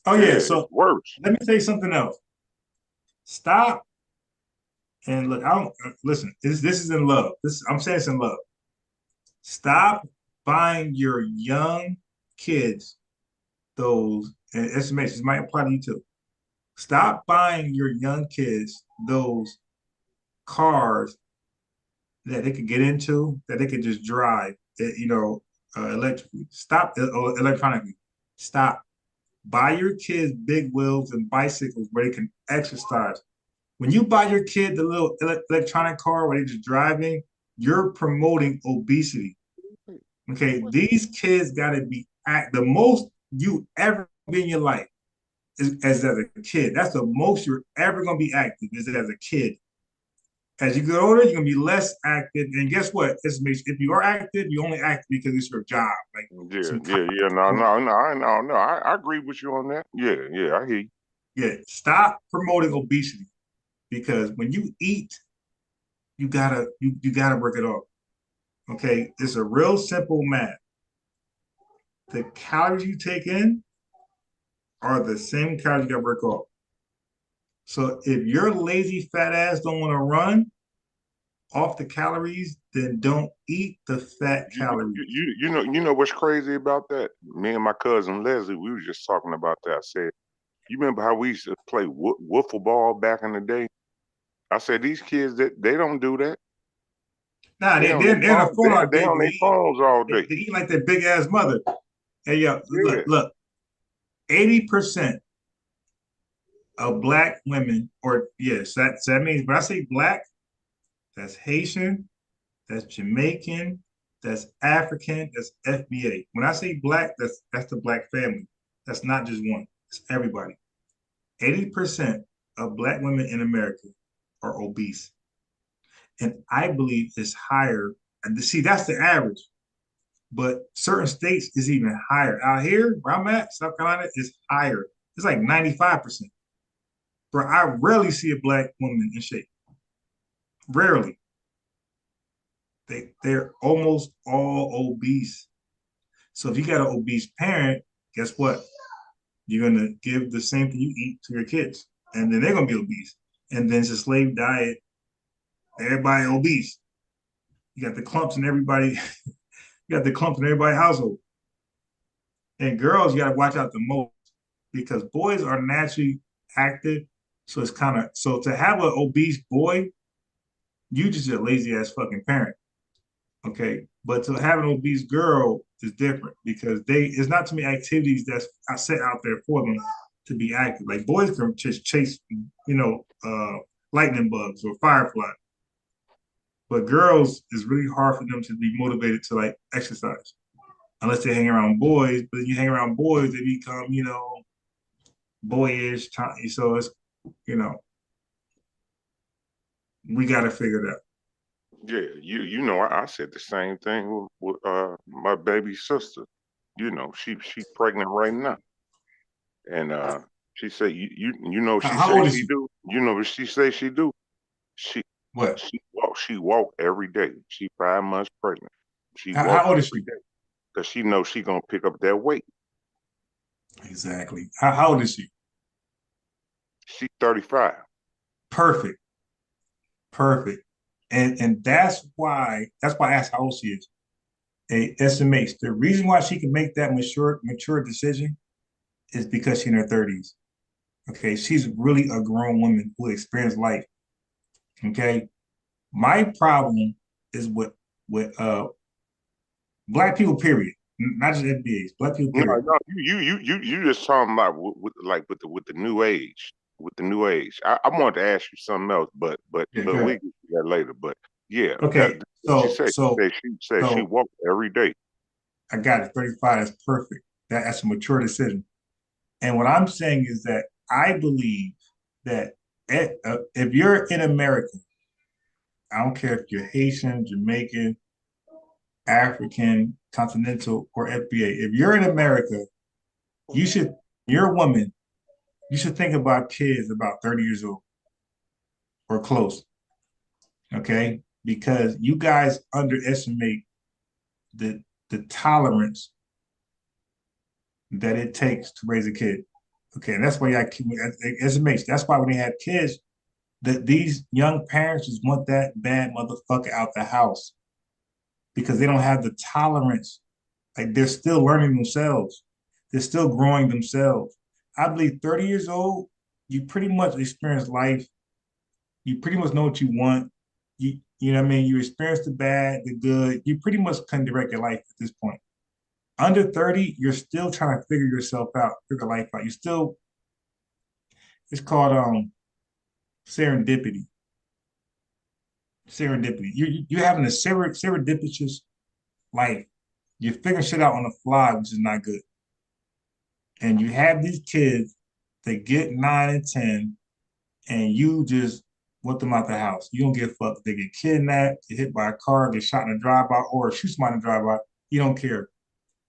Oh yeah, yeah, it's so worse. let me tell you something else. Stop and look. I don't listen. This is in love. This I'm saying it's in love. Stop buying your young kids those, and estimations might apply to you too. Stop buying your young kids those cars that they could get into, that they could just drive, electrically. Stop electronically. Stop. Buy your kids big wheels and bicycles where they can exercise. When you buy your kid the little electronic car where they're just driving, you're promoting obesity. Okay, these kids got to be the most you ever be in your life is as a kid. That's the most you're ever gonna be active is as a kid. As you get older, you're gonna be less active. And guess what? If you are active, you only act because it's your job. Like Yeah, some yeah. No. I agree with you on that. Yeah, yeah. I hear you. yeah. Stop promoting obesity because when you eat, you gotta work it off. Okay, it's a real simple math. The calories you take in are the same calories you gotta work off. So if your lazy fat ass don't want to run off the calories, then don't eat the fat calories. You know what's crazy about that? Me and my cousin Leslie, we were just talking about that. I said, you remember how we used to play wiffle ball back in the day? I said these kids that they don't do that. Nah, They on their they're in a phone. phone all They day, on but their phones all day. they eat like their big ass mother. Hey, yo, Yeah. look, 80% of black women, or yes, so that means when I say black, that's Haitian, that's Jamaican, that's African, that's FBA. When I say black, that's the black family. That's not just one. It's everybody. 80% of black women in America are obese. And I believe it's higher. And see, that's the average. But certain states is even higher. Out here, where I'm at, South Carolina, is higher. It's like 95%. Bro, I rarely see a black woman in shape. Rarely. They're almost all obese. So if you got an obese parent, guess what? You're gonna give the same thing you eat to your kids, and then they're gonna be obese. And then it's a slave diet. Everybody obese. You got the clumps in everybody. You got the clumps in everybody's household. And girls, you got to watch out the most because boys are naturally active. So it's kind of so to have an obese boy, you just a lazy ass fucking parent. Okay. But to have an obese girl is different because it's not too many activities that's I set out there for them to be active. Like boys can just chase, lightning bugs or fireflies. But girls, it's really hard for them to be motivated to like exercise unless they hang around boys. But you hang around boys, they become, boyish. So it's, we got to figure it out. Yeah, I said the same thing with my baby sister. She's pregnant right now, and she said, she How say old is she she? do. You know what she say she do? She What? she walk every day. She 5 months pregnant. She How walk old is every she? day because she knows she gonna pick up that weight. Exactly. How old is she? She's 35. Perfect. Perfect. And that's why I asked how old she is. A SMH. The reason why she can make that mature decision is because she's in her 30s. Okay. She's really a grown woman who experienced life. Okay. My problem is with black people, period. Not just FBAs, black people, No, period. no, you just talking about with the new age, with the new age. I wanted to ask you something else, but Yeah, go we ahead. can do that later. But yeah, Okay. that's what she said. She said she So walked every day. I got it. 35 is perfect. That's a mature decision. And what I'm saying is that I believe that if you're in America, I don't care if you're Haitian, Jamaican, African, continental, or FBA. If you're in America, you're a woman, you should think about kids about 30 years old or close. Okay? Because you guys underestimate the tolerance that it takes to raise a kid. Okay, and that's why as it makes. That's why when they have kids, that these young parents just want that bad motherfucker out the house because they don't have the tolerance. Like they're still learning themselves. They're still growing themselves. I believe 30 years old, you pretty much experience life. You pretty much know what you want. You know what I mean? You experience the bad, the good. You pretty much can direct your life at this point. Under 30, you're still trying to figure yourself out, figure life out. It's called serendipity. Serendipity. You're having a serendipitous life. You're figuring shit out on the fly, which is not good. And you have these kids that get 9 and 10, and you just want them out the house. You don't give a fuck. They get kidnapped, get hit by a car, get shot in a drive-by, or shoot somebody in a drive-by. You don't care.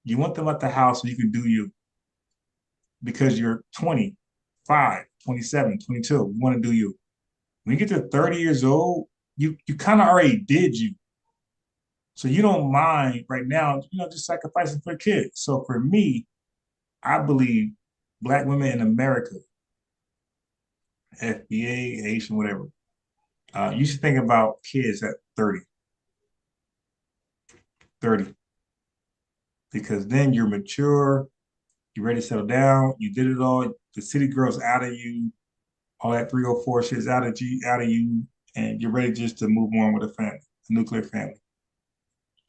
You want them at the house so you can do you because you're 25, 27, 22. You want to do you. When you get to 30 years old, you kind of already did you. So you don't mind right now, just sacrificing for kids. So for me, I believe Black women in America, FBA, Haitian, whatever, you should think about kids at 30. 30. Because then you're mature, you're ready to settle down, you did it all, the city girl's out of you, all that 304 shit's out of you, and you're ready just to move on with a family, a nuclear family.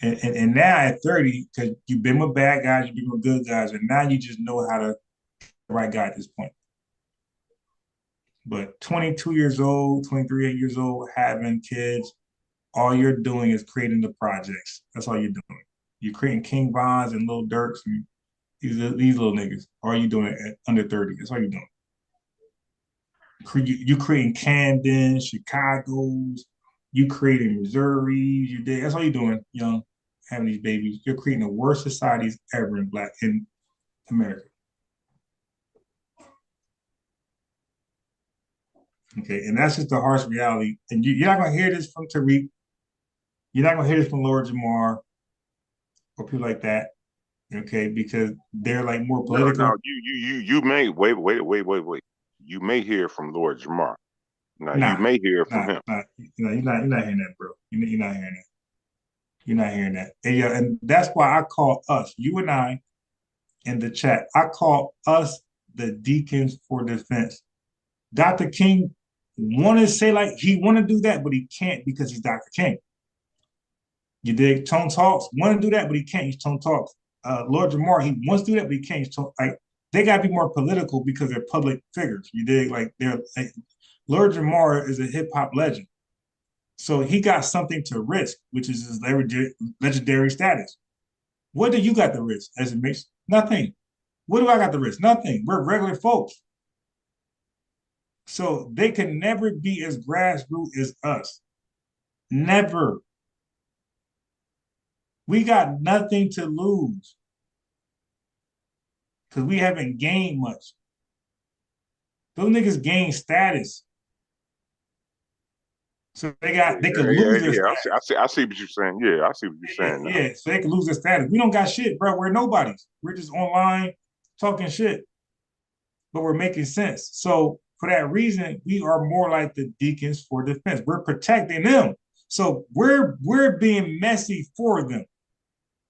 And now at 30, because you've been with bad guys, you've been with good guys, and now you just know how to the right guy at this point. But 22 years old, 23 years old, having kids, all you're doing is creating the projects. That's all you're doing. You're creating King Vons and Lil Durks and these little niggas. All you doing at under 30. That's all you're doing. You creating Camden, Chicago's, you creating Missouri, that's all you're doing, young. having these babies, you're creating the worst societies ever in America. Okay, and that's just the harsh reality. And you're not gonna hear this from Tariq. You're not gonna hear this from Lord Jamar or people like that. Okay, because they're like more political. No, you may wait. You may hear from Lord Jamar. Now you may hear from him. You're not hearing that, bro. You're not hearing that. You're not hearing that. And, yeah, and that's why I call us, you and I, in the chat. I call us the deacons for defense. Dr. King want to say like he want to do that, but he can't because he's Dr. King. You dig? Tone Talks want to do that, but he can't. He's Tone Talks. Lord Jamar, he wants to do that, but he can't. Like they got to be more political because they're public figures. You dig? Like Lord Jamar is a hip hop legend, so he got something to risk, which is his legendary status. What do you got to risk as a mix? Nothing. What do I got to risk? Nothing. We're regular folks. So they can never be as grassroots as us. Never. We got nothing to lose because we haven't gained much. Those niggas gained status. So they could lose their status. I see what you're saying. Yeah, I see what you're saying. Yeah, so they could lose their status. We don't got shit, bro. We're nobodies. We're just online talking shit, but we're making sense. So for that reason, we are more like the deacons for defense. We're protecting them. So we're being messy for them.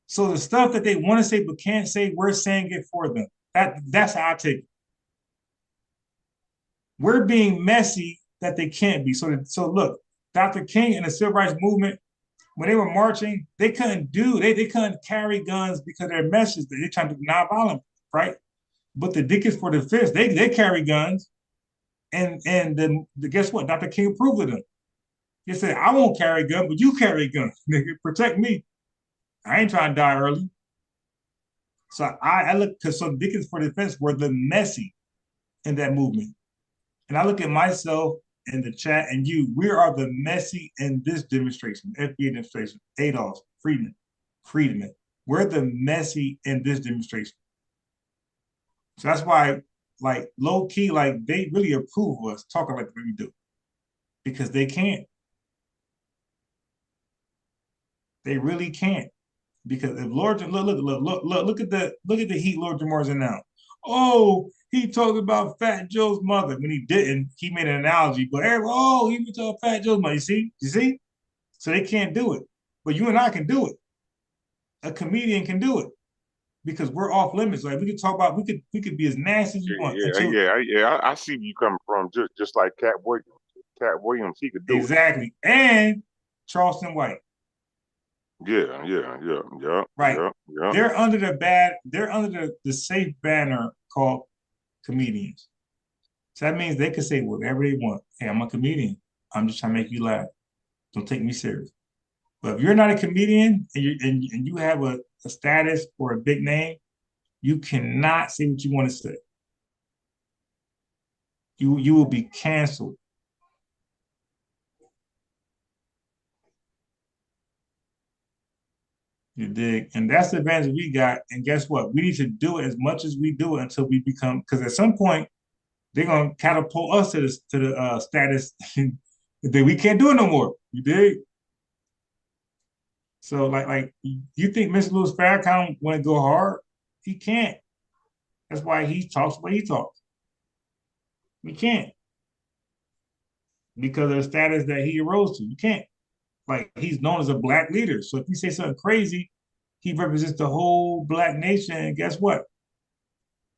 So the stuff that they want to say but can't say, we're saying it for them. That's how I take it. We're being messy that they can't be. So look, Dr. King and the Civil Rights Movement, when they were marching, they couldn't carry guns because their message, they're trying to be nonviolent, right? But the deacons for defense, they carry guns. And then guess what? Dr. King approved of them. He said, I won't carry a gun, but you carry a gun. Nigga, protect me. I ain't trying to die early. So I look, because some deacons for defense were the messy in that movement. And I look at myself in the chat and we are the messy in this demonstration, FBA demonstration, Adolf, Friedman. We're the messy in this demonstration. So that's why, like, low key, like, they really approve of us talking like we do. Because they can't. They really can't. Because if Lord, look at the heat Lord Jamar's in now. Oh, he talked about Fat Joe's mother. When he didn't, he made an analogy. But he was talking Fat Joe's mother. You see? So they can't do it. But you and I can do it. A comedian can do it. Because we're off limits. Like we could talk about, we could be as nasty as you want. I see where you coming from. Just like Cat Williams, he could do it. Exactly. And Charleston White. Yeah. Right. Yeah. They're under the safe banner called comedians. So that means they can say whatever they want. Hey, I'm a comedian. I'm just trying to make you laugh. Don't take me serious. But if you're not a comedian and you have a status or a big name, you cannot say what you want to say. You will be canceled. You dig? And that's the advantage we got. And guess what? We need to do it as much as we do it until we become, because at some point, they're going to catapult us to the status that we can't do it no more. You dig? So like you think Mr. Louis Farrakhan want to go hard? He can't. That's why he talks the way he talks. He can't. Because of the status that he arose to. You can't. Like, he's known as a Black leader. So if you say something crazy, he represents the whole Black nation. And guess what?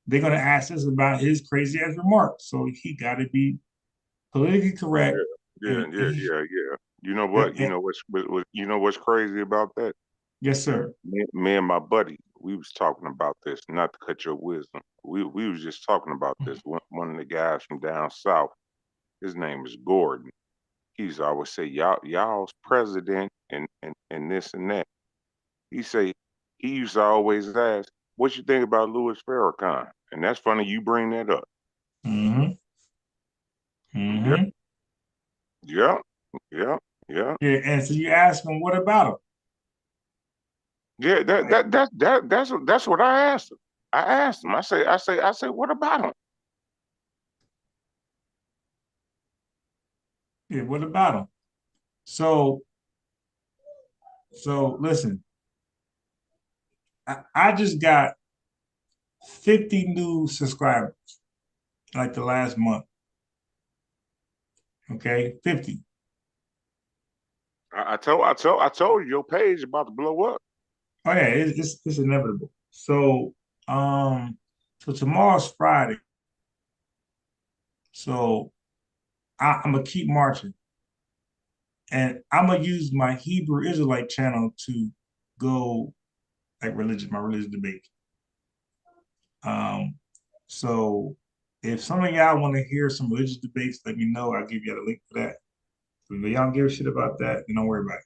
They're going to ask us about his crazy ass remarks. So he got to be politically correct. Yeah. You know what? You know what's crazy about that? Yes, sir. Me and my buddy, we was talking about this. Not to cut your wisdom. We was just talking about this. One of the guys from down south. His name is Gordon. He's always say, y'all's president and this and that. He used to always ask, what you think about Louis Farrakhan? And that's funny you bring that up. Mm-hmm. Yeah. Yeah, and so you ask him, what about him? Yeah, that's what I asked him. I asked him. I say, what about him? Yeah, what about him? So listen, I just got 50 new subscribers like the last month. Okay, 50. I told you your page about to blow up. Oh yeah, it's inevitable. So tomorrow's Friday. So I'm gonna keep marching, and I'm gonna use my Hebrew Israelite channel to go like my religious debate. So if some of y'all want to hear some religious debates, let me know. I'll give you the link for that. If y'all don't give a shit about that, then don't worry about it.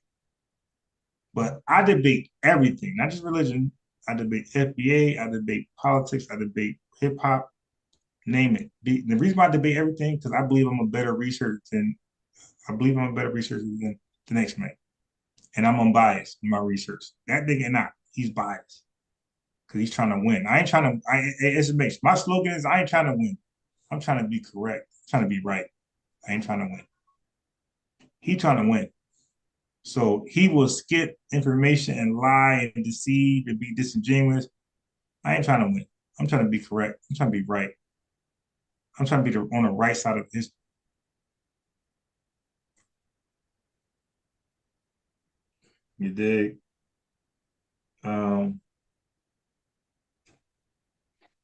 But I debate everything, not just religion. I debate FBA, I debate politics, I debate hip hop, name it. The reason why I debate everything because I believe I'm a better researcher than the next man. And I'm unbiased in my research. That nigga not. He's biased. Because he's trying to win. I ain't trying to, it's a mix. My slogan is I ain't trying to win. I'm trying to be correct. I'm trying to be right. I ain't trying to win. He trying to win. So he will skip information and lie and deceive and be disingenuous. I ain't trying to win. I'm trying to be correct. I'm trying to be right. I'm trying to be on the right side of history. You dig?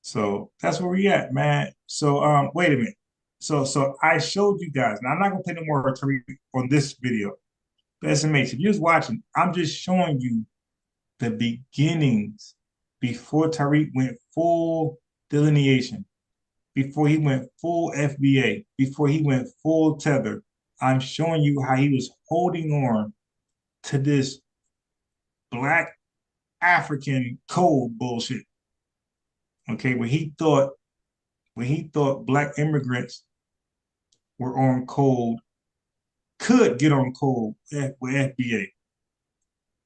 So that's where we at, man. So wait a minute. So I showed you guys. Now I'm not gonna play no more Tariq on this video. But SMH, if you're just watching, I'm just showing you the beginnings before Tariq went full delineation, before he went full FBA, before he went full tether. I'm showing you how he was holding on to this black African code bullshit. Okay, when he thought black immigrants were on code, could get on code with FBA.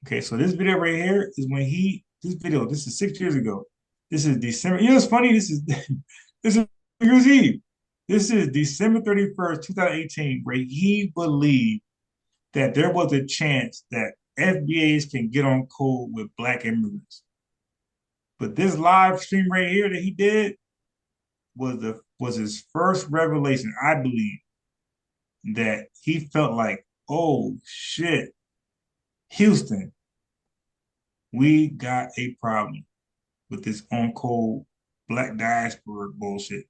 Okay, so this video right here is this is 6 years ago. This is December. You know what's funny? This is New Year's Eve. This is December 31st, 2018, where he believed that there was a chance that FBAs can get on code with black immigrants. But this live stream right here that he did was his first revelation, I believe, that he felt like, oh shit, Houston, we got a problem with this on code black diaspora bullshit.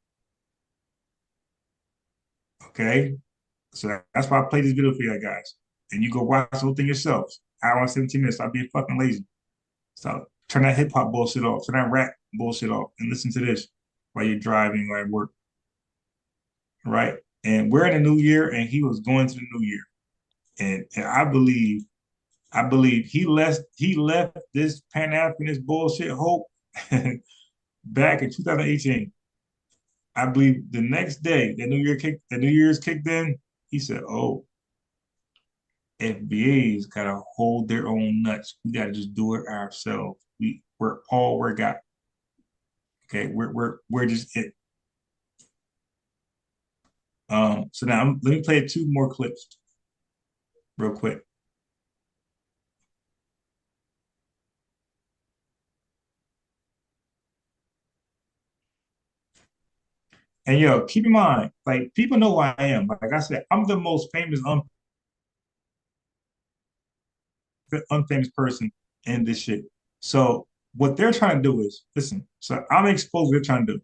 Okay? So that's why I played this video for you guys. And you go watch the whole thing yourselves. Hour and 17 minutes. I'll be fucking lazy. So turn that hip hop bullshit off. Turn that rap bullshit off and listen to this while you're driving or at work. Right? And we're in a new year and he was going to the new year. And I believe he left this Pan-Africanist bullshit hope back in 2018. I believe the next day the New Year's kicked in, he said, oh, FBA's gotta hold their own nuts. We gotta just do it ourselves. We're all we got. Okay, we're just it. So now let me play two more clips real quick. And yo, keep in mind, like people know who I am. Like I said, I'm the most famous unfamous person in this shit. So what they're trying to do is listen. So I'm exposed what they're trying to do.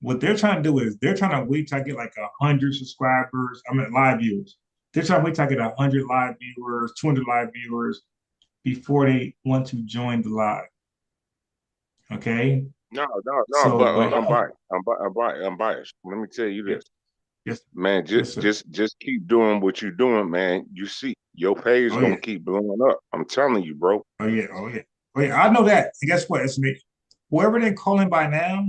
What they're trying to do is they're trying to wait till I get like 100 subscribers. I mean live viewers. They're trying to wait till I get 100 live viewers, 200 live viewers before they want to join the live. Okay. No, So, but I'm biased. Let me tell you this. Yes, man, yes, just keep doing what you're doing, man. You see, your page gonna keep blowing up. I'm telling you, bro. Oh yeah. I know that. And guess what? It's me. Whoever they're calling by now,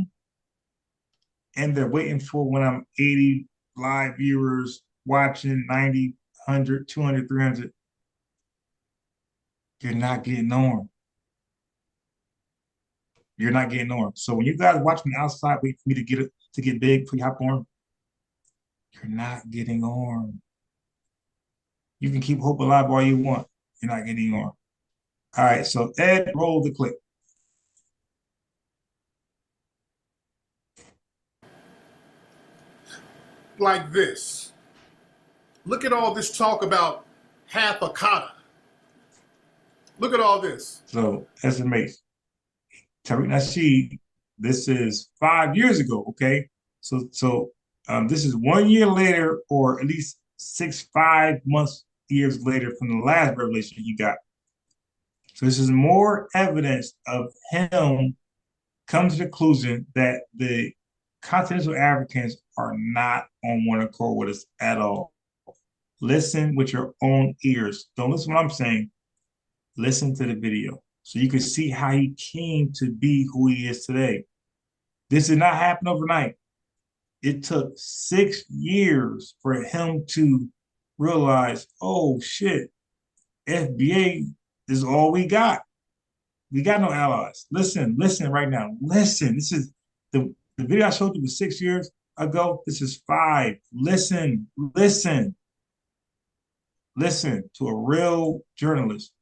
and they're waiting for when I'm 80 live viewers watching, 90, 100, 200, 300. You're not getting on. You're not getting on. So when you guys watch from the outside, wait for me to get big before you hop on. You're not getting on. You can keep hope alive all you want. You're not getting on. All right, so Ed, roll the clip. Like this. Look at all this talk about half a kata. Look at all this. So that's amazing. Tariq Nasheed, this is 5 years ago, okay? So this is 1 year later, or at least 5 months, years later from the last revelation he got. So this is more evidence of him coming to the conclusion that the continental Africans are not on one accord with us at all. Listen with your own ears. Don't listen to what I'm saying. Listen to the video so you can see how he came to be who he is today. This did not happen overnight. It took 6 years for him to realize, oh shit, FBA is all we got. We got no allies. Listen right now. Listen. This is the video I showed you was 6 years ago. This is 5. Listen to a real journalist.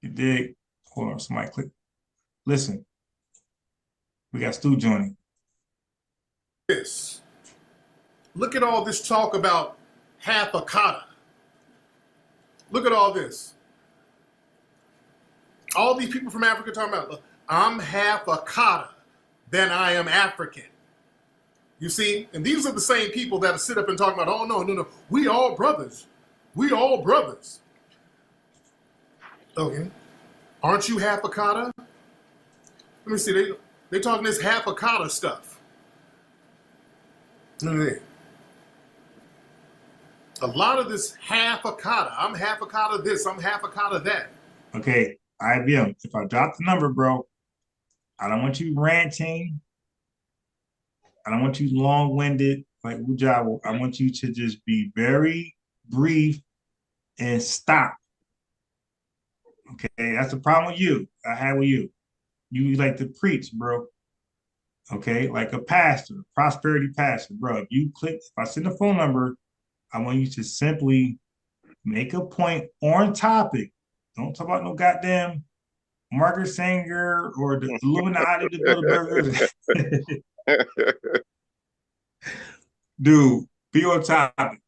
You dig? Hold on, somebody click. Listen. We got Stu joining. This. Look at all this talk about half a kata. Look at all this. All these people from Africa talking about, I'm half a kata, then I am African. You see? And these are the same people that sit up and talk about, oh, no, we all brothers. We all brothers. Okay. Aren't you half a kata? Let me see. They talking this half a kata stuff. Look at that. A lot of this half a kata. I'm half a kata this. I'm half a kata that. Okay, IBM, if I drop the number, bro, I don't want you ranting. I don't want you long-winded like Ujabo. I want you to just be very brief and stop. Okay, that's the problem with you. I had with you. You like to preach, bro. Okay, like a pastor, prosperity pastor, bro. If you click, if I send a phone number, I want you to simply make a point on topic. Don't talk about no goddamn Margaret Sanger or the Illuminati to build a burger. Dude, be on topic.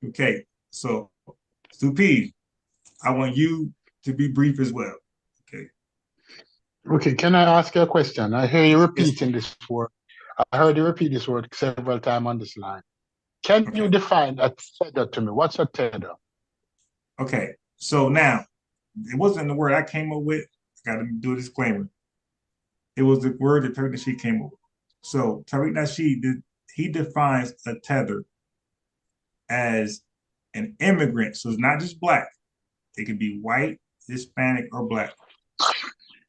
Okay, so Stu P, I want you to be brief as well. Okay. Okay, can I ask you a question? I hear you repeating this word. I heard you repeat this word several times on this line. Can you define a tether to me? What's a tether? Okay, so now, it wasn't the word I came up with. I got to do a disclaimer. It was the word that Tariq Nasheed came up with. So Tariq Nasheed, he defines a tether as an immigrant. So it's not just black. It could be white, Hispanic, or black.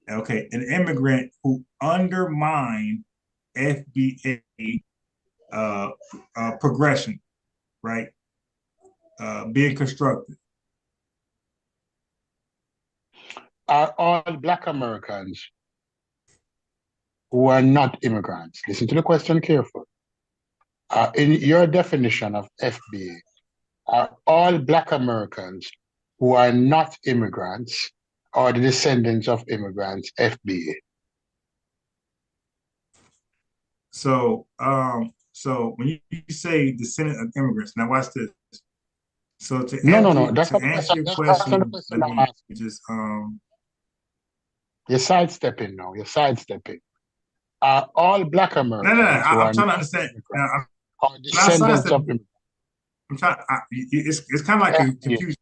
Okay, an immigrant who undermined FBA progression, right? Being constructed. Are all Black Americans who are not immigrants, listen to the question carefully. In your definition of FBA, are all Black Americans who are not immigrants or the descendants of immigrants FBA? So, so when you say descendant of immigrants, now watch this. So to No. That's to answer your question, let me just You're sidestepping now. You're sidestepping. Are all Black Americans? No. I'm trying to understand. Or descendants of immigrants? I'm trying. It's kind of like a confusion.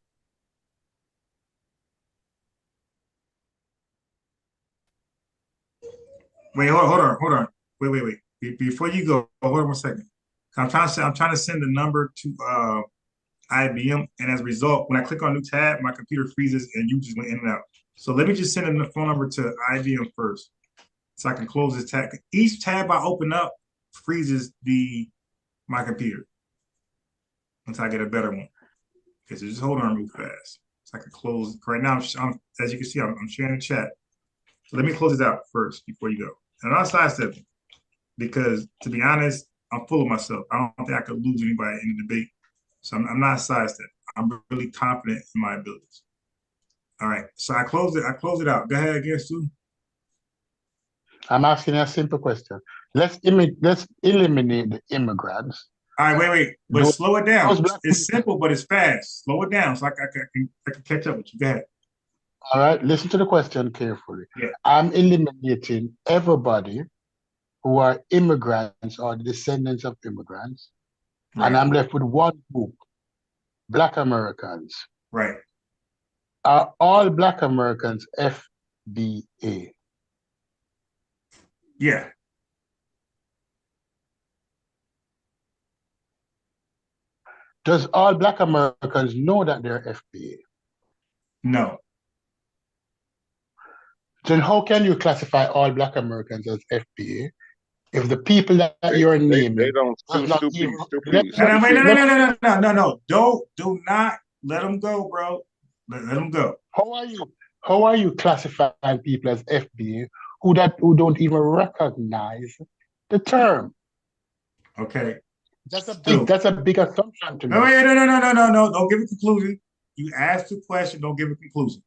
Wait, hold on. Wait. Before you go, hold on 1 second. I'm trying to send the number to IBM, and as a result, when I click on new tab, my computer freezes and you just went in and out. So let me just send the phone number to IBM first, so I can close this tab. Each tab I open up freezes my computer until I get a better one. Okay, so just hold on real fast, so I can close. Right now, as you can see, I'm sharing the chat. So let me close this out first before you go. And I'm not sidestepping because, to be honest, I'm full of myself. I don't think I could lose anybody in the debate. So I'm not sidestepping. I'm really confident in my abilities. All right. So I close it out. Go ahead again, Stu. I'm asking a simple question. Let's eliminate the immigrants. All right, wait. But slow it down. It's simple, people. but it's fast. Slow it down so I can catch up with you. Go ahead. All right, listen to the question carefully. Yeah. I'm eliminating everybody who are immigrants or the descendants of immigrants, Right. and I'm left with one group, Black Americans. Right. Are all Black Americans FBA? Yeah. Does all Black Americans know that they're FBA? No. Then how can you classify all Black Americans as FBA if the people that you're naming They don't does not even No. Do not let them go, bro. Let them go. How are you classifying people as FBA who don't even recognize the term? Okay. That's a big assumption to me. No. Don't give a conclusion. You asked the question, don't give a conclusion.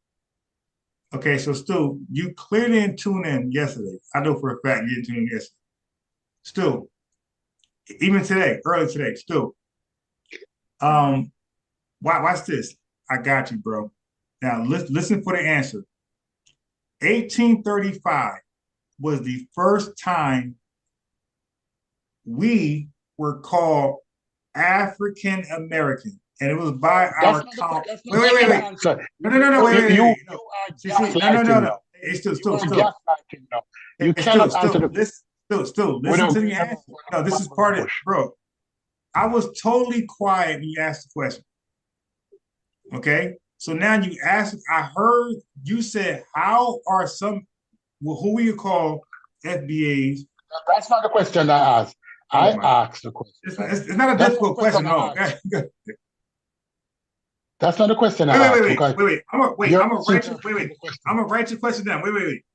Okay, so Stu, you clearly didn't tune in yesterday. I know for a fact you didn't tune in yesterday. Stu, even today, early today, Stu. Watch this. I got you, bro. Now listen for the answer. 1835 was the first time we were called African American, and it was by our count. Wait. No. Wait. No. It's still. You cannot answer the Still. Listen to the answer. No, this is part of it, bro. I was totally quiet when you asked the question. Okay, so now you asked. I heard you said, "How are some? Well, who will you call FBAs?" That's not the question I asked. I asked the question. It's not a difficult question, no. That's not the question I asked. Wait. I'm gonna write your question down. Wait.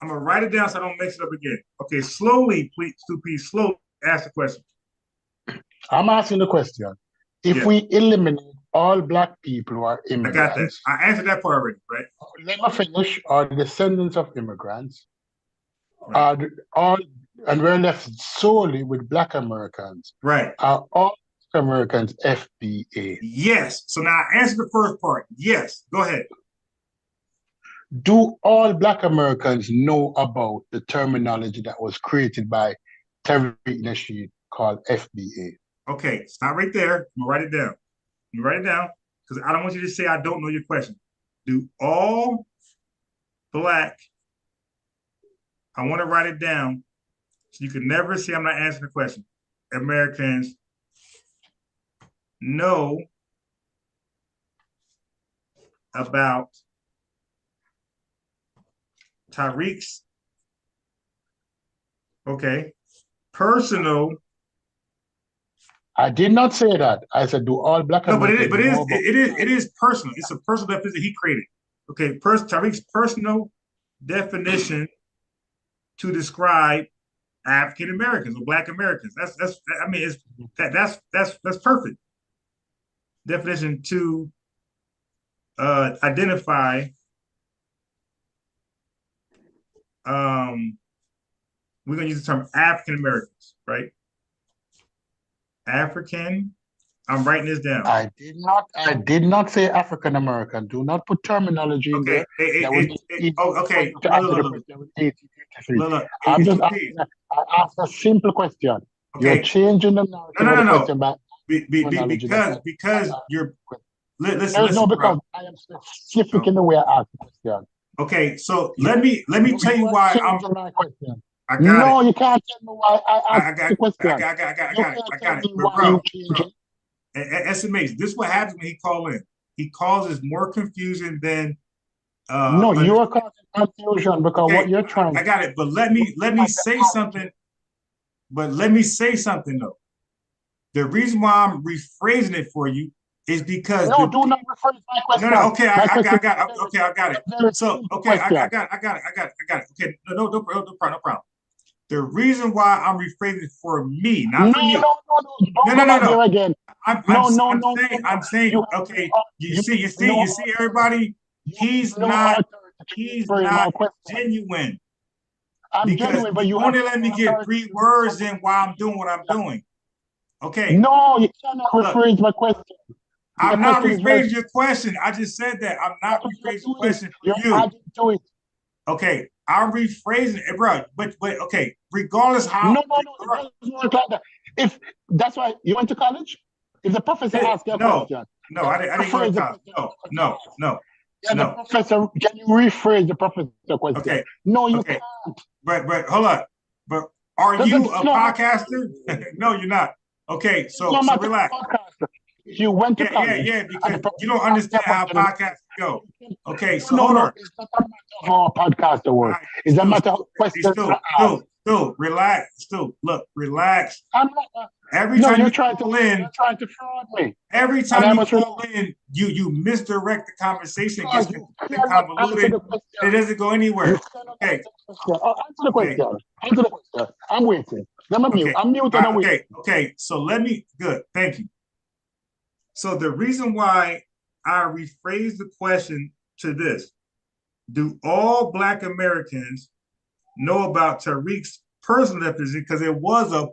I'm gonna write it down so I don't mix it up again. Okay, slowly, please, slowly ask the question. I'm asking the question. If we eliminate all Black people who are immigrants, I got that. I answered that part already, right? Let me finish. Are the descendants of immigrants, and we're left solely with Black Americans. Right. Are all Black Americans FBA? Yes. So now I answered the first part. Yes. Go ahead. Do all Black Americans know about the terminology that was created by Tariq Nasheed called FBA? Okay, stop right there. I'm gonna write it down. You write it down because I don't want you to say I don't know your question. Do all Black? I want to write it down so you can never say I'm not answering the question. Americans know about Tariq's personal. I did not say that. I said, do all Black Americans? No, but it is personal. It's a personal definition he created. Okay, Tariq's personal definition to describe African Americans or Black Americans. That's perfect. Definition to identify we're gonna use the term African Americans, right? African. I'm writing this down. I did not say African American. Do not put terminology in there. Okay. Look. I'm just asking. I asked a simple question. Okay. You're changing the narrative. No. Because you're. Listen, no, because I am specific in the way I ask the question. Okay, so let me tell you why I'm. My question. You can't tell me why I asked the question. I got it. Bro, SMH, this is what happens when he calls in. He causes more confusion than. No, you are causing confusion because what you're trying. I got it, but let me say something. But let me say something though. The reason why I'm rephrasing it for you is because No, do not rephrase my question. no, okay, My I question got it. Okay, I got it. very So, simple okay, I question. got it. Okay, no problem. The reason why I'm rephrasing it for me, not for you. Don't go back there again. I'm saying, okay, you see everybody, he's not genuine. I'm because genuine, but you only let me get 3 words in while I'm doing what I'm doing. Okay. No, you cannot rephrase my question. I'm not rephrasing your question. I just said that. I'm not rephrasing the question for you. Adding to it. Okay, I'm rephrasing it, bro. But okay, regardless how. No, it doesn't work like that. If that's why you went to college, if the professor asks you a question, no, I didn't go to college. No. The professor, can you rephrase the professor question? Okay. No, you can't. But hold on. But are you a podcaster? No, you're not. Okay, so relax. If you went to college, because you don't understand how podcasts go. Okay, so hold on. It's not a matter of how a podcaster works. It's a matter of questions. Relax. Look, relax. I'm not. Every time you're trying to fraud me. Every time you call in, you misdirect the conversation. It gets convoluted. It doesn't go anywhere. Okay. Answer the question. I'm waiting. I'm muted and waiting. Okay. So good. Thank you. So the reason why I rephrased the question to this: do all Black Americans know about Tariq's personal definition? Because it was a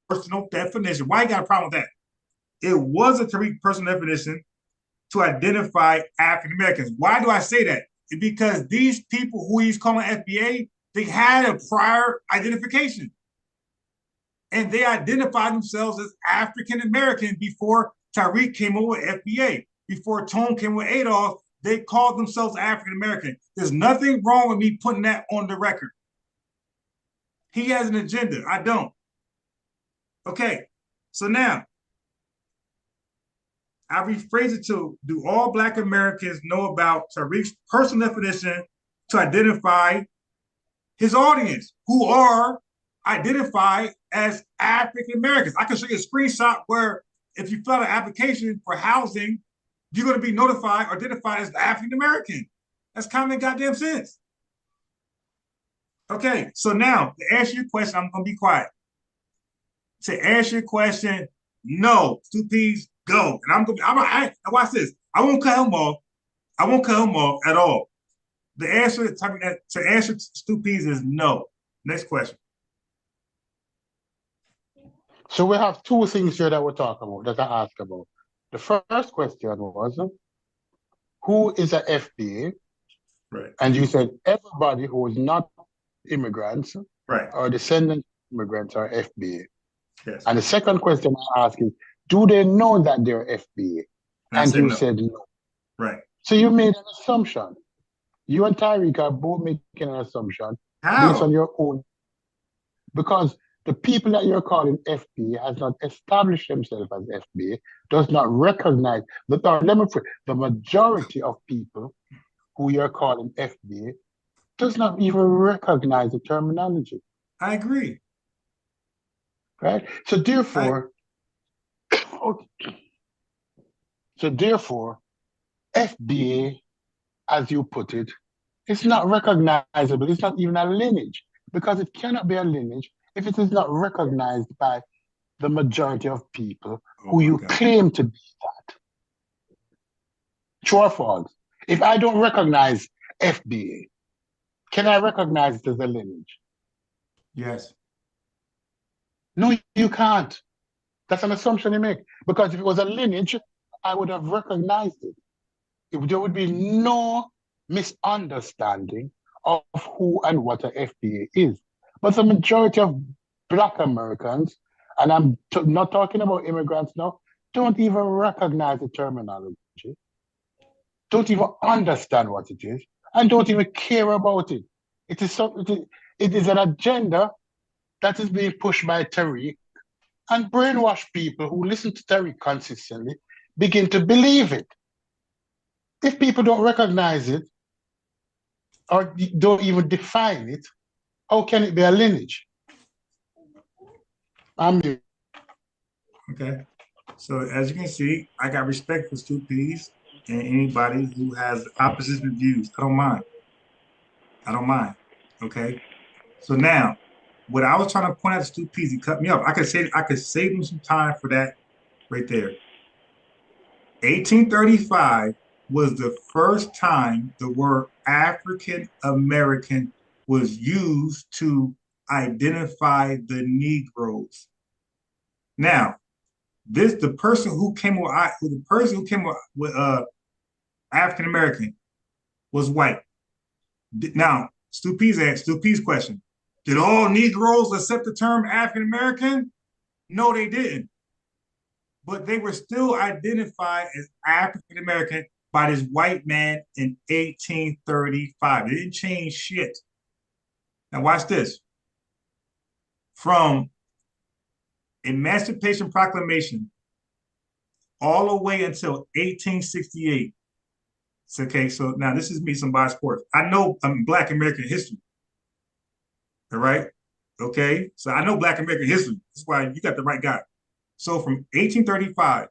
personal definition. Why you got a problem with that? It was a Tariq personal definition to identify African Americans. Why do I say that? It's because these people who he's calling FBA, they had a prior identification. And they identified themselves as African American before Tariq came over with FBA. Before Tone came with Adolf, they called themselves African American. There's nothing wrong with me putting that on the record. He has an agenda. I don't. Okay, so now, I rephrase it to, do all Black Americans know about Tariq's personal definition to identify his audience, who are identified as African Americans? I can show you a screenshot where if you fill out an application for housing, you're going to be notified or identified as African American. That's common goddamn sense. Okay, so now to answer your question, I'm going to be quiet. To answer your question, no. 2 P's, go. And I'm gonna watch this. I won't cut him off. At all. The answer to answer 2 P's is no. Next question. So we have 2 things here that we're talking about, that I asked about. The first question was, who is a FBA? Right. And you said everybody who is not immigrants, right, or descendants of immigrants are FBA. Yes. And the second question I ask is, do they know that they're FBA? And you said no. Right. So you made an assumption. You and Tyreek are both making an assumption based on your own. Because the people that you're calling FBA has not established themselves as FBA, does not recognize, the majority of people who you're calling FBA does not even recognize the terminology. I agree. Right? So therefore, FBA, as you put it, it's not recognizable. It's not even a lineage, because it cannot be a lineage if it is not recognized by the majority of people who you claim to be that. True or false? If I don't recognize FBA, can I recognize it as a lineage? Yes. No, you can't. That's an assumption you make. Because if it was a lineage, I would have recognized it. There would be no misunderstanding of who and what a FBA is. But the majority of Black Americans, and I'm not talking about immigrants now, don't even recognize the terminology, don't even understand what it is, and don't even care about it. It is an agenda that is being pushed by Tariq, and brainwash people who listen to Tariq consistently begin to believe it. If people don't recognize it or don't even define it, how can it be a lineage? Okay. So as you can see, I got respect for stupees and anybody who has opposition views. I don't mind. I don't mind. Okay. So now, what I was trying to point out to stupees, he cut me off. I could save him some time for that right there. 1835 was the first time the word African American was used to identify the Negroes. Now, the person who came with African American was white. Now, Stupee's question: did all Negroes accept the term African American? No, they didn't. But they were still identified as African American by this white man in 1835. They didn't change shit. Now watch this. From Emancipation Proclamation all the way until 1868. Okay, so now this is me, some bias sports. I know Black American history. All right. Okay. So I know Black American history. That's why you got the right guy. So from 1835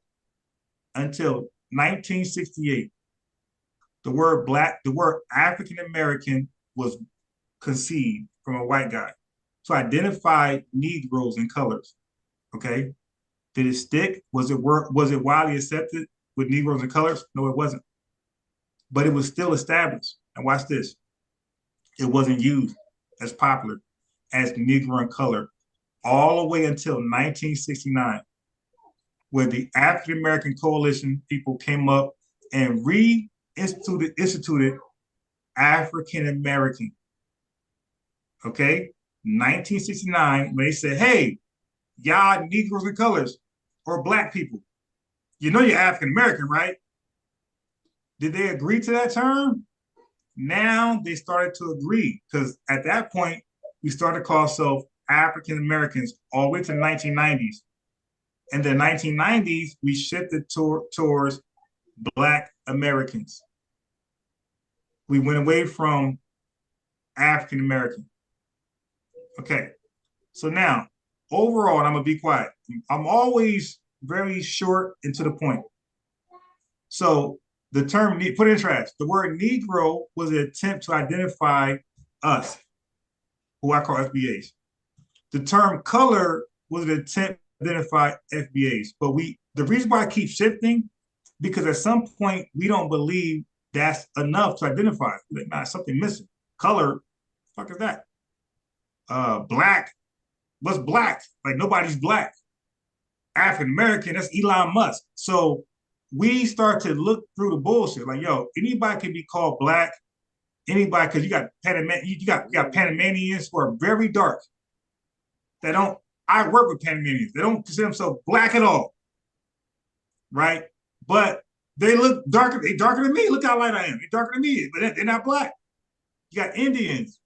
until 1968, the word African American was conceived from a white guy to identify Negroes and colors. Okay. Did it stick? Was it widely accepted with Negroes and colors? No, it wasn't. But it was still established. And watch this. It wasn't used as popular as Negro and color all the way until 1969, where the African American Coalition people came up and instituted African American. Okay, 1969, when they said, "Hey, y'all Negroes and colors or Black people, you know you're African American, right?" Did they agree to that term? Now they started to agree, because at that point we started to call ourselves African Americans all the way to the 1990s. In the 1990s, we shifted towards Black Americans. We went away from African American. Okay, so now, overall, and I'm gonna be quiet. I'm always very short and to the point. So the term, put it in trash, the word Negro was an attempt to identify us, who I call FBAs. The term color was an attempt to identify FBAs. But the reason why I keep shifting, because at some point we don't believe that's enough to identify. Like, nah, something missing. Color, the fuck is that? Black, what's black? Like nobody's black. African American, that's Elon Musk. So we start to look through the bullshit. Like, yo, anybody can be called black. Anybody, because you got Panamanians who are very dark. I work with Panamanians. They don't consider themselves black at all. Right? But they look darker. They're darker than me. Look how light I am. They're darker than me, but they're not black. You got Indians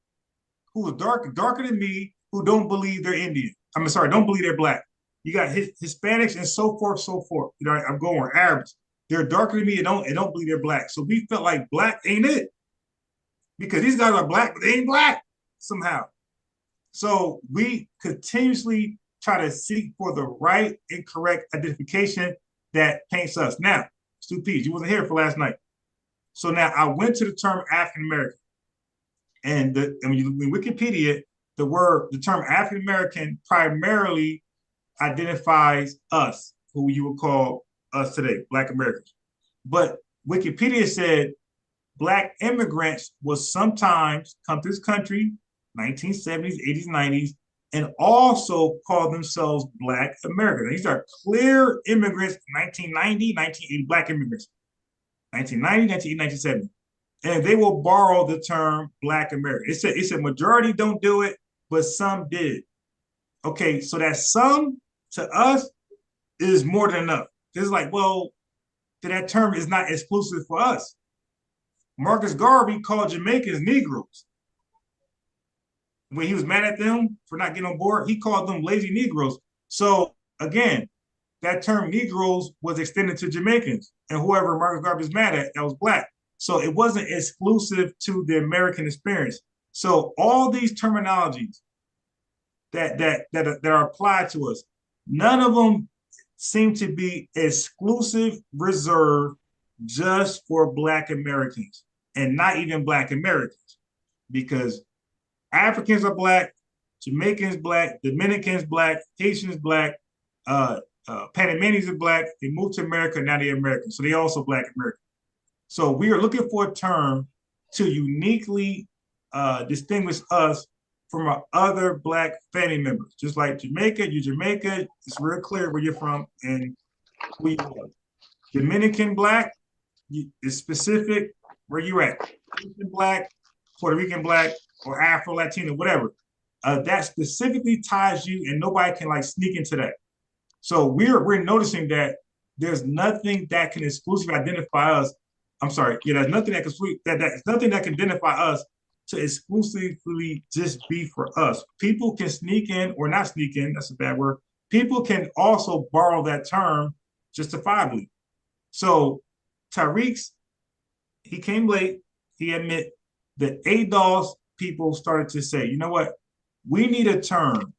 who are darker than me, who don't believe they're Indian. Don't believe they're black. You got Hispanics and so forth, so forth. You know, I'm going Arabs. They're darker than me and don't believe they're black. So we felt like black ain't it. Because these guys are black, but they ain't black somehow. So we continuously try to seek for the right and correct identification that paints us. Now, Stu Pease, you wasn't here for last night. So now I went to the term African American. And when you in Wikipedia, the term African American primarily identifies us, who you would call us today, Black Americans. But Wikipedia said Black immigrants will sometimes come to this country, 1970s, 80s, 90s, and also call themselves Black Americans. These are clear immigrants, 1990, 1980, Black immigrants, 1990, 1980, 1970. And they will borrow the term Black American. It said majority don't do it, but some did. Okay, so that some to us is more than enough. It's like, well, that term is not exclusive for us. Marcus Garvey called Jamaicans Negroes. When he was mad at them for not getting on board, he called them lazy Negroes. So again, that term Negroes was extended to Jamaicans, and whoever Marcus Garvey was mad at, that was Black. So it wasn't exclusive to the American experience. So all these terminologies that are applied to us, none of them seem to be exclusive, reserved just for Black Americans, and not even Black Americans, because Africans are Black, Jamaicans Black, Dominicans Black, Haitians Black, Panamanians are Black. They moved to America, now they're American, so they also Black American. So we are looking for a term to uniquely distinguish us from our other Black family members. Just like Jamaica, you're Jamaica, it's real clear where you're from and who you are. Dominican Black, it's specific where you're at. Haitian Black, Puerto Rican Black, or Afro-Latino, whatever. That specifically ties you, and nobody can like sneak into that. So we're noticing that there's nothing that can exclusively identify us. I'm sorry, yeah, there's nothing that can that's nothing that can identify us to exclusively just be for us. People can sneak in or not sneak in, that's a bad word. People can also borrow that term justifiably. So Tariq's, he came late, he admit that ADOS people started to say, you know what, we need a term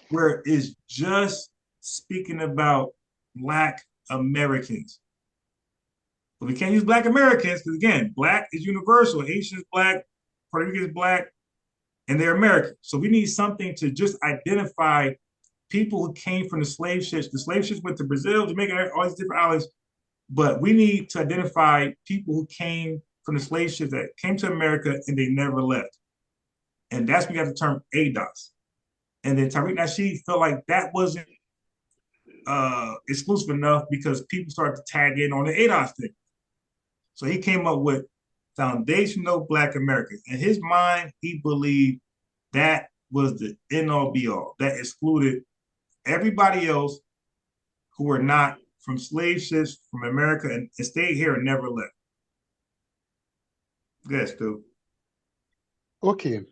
where it's just speaking about Black Americans. But we can't use Black Americans because, again, Black is universal. Haitian is Black, Puerto Rican is Black, and they're American. So we need something to just identify people who came from the slave ships. The slave ships went to Brazil, Jamaica, all these different islands. But we need to identify people who came from the slave ships that came to America and they never left. And that's when we got the term ADOS. And then Tariq Nasheed felt like that wasn't exclusive enough because people started to tag in on the ADOS thing. So he came up with foundational Black Americans. In his mind, he believed that was the end-all be-all. That excluded everybody else who were not from slave ships from America and stayed here and never left. Yes, Stu. Okay.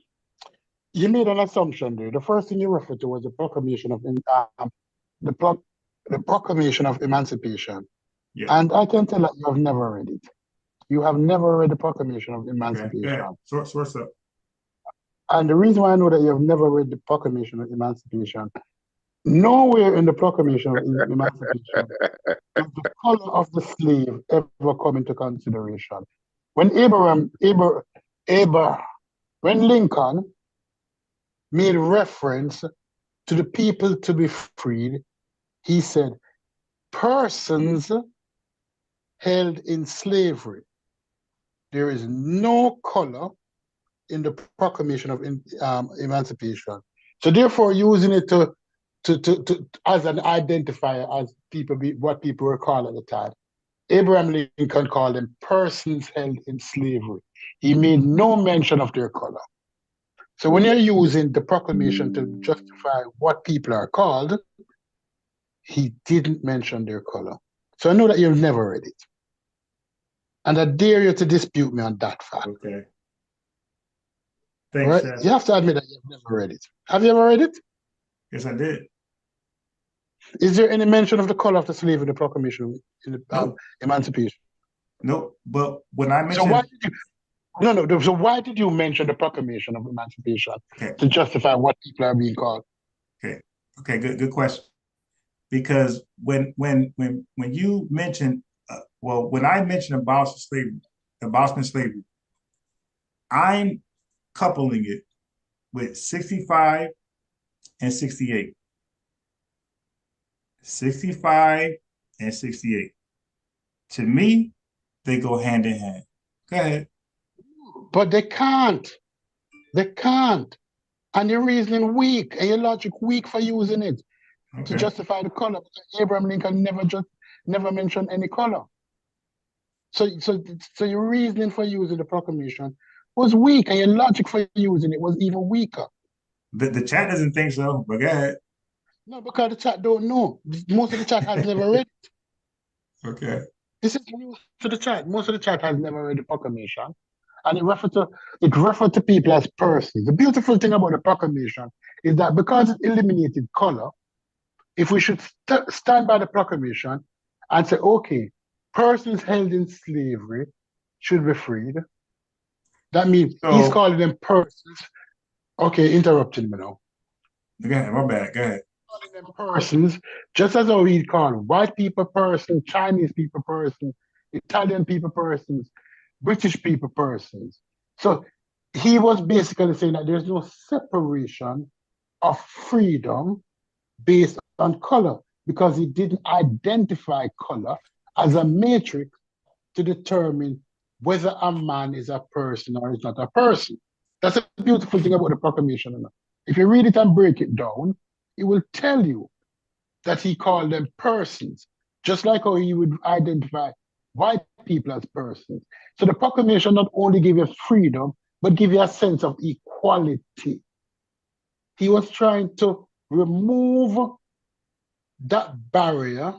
You made an assumption there. The first thing you referred to was the proclamation of the Proclamation of Emancipation. Yeah. And I can tell that you have never read it. You have never read the Proclamation of Emancipation. Okay. Source up. And the reason why I know that you have never read the Proclamation of Emancipation, nowhere in the Proclamation of Emancipation does the color of the slave ever come into consideration. When when Lincoln made reference to the people to be freed, he said, persons held in slavery. There is no color in the Proclamation of Emancipation. So therefore, using it to as an identifier as what people were called at the time, Abraham Lincoln called them persons held in slavery. He made no mention of their color. So when you're using the proclamation to justify what people are called, he didn't mention their color. So I know that you've never read it. And I dare you to dispute me on that fact. Okay. Thanks, right? You have to admit that you've never read it. Have you ever read it? Yes, I did. Is there any mention of the color of the slave in the proclamation in the Emancipation? No, but when I mentioned... So why did you... So why did you mention the Proclamation of Emancipation to justify what people are being called? Okay, good question. Because when you mentioned, when I mentioned abolishment slavery, I'm coupling it with 65 and 68. 65 and 68. To me, they go hand in hand. Go ahead. But they can't. They can't. And your reasoning weak, and your logic weak for using it to justify the color. Abraham Lincoln never mentioned any color. So your reasoning for using the proclamation was weak, and your logic for using it was even weaker. The chat doesn't think so, but go ahead. No, because the chat don't know. Most of the chat has never read it. Okay. This is news to the chat. Most of the chat has never read the proclamation. And it referred to people as persons. The beautiful thing about the proclamation is that because it eliminated color, if we should stand by the proclamation and say, okay, persons held in slavery should be freed, that means he's calling them persons. Okay, interrupting me now. Go ahead, my bad, go ahead. them persons, just as how we call white people person, Chinese people person, Italian people persons, British people persons. So he was basically saying that there's no separation of freedom based on color because he didn't identify color as a matrix to determine whether a man is a person or is not a person. That's a beautiful thing about the proclamation. If you read it and break it down, it will tell you that he called them persons, just like how he would identify white people as persons. So the proclamation not only give you freedom, but give you a sense of equality. He was trying to remove that barrier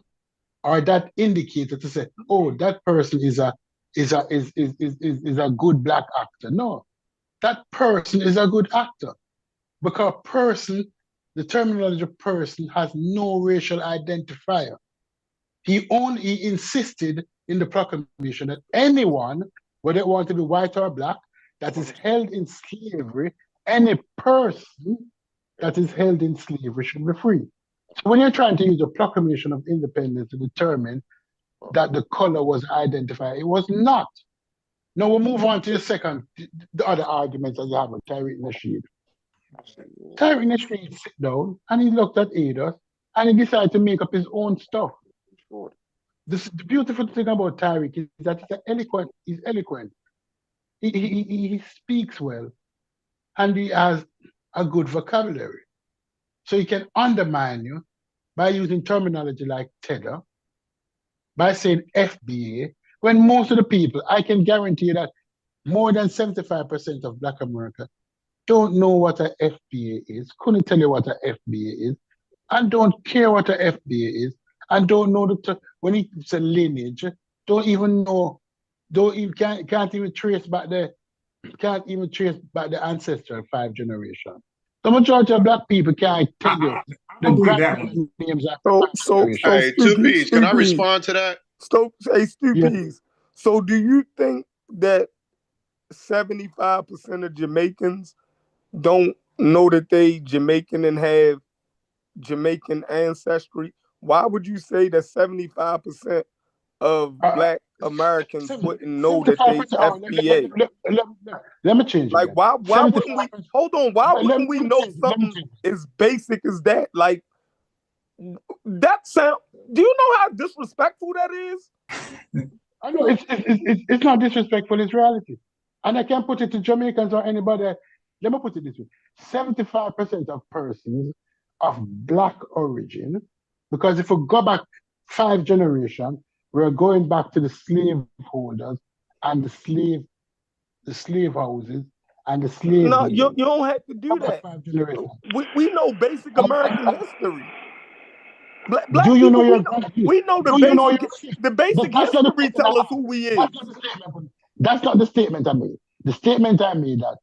or that indicator to say, oh, that person is a good black actor. No, that person is a good actor because person, the terminology person has no racial identifier. He insisted in the proclamation that anyone, whether it want to be white or black, that is held in slavery, any person that is held in slavery should be free. So when you're trying to use the Proclamation of Independence to determine that the color was identified, it was not. Now we'll move on to the other arguments that you have with Tariq Nasheed. Tariq Nasheed sit down and he looked at Ada and he decided to make up his own stuff. The beautiful thing about Tariq is that he's eloquent. He speaks well and he has a good vocabulary. So he can undermine you by using terminology like tether, by saying FBA, when most of the people, I can guarantee you that more than 75% of Black America don't know what a FBA is, couldn't tell you what a FBA is, and don't care what a FBA is, and don't know when it's a lineage, don't even know, can't even trace back the ancestral 5 generation. The majority of Black people can't tell you the grandparents' names are Hey, Two Piece, can I respond to that? Stupies. So do you think that 75% of Jamaicans don't know that they Jamaican and have Jamaican ancestry? Why would you say that 75% of Black Americans wouldn't know that they FBA? Let me change it. Like, why wouldn't we, hold on, why wouldn't we know something as basic as that? Like, that sound, do you know how disrespectful that is? I know, it's not disrespectful, it's reality. And I can't put it to Jamaicans or anybody. Let me put it this way. 75% of persons of Black origin, because if we go back 5 generations, we're going back to the slaveholders and the slave houses and the slave. No, you don't have to do that. We know basic American history. Black do you people, know we know the basic history tell us who we is. That's not the statement I made. The statement I made that,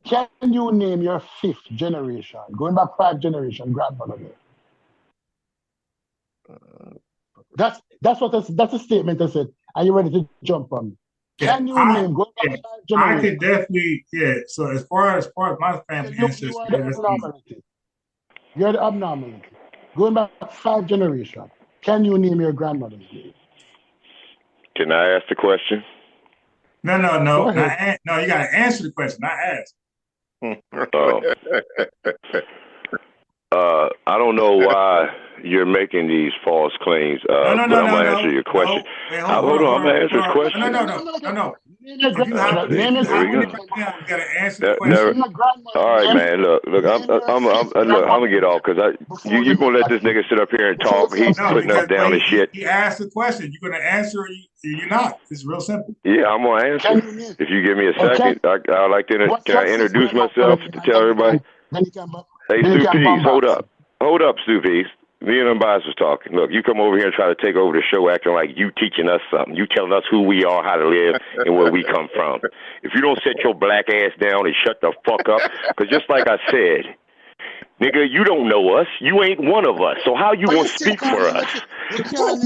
can you name your 5th generation, going back 5 generations, grandmother there? That's a statement I said. Are you ready to jump on me? Can you name going back 5 generations? I could definitely, So as far as my family ancestry, you're the abnormality. Going back 5 generations, can you name your grandmother's name? Can I ask the question? No. You got to answer the question, not ask. I don't know why you're making these false claims, but I'm going to answer your question. Hold on, I'm going to answer the question. No. You got to answer the question. All right, man. Look, I'm gonna get off because you gonna let this nigga sit up here and talk. He's putting us down and shit. He asked the question. You're gonna answer or you're not. It's real simple. Yeah, I'm gonna answer. If you give me a second, I'd like to. Can I introduce myself to tell everybody? Hey, Stu Peace, hold up, Stu Peace. Me and Unbiased was talking. Look, you come over here and try to take over the show acting like you teaching us something. You telling us who we are, how to live, and where we come from. If you don't sit your black ass down and shut the fuck up, because just like I said, Nigga, you don't know us. You ain't one of us. So how you gonna speak for us?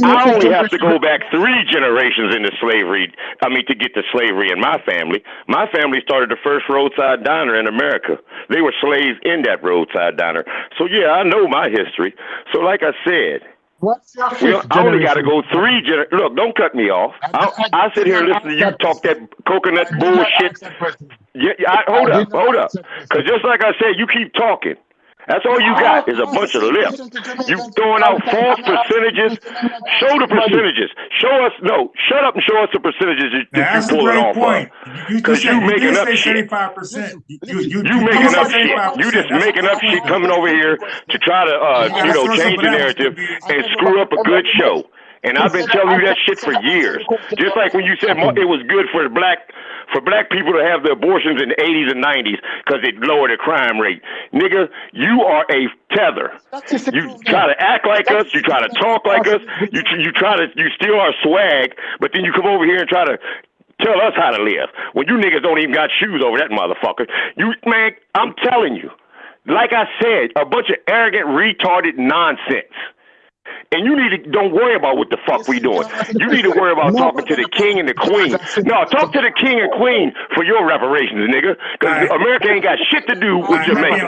I only have to go back 3 generations into slavery. I mean, to get to slavery in my family. My family started the first roadside diner in America. They were slaves in that roadside diner. So yeah, I know my history. So like I said, What's your fifth I only got to generation? go 3 Look, don't cut me off. I sit here and listen to you talk that coconut bullshit. Hold up. Because just like I said, you keep talking. That's all you got is a bunch of lip. You throwing out false percentages. Show the percentages. Show us. No, shut up and show us the percentages that you pulling off of. Because you making up shit. 75%. You making up shit. You just making up shit coming over here to try to, change the narrative and screw up a good show. And I've been telling you that shit for years. Just like when you said it was good for black people to have the abortions in the 80s and 90s because it lowered the crime rate. Nigga, you are a tether. You try to act like us. You try to talk like us. You steal our swag, but then you come over here and try to tell us how to live when you niggas don't even got shoes over that motherfucker. Man, I'm telling you, like I said, a bunch of arrogant, retarded nonsense. And you don't worry about what the fuck we doing. You need to worry about talking to the king and the queen. No, talk to the king and queen for your reparations, nigga. Because America ain't got shit to do with Jamaica.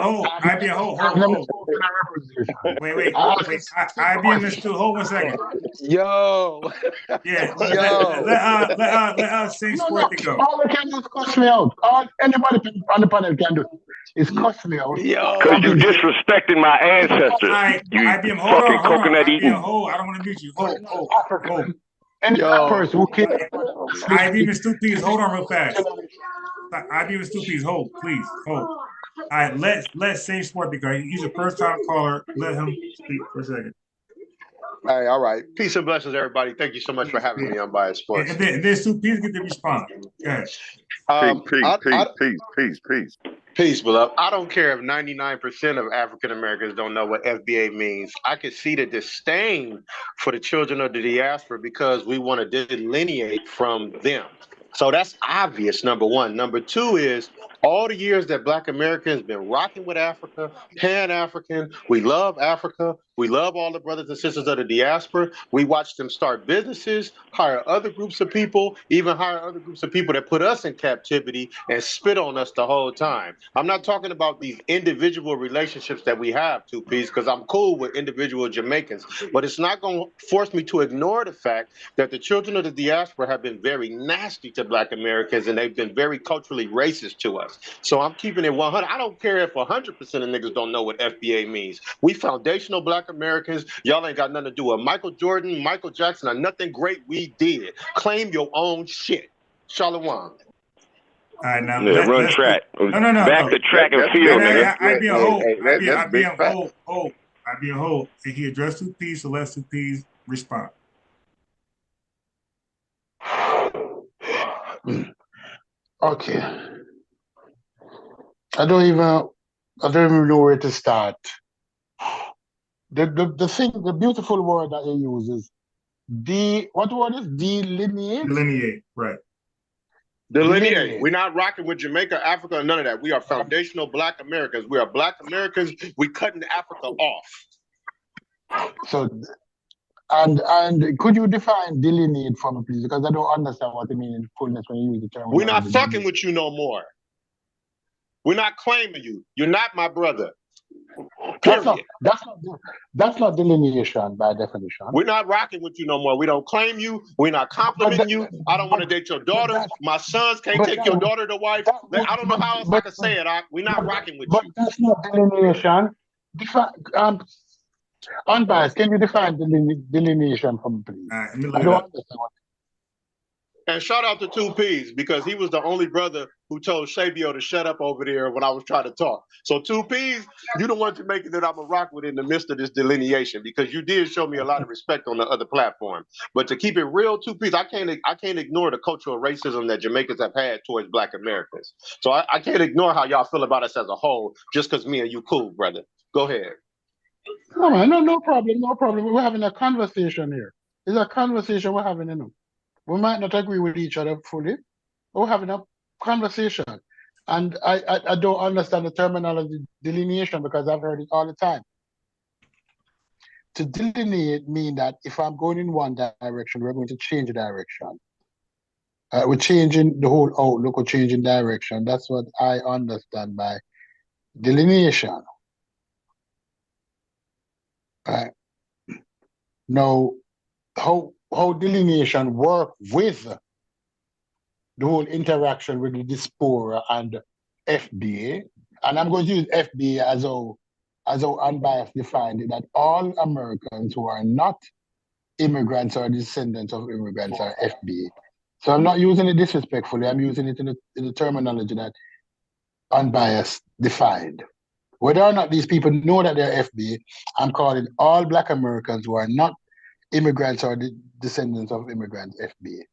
Wait. IBM is still, hold 1 second. Yo. Yeah, let say sport to go. All they can do is cuss me out. All anybody on the panel can do is cuss me out. Because you disrespecting my ancestors. You IBM, fucking coconut eating. I don't want to mute you. Hold. Any person who can. IBM is 2 P's. Hold on real fast. IBM is 2 P's. Hold, please. Hold. All right, let's say sport because he's a first time caller. Let him speak for a second. Hey, all right. Peace and blessings, everybody. Thank you so much for having me on Bias Sports. And then 2 P's get to respond. Go ahead. Peace, beloved. I don't care if 99% of African Americans don't know what FBA means. I can see the disdain for the children of the diaspora because we want to delineate from them. So that's obvious, number one. Number two is all the years that Black Americans been rocking with Africa, Pan-African, we love Africa. We love all the brothers and sisters of the diaspora. We watch them start businesses, hire other groups of people, even hire other groups of people that put us in captivity and spit on us the whole time. I'm not talking about these individual relationships that we have, 2 Ps, because I'm cool with individual Jamaicans, but it's not going to force me to ignore the fact that the children of the diaspora have been very nasty to Black Americans and they've been very culturally racist to us. So I'm keeping it 100. I don't care if 100% of niggas don't know what FBA means. We foundational Black Americans. Y'all ain't got nothing to do with Michael Jordan, Michael Jackson, or nothing great we did. Claim your own shit. Shalom. All right, now run track. No. Back to track and field, nigga. I'd be a hold. And he addressed 2 P's, so let 2 P's respond. Okay. I don't even know where to start. The beautiful word that he uses, what word is delineate? Delineate, right. Delineate. We're not rocking with Jamaica, Africa, or none of that. We are foundational Black Americans. We are Black Americans. We cutting Africa off. So, and could you define delineate for me, please? Because I don't understand what you mean in fullness when you use the term. We're not fucking with you no more. We're not claiming you. You're not my brother. That's not delineation by definition. We're not rocking with you no more. We don't claim you. We're not complimenting you. I don't want to date your daughter. My sons can't take your daughter to wife. I don't know how else I can say it. We're not rocking with you. But that's not delineation. Unbiased, can you define delineation for me, please? I don't understand what. And shout out to 2 Ps because he was the only brother who told Shabio to shut up over there when I was trying to talk. So 2 Ps, you the one to make it that I'm a rock with in the midst of this delineation because you did show me a lot of respect on the other platform. But to keep it real, 2 Ps, I can't ignore the cultural racism that Jamaicans have had towards Black Americans. So I can't ignore how y'all feel about us as a whole just because me and you cool, brother. Go ahead. No, man, no problem. We're having a conversation here. It's a conversation we're having, We might not agree with each other fully, but we're having a conversation. And I don't understand the terminology delineation because I've heard it all the time. To delineate mean that if I'm going in one direction, we're going to change the direction. We're changing the whole outlook, we're changing direction. That's what I understand by delineation. Now, how delineation work with the whole interaction with the diaspora and FBA, and I'm going to use FBA as how unbiased defined it, that all Americans who are not immigrants or descendants of immigrants are FBA. So I'm not using it disrespectfully, I'm using it in the terminology that unbiased defined. Whether or not these people know that they're FBA, I'm calling all Black Americans who are not immigrants or descendants of immigrants FBA,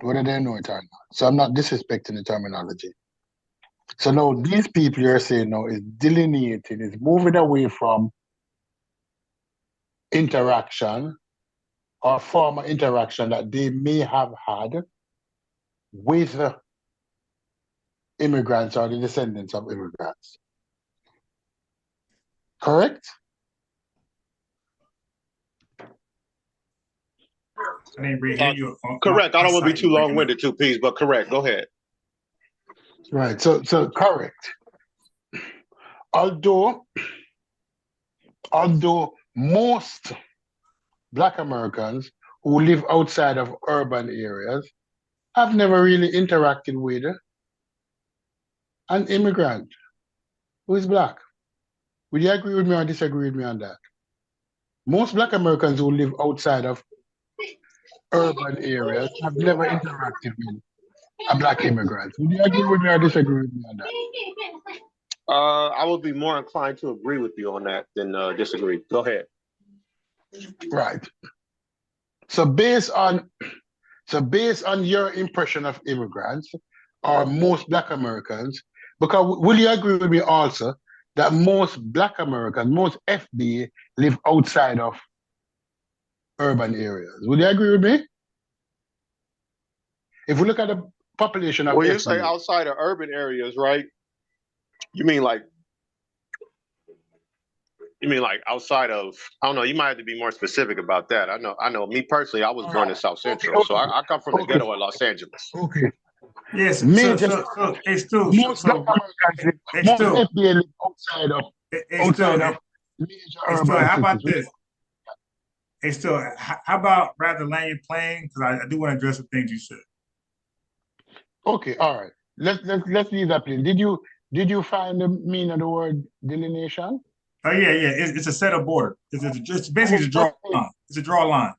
whether they know it or not. So I'm not disrespecting the terminology. So now these people you're saying now is delineating, is moving away from interaction or former interaction that they may have had with immigrants or the descendants of immigrants. Correct? I didn't really hear you. Correct. I don't want to be too long-winded, Two Piece, but correct. Go ahead. Right. So correct. Although most Black Americans who live outside of urban areas have never really interacted with an immigrant who is Black. Would you agree with me or disagree with me on that? Most Black Americans who live outside of urban areas have never interacted with a Black immigrant. Would you agree with me or disagree with me on that? I would be more inclined to agree with you on that than disagree. Go ahead. Right. So based on your impression of immigrants or most Black Americans, because will you agree with me also that most Black Americans, most FBA live outside of urban areas? Would you agree with me? If we look at the population of When you FBA, say outside of urban areas, right? You mean like outside of, I don't know, you might have to be more specific about that. I know me personally, I was born in South Central, so I come from the ghetto of Los Angeles. Okay. Yes, Most FBA live outside of major urban how about cities. this? Hey, still, how about rather land your plane? Because I do want to address the things you said. Okay, all right. Let's leave that plane. Did you find the meaning of the word delineation? Oh yeah. It's a set of border. It's basically a draw line. It's a draw line.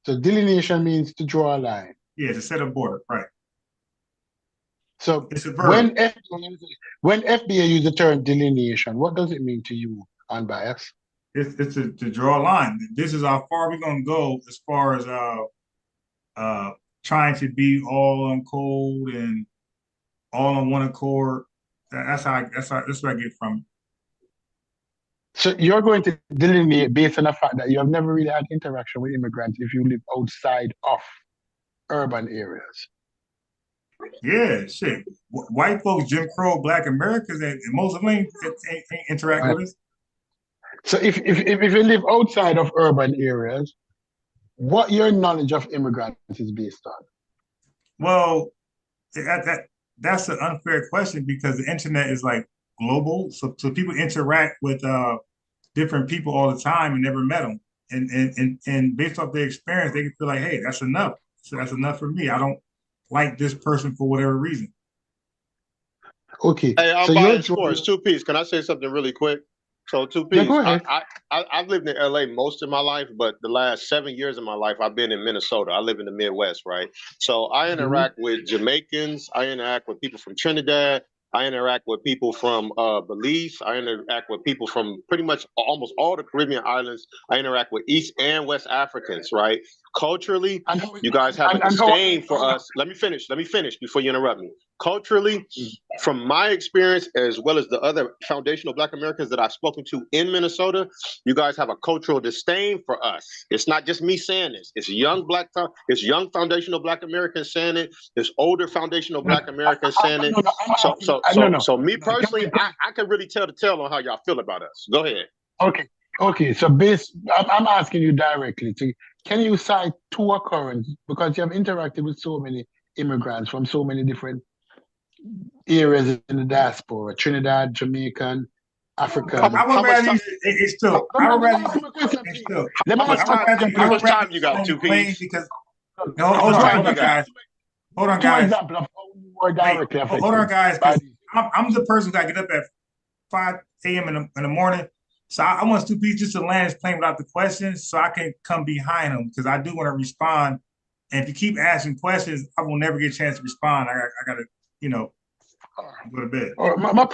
So delineation means to draw a line. Yeah, it's a set of border, right? So it's a verb. when FBA use the term delineation, what does it mean to you, unbiased? It's to draw a line. This is how far we're gonna go as far as trying to be all on code and all on one accord. That's what I get from it. So you're going to delineate based on the fact that you have never really had interaction with immigrants if you live outside of urban areas. Yeah, shit. White folks, Jim Crow, Black Americans, and most of them ain't interact with us. So if you live outside of urban areas, what your knowledge of immigrants is based on? Well, that's an unfair question because the internet is like global. So people interact with different people all the time and never met them. And based off their experience, they can feel like, hey, that's enough. So that's enough for me. I don't like this person for whatever reason. Okay. Hey, I'm buying sports. Two Piece. Can I say something really quick? So Two Piece. Yeah, I've lived in LA most of my life, but the last 7 years of my life, I've been in Minnesota. I live in the Midwest, right? So I interact with Jamaicans. I interact with people from Trinidad. I interact with people from Belize. I interact with people from pretty much almost all the Caribbean islands. I interact with East and West Africans, right? Culturally, you guys have a disdain for us. Let me finish before you interrupt me. Culturally, from my experience, as well as the other foundational Black Americans that I've spoken to in Minnesota, you guys have a cultural disdain for us. It's not just me saying this. It's young foundational Black Americans saying it. There's older foundational Black Americans saying it. So me personally, I can really tell the tale on how y'all feel about us. Go ahead. Okay. So I'm asking you directly. Can you cite two occurrences, because you have interacted with so many immigrants from so many different areas in the diaspora, Trinidad, Jamaican, African. How much time you got, 2Ps? Because hold on, guys. Hold on, guys. I'm the person who got to get up at 5 a.m. in the morning. So I want 2Ps just to land his plane without the questions so I can come behind him, because I do want to respond. And if you keep asking questions, I will never get a chance to respond. I got to, go to bed. My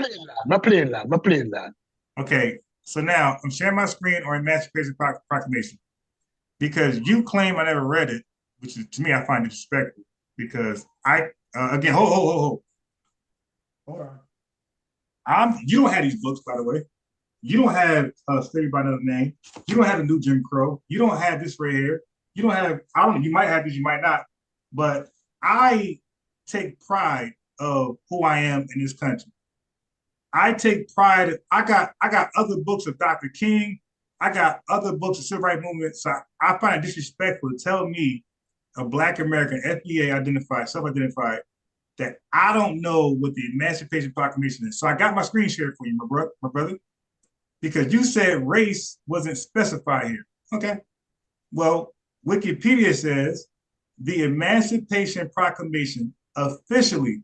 playing that. Okay, so now I'm sharing my screen on Emancipation Proclamation, because you claim I never read it, which is, to me, I find disrespectful, because again, hold on. You don't have these books, by the way. You don't have Slavery by Another Name. You don't have the New Jim Crow. You don't have this right here. You don't have, you might have this, you might not. But I take pride of who I am in this country. I take pride. I got other books of Dr. King. I got other books of civil rights movement. So I find it disrespectful to tell me, a Black American, FBA identified, self-identified, that I don't know what the Emancipation Proclamation is. So I got my screen shared for you, my brother, because you said race wasn't specified here. Okay. Well, Wikipedia says the Emancipation Proclamation, officially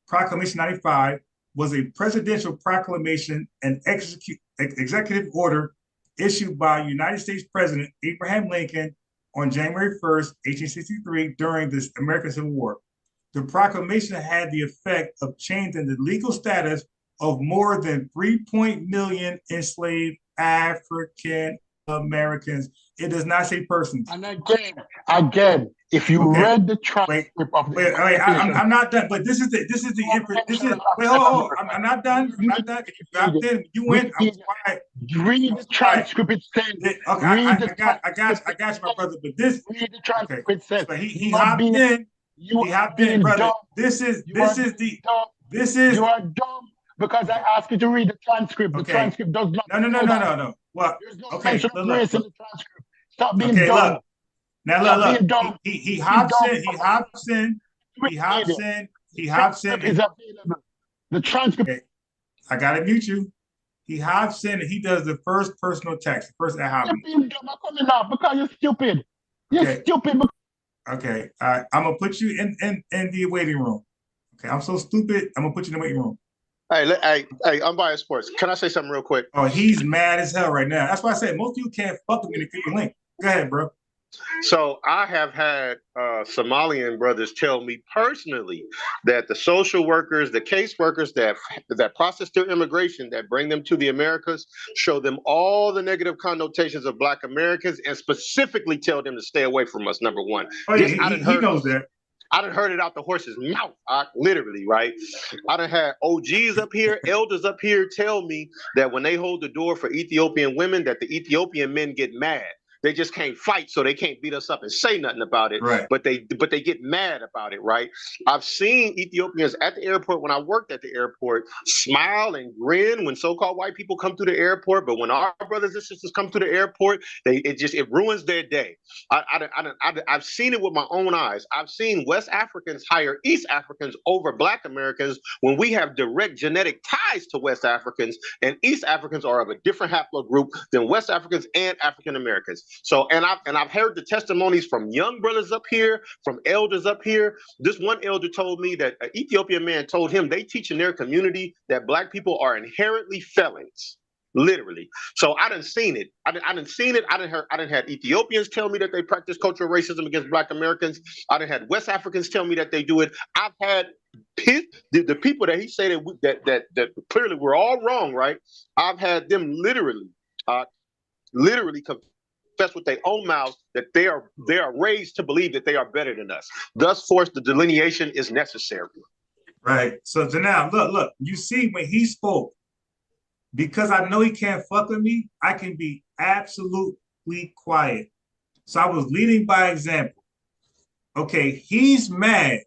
Proclamation 95, was a presidential proclamation and executive order issued by United States President Abraham Lincoln on January 1st, 1863, during the American Civil War. The proclamation had the effect of changing the legal status of more than 3 million enslaved African Americans. It does not say persons. And again, if you read the transcript of the I'm not done. But this is the I'm not done. I'm not done. You went. I'm quiet. Read the transcript. It says. I got you, my brother. But this. Read the transcript. It says. But he hopped in. He hopped in, brother. This is. You are dumb because I asked you to read the transcript. The transcript does not. No. Well, there's no okay. mention of race in the transcript. Stop being dumb. Look. Now look. He hops in. Is available. The transcript. Okay. I gotta mute you. He hops in and he does the first personal text. The first ad hominem. You're being dumb. I'm coming out because you're stupid. You're stupid. Okay. I'm gonna put you in the waiting room. Okay. I'm so stupid. I'm gonna put you in the waiting room. Hey, Unbiased Sports. Can I say something real quick? Oh, he's mad as hell right now. That's why I said most of you can't fuck with me to click the link. Go ahead, bro. So I have had Somalian brothers tell me personally that the social workers, the case workers that process their immigration, that bring them to the Americas, show them all the negative connotations of Black Americans and specifically tell them to stay away from us, number one. Oh, yeah, he knows that. I done heard it out the horse's mouth, literally, right? I done had OGs up here, elders up here tell me that when they hold the door for Ethiopian women, that the Ethiopian men get mad. They just can't fight, so they can't beat us up and say nothing about it. Right. But they get mad about it, right? I've seen Ethiopians at the airport when I worked at the airport smile and grin when so-called white people come through the airport. But when our brothers and sisters come to the airport, it ruins their day. I've seen it with my own eyes. I've seen West Africans hire East Africans over Black Americans when we have direct genetic ties to West Africans, and East Africans are of a different haplogroup than West Africans and African Americans. So, and I've heard the testimonies from young brothers up here, from elders up here. This one elder told me that an Ethiopian man told him they teach in their community that Black people are inherently felons, literally. So I done seen it. I done seen it. I done had Ethiopians tell me that they practice cultural racism against Black Americans. I done had West Africans tell me that they do it. I've had the people that he said that clearly we're all wrong, right? I've had them literally confess confess with their own mouths that they are raised to believe that they are better than us. Thus, force the delineation is necessary. Right. So now, look. You see, when he spoke, because I know he can't fuck with me, I can be absolutely quiet. So I was leading by example. Okay, he's mad.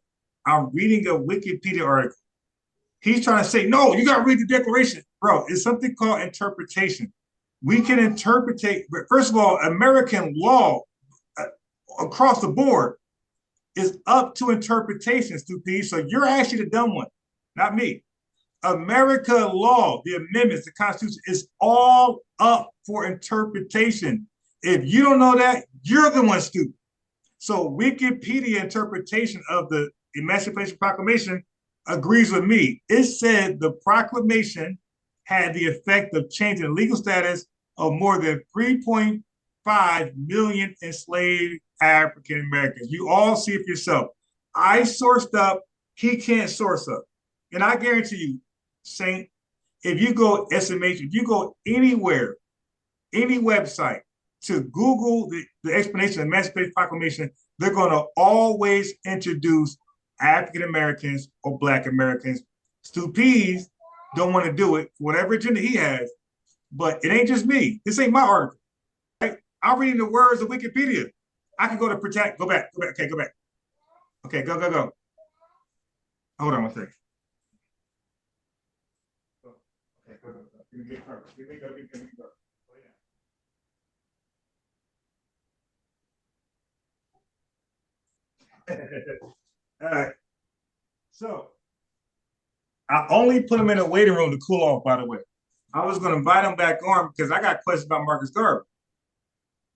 I'm reading a Wikipedia article. He's trying to say, no, you got to read the Declaration. Bro, it's something called interpretation. We can interpret, first of all, American law across the board is up to interpretation, stupid. So you're actually the dumb one, not me. America law, the amendments, the Constitution is all up for interpretation. If you don't know that, you're the one stupid. So Wikipedia interpretation of the Emancipation Proclamation agrees with me. It said the proclamation had the effect of changing the legal status of more than 3.5 million enslaved African Americans. You all see it for yourself. I sourced up, he can't source up. And I guarantee you, Saint, if you go SMH, if you go anywhere, any website to Google the explanation of the Emancipation Proclamation, they're going to always introduce African Americans or Black Americans. Stupees don't want to do it for whatever agenda he has, but it ain't just me. This ain't my article. Right? I'm reading the words of Wikipedia. I can go to protect. Go back. Okay, go back. Okay, go. Hold on one second. Okay, go. Give me go. All right. So I only put him in a waiting room to cool off, by the way. I was going to invite him back on because I got questions about Marcus Garvey.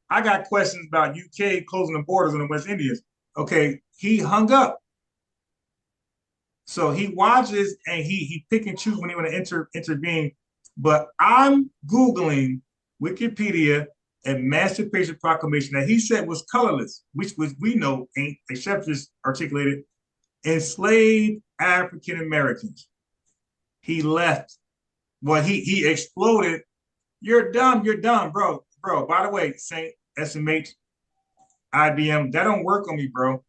I got questions about UK closing the borders on the West Indies. Okay, he hung up. So he watches and he pick and choose when he want to intervene. But I'm Googling Wikipedia Emancipation Proclamation that he said was colorless, which we know ain't, except just articulated, enslaved African Americans. He left. Well, he exploded. You're dumb, bro. Bro, by the way, Saint, SMH, IBM, that don't work on me, bro.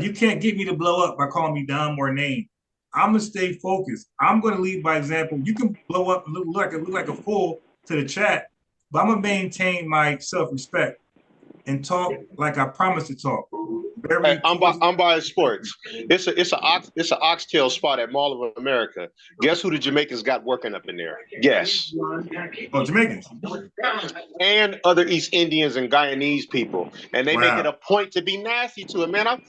You can't get me to blow up by calling me dumb or name. I'm gonna stay focused. I'm gonna lead by example. You can blow up and look like a fool to the chat, but I'm gonna maintain my self-respect and talk like I promised to talk. Hey, I'm by sports. It's an oxtail spot at Mall of America. Guess who the Jamaicans got working up in there? Guess. Oh, Jamaicans. And other East Indians and Guyanese people. And they make it a point to be nasty to it. Man, I'm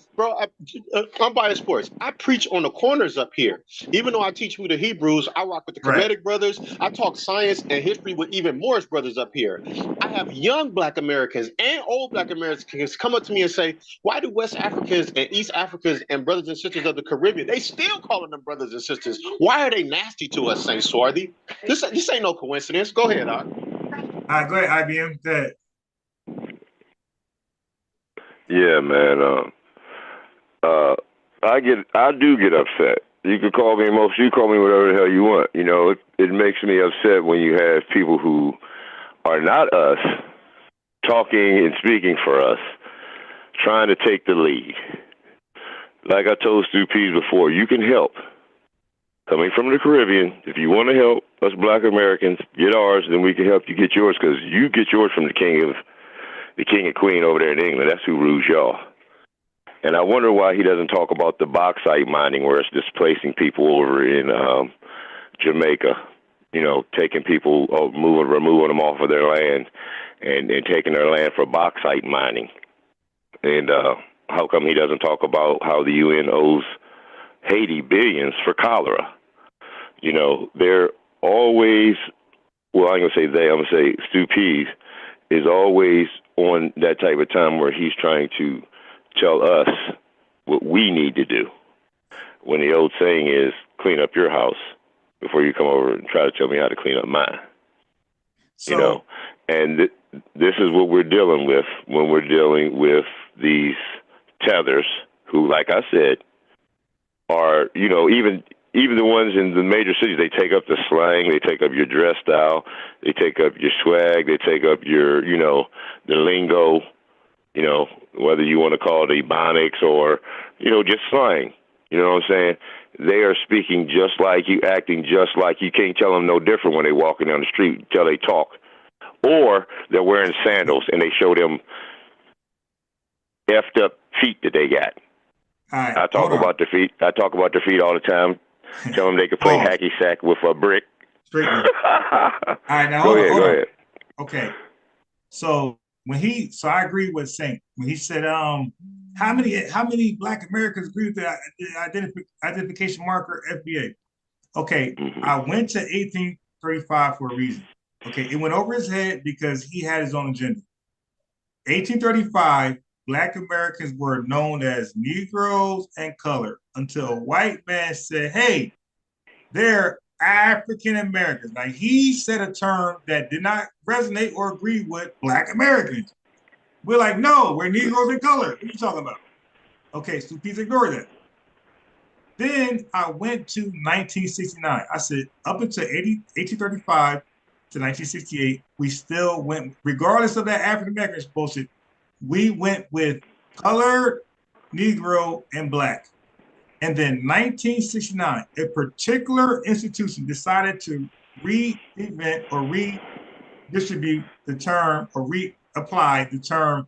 by sports. I preach on the corners up here. Even though I teach with the Hebrews, I rock with the Kemetic brothers. I talk science and history with even Morris brothers up here. I have young Black Americans and old Black Americans come up to me and say, why do West Africans and East Africans and brothers and sisters of the Caribbean, they still calling them brothers and sisters? Why are they nasty to us, Saint Swarthy? This ain't no coincidence. Go ahead, Doc. All right, go ahead, IBM. Go ahead. Yeah, man. I do get upset. You can call me you call me whatever the hell you want. You know, it makes me upset when you have people who are not us talking and speaking for us, trying to take the lead. Like I told Stu Pease before, you can help. Coming from the Caribbean, if you want to help us Black Americans get ours, then we can help you get yours, because you get yours from the king and queen over there in England. That's who rules y'all. And I wonder why he doesn't talk about the bauxite mining, where it's displacing people over in Jamaica. You know, taking people, removing them off of their land, and taking their land for bauxite mining. And how come he doesn't talk about how the UN owes Haiti billions for cholera? You know, they're always, well, I'm going to say they, I'm going to say Stu Pease is always on that type of time where he's trying to tell us what we need to do. When the old saying is, clean up your house before you come over and try to tell me how to clean up mine. So, you know, and this is what we're dealing with when we're dealing with these tethers who, like I said, are, you know, even even the ones in the major cities, they take up the slang, they take up your dress style, they take up your swag, they take up your, the lingo, whether you want to call it ebonics or, just slang. You know what I'm saying? They are speaking just like you, acting just like you. Can't tell them no different when they walking down the street until they talk. Or they're wearing sandals and they show them effed up feet that they got. Right, I talk about their feet. I talk about their feet all the time. Tell them they can play hacky sack with a brick. All right, now go hold ahead. on. Okay, so so I agree with Saint when he said, how many Black Americans agree with the identification marker FBA? Okay, I went to 1835 for a reason. Okay, it went over his head because he had his own agenda. 1835, Black Americans were known as Negroes and colored until a white man said, hey, they're African Americans. Now, he said a term that did not resonate or agree with Black Americans. We're like, no, we're Negroes and colored. What are you talking about? Okay, so please ignore that. Then I went to 1969. I said, up until 1835 to 1968, we still went, regardless of that African American bullshit, we went with colored, Negro, and Black. And then 1969, a particular institution decided to reinvent or redistribute the term or reapply the term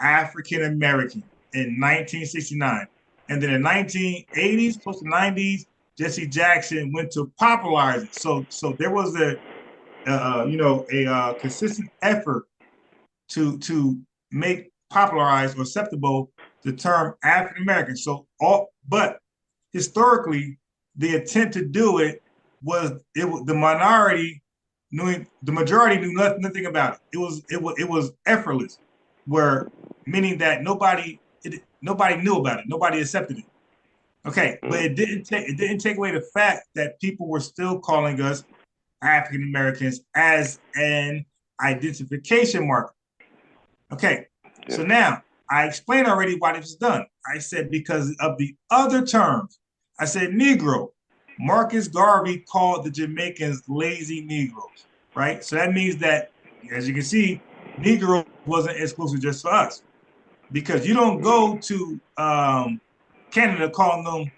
African American in 1969. And then in the 1980s, close to 90s, Jesse Jackson went to popularize it. So there was a consistent effort to make popularized or acceptable the term African American. But historically, the attempt to do it was the minority the majority knew nothing about it. It was effortless, meaning that nobody knew about it, nobody accepted it. Okay, but it didn't take away the fact that people were still calling us African Americans as an identification marker. Okay, so now I explained already why this was done. I said because of the other terms. I said Negro. Marcus Garvey called the Jamaicans lazy Negroes, right? So that means that, as you can see, Negro wasn't exclusive just for us, because you don't go to Canada calling them,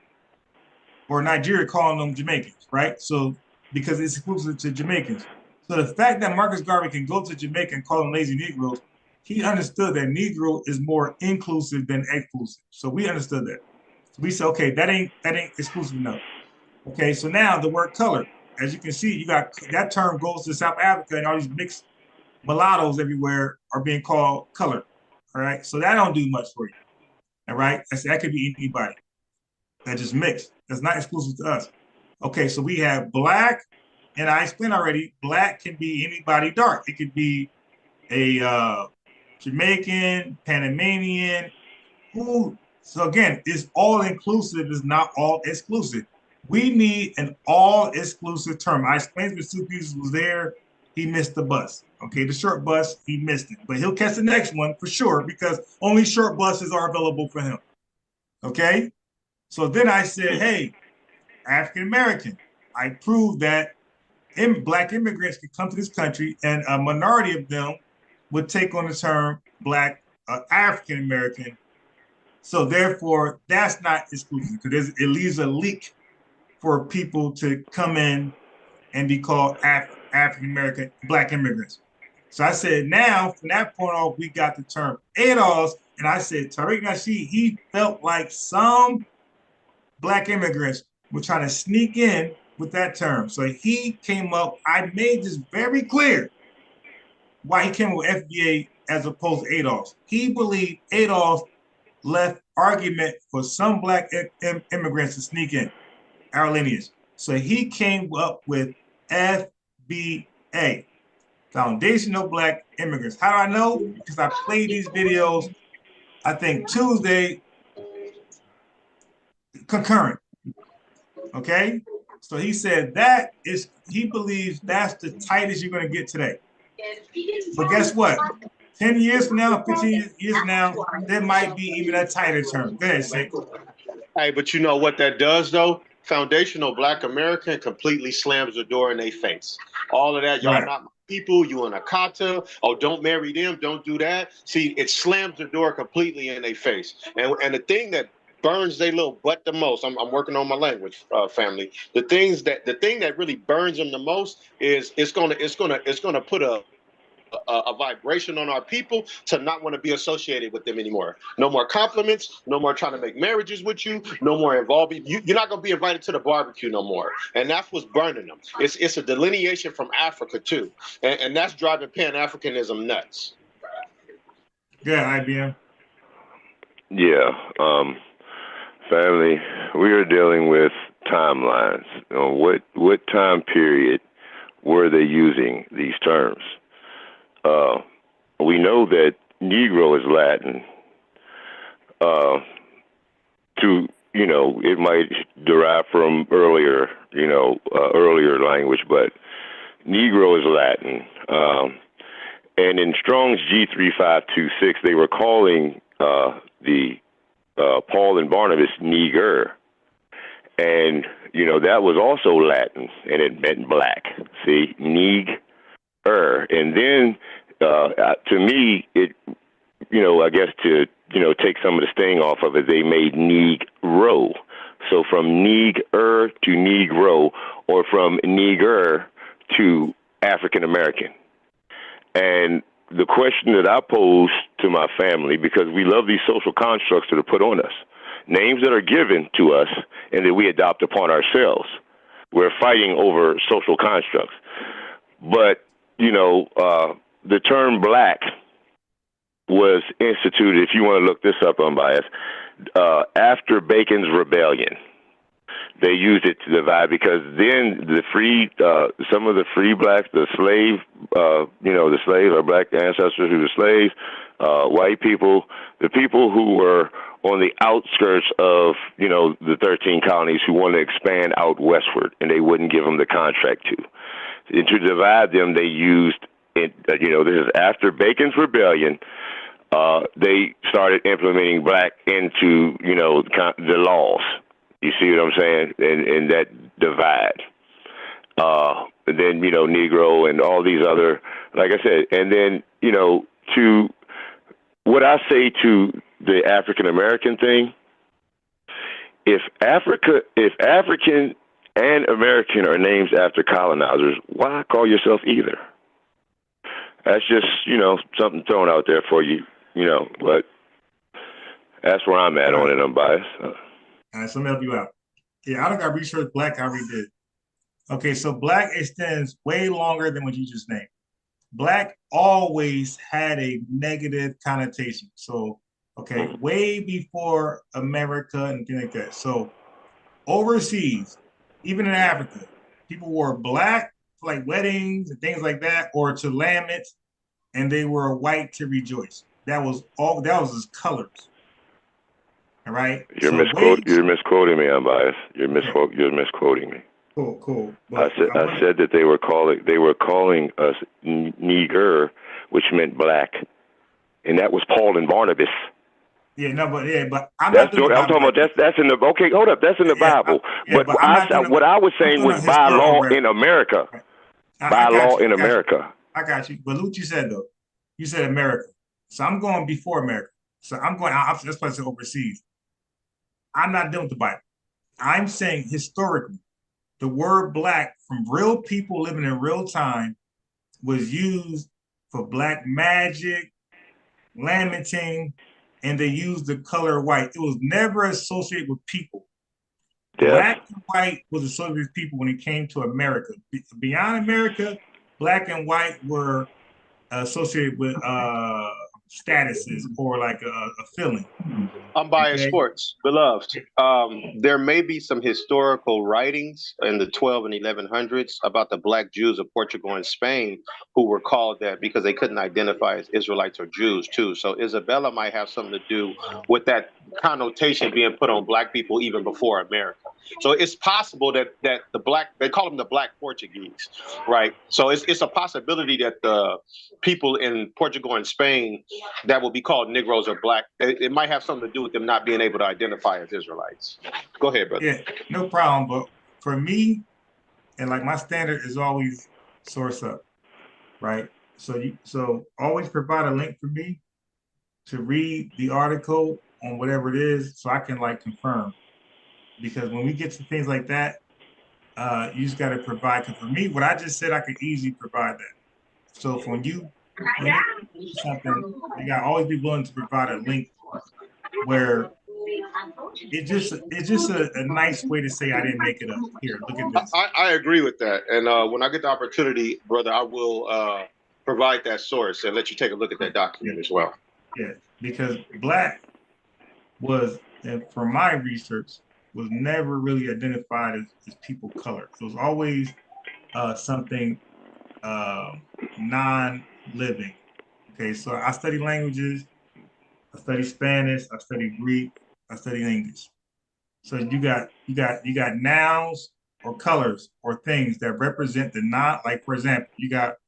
or Nigeria calling them Jamaicans, right? So because it's exclusive to Jamaicans. So the fact that Marcus Garvey can go to Jamaica and call them lazy Negroes, he understood that Negro is more inclusive than exclusive. So we understood that. So we said, okay, that ain't exclusive enough. Okay, so now the word color, as you can see, you got that term goes to South Africa, and all these mixed mulattoes everywhere are being called colored. All right, so that don't do much for you. All right, that could be anybody that just mixed. That's not exclusive to us. Okay, so we have Black, and I explained already, Black can be anybody dark. It could be a Jamaican, Panamanian, so again, it's all inclusive, it's not all exclusive. We need an all-exclusive term. I explained if Two Pieces was there, he missed the bus. Okay, the short bus, he missed it. But he'll catch the next one for sure, because only short buses are available for him. Okay? So then I said, hey, African American. I proved that Black immigrants could come to this country, and a minority of them would take on the term Black African American. So therefore, that's not exclusive, because it leaves a leak for people to come in and be called African American Black immigrants. So I said, now from that point off, we got the term ADOS, and I said, Tariq Nasheed, he felt like some Black immigrants were trying to sneak in with that term. So he came up, I made this very clear why he came up with FBA as opposed to ADOS. He believed ADOS left argument for some Black immigrants to sneak in our lineage. So he came up with FBA, Foundational Black Immigrants. How do I know? Because I played these videos, I think Tuesday, concurrent. Okay? So he said he believes that's the tightest you're going to get today. But guess what? 10 years from now, 15 years from now, there might be even a tighter term. Go ahead, Shake. Hey, but you know what that does, though? foundational Black American completely slams the door in their face. All of that, y'all Right. not my people, you in a kata, oh, don't marry them, don't do that. See, it slams the door completely in their face. And the thing that burns their little butt the most, I'm working on my language, family. The thing that really burns them the most is it's gonna put a vibration on our people to not want to be associated with them anymore. No more compliments, no more trying to make marriages with you, no more involving. You're not going to be invited to the barbecue no more. And that's what's burning them. It's a delineation from Africa too. And that's driving Pan-Africanism nuts. Yeah, IBM. Yeah. Family, we are dealing with timelines. What time period were they using these terms? We know that Negro is Latin. It might derive from earlier language, but Negro is Latin. And in Strong's G3526, they were calling the Paul and Barnabas Niger. And, that was also Latin, and it meant black. See, Niger. And then, to me, it, I guess to, take some of the sting off of it, they made Negro. So from Niger to Negro, or from Niger to African American. And the question that I pose to my family, because we love these social constructs that are put on us, names that are given to us and that we adopt upon ourselves. We're fighting over social constructs. But, the term black was instituted, if you want to look this up, unbiased, after Bacon's Rebellion. They used it to divide, because then some of the free blacks, the slaves or black ancestors who were slaves, white people, the people who were on the outskirts of, the 13 colonies who wanted to expand out westward, and they wouldn't give them the contract to. And to divide them, they used, this is after Bacon's Rebellion, they started implementing black into, the laws. You see what I'm saying? And that divide. And then, Negro and all these other, like I said, and then, to what I say to the African American thing, if African and American are names after colonizers, why call yourself either? That's just, something thrown out there for you, but that's where I'm at on it, unbiased. All right, so let me help you out. Yeah, I don't got research black, I already did. Okay, so black extends way longer than what you just named. Black always had a negative connotation. So, okay, way before America and things like that. So, overseas, even in Africa, people wore black for like weddings and things like that, or to lament, and they were white to rejoice. That was his colors. All right. You're misquoting me, unbiased. You're misquoting me. Cool. I said that they were calling us Niger, which meant black, and that was Paul and Barnabas. Yeah, no, but I'm talking about that's in the hold up, that's in the Bible. But what I was saying was by law in America. By law in America. I got you. But look what you said though. You said America. So I'm going before America. So that's why I said overseas. I'm not dealing with the Bible. I'm saying historically, the word black from real people living in real time was used for black magic, lamenting, and they used the color white. It was never associated with people. Yes. Black and white was associated with people when it came to America. Beyond America, black and white were associated with statuses or like a feeling. Unbiased sports, beloved. There may be some historical writings in the 12 and 1100s about the black Jews of Portugal and Spain who were called that because they couldn't identify as Israelites or Jews too. So Isabella might have something to do with that connotation being put on black people even before America. So it's possible that the black, they call them the black Portuguese, right? So it's a possibility that the people in Portugal and Spain that will be called Negroes or black, it might have something to do with them not being able to identify as Israelites. Go ahead, brother. No problem. But for me, and like my standard is always source up, right? So always provide a link for me to read the article on whatever it is, so I can like confirm. Because when we get to things like that, you just got to provide. Because for me, what I just said, I could easily provide that. So if when you do something, you got to always be willing to provide a link where it's just a nice way to say I didn't make it up. Here, look at this. I agree with that. And when I get the opportunity, brother, I will provide that source and let you take a look at that document as well. Yeah, because black was, and from my research, was never really identified as people color. It was always something non-living. Okay, so I study languages, I study Spanish, I study Greek, I study English. So you got nouns or colors or things that represent the non, like for example, you got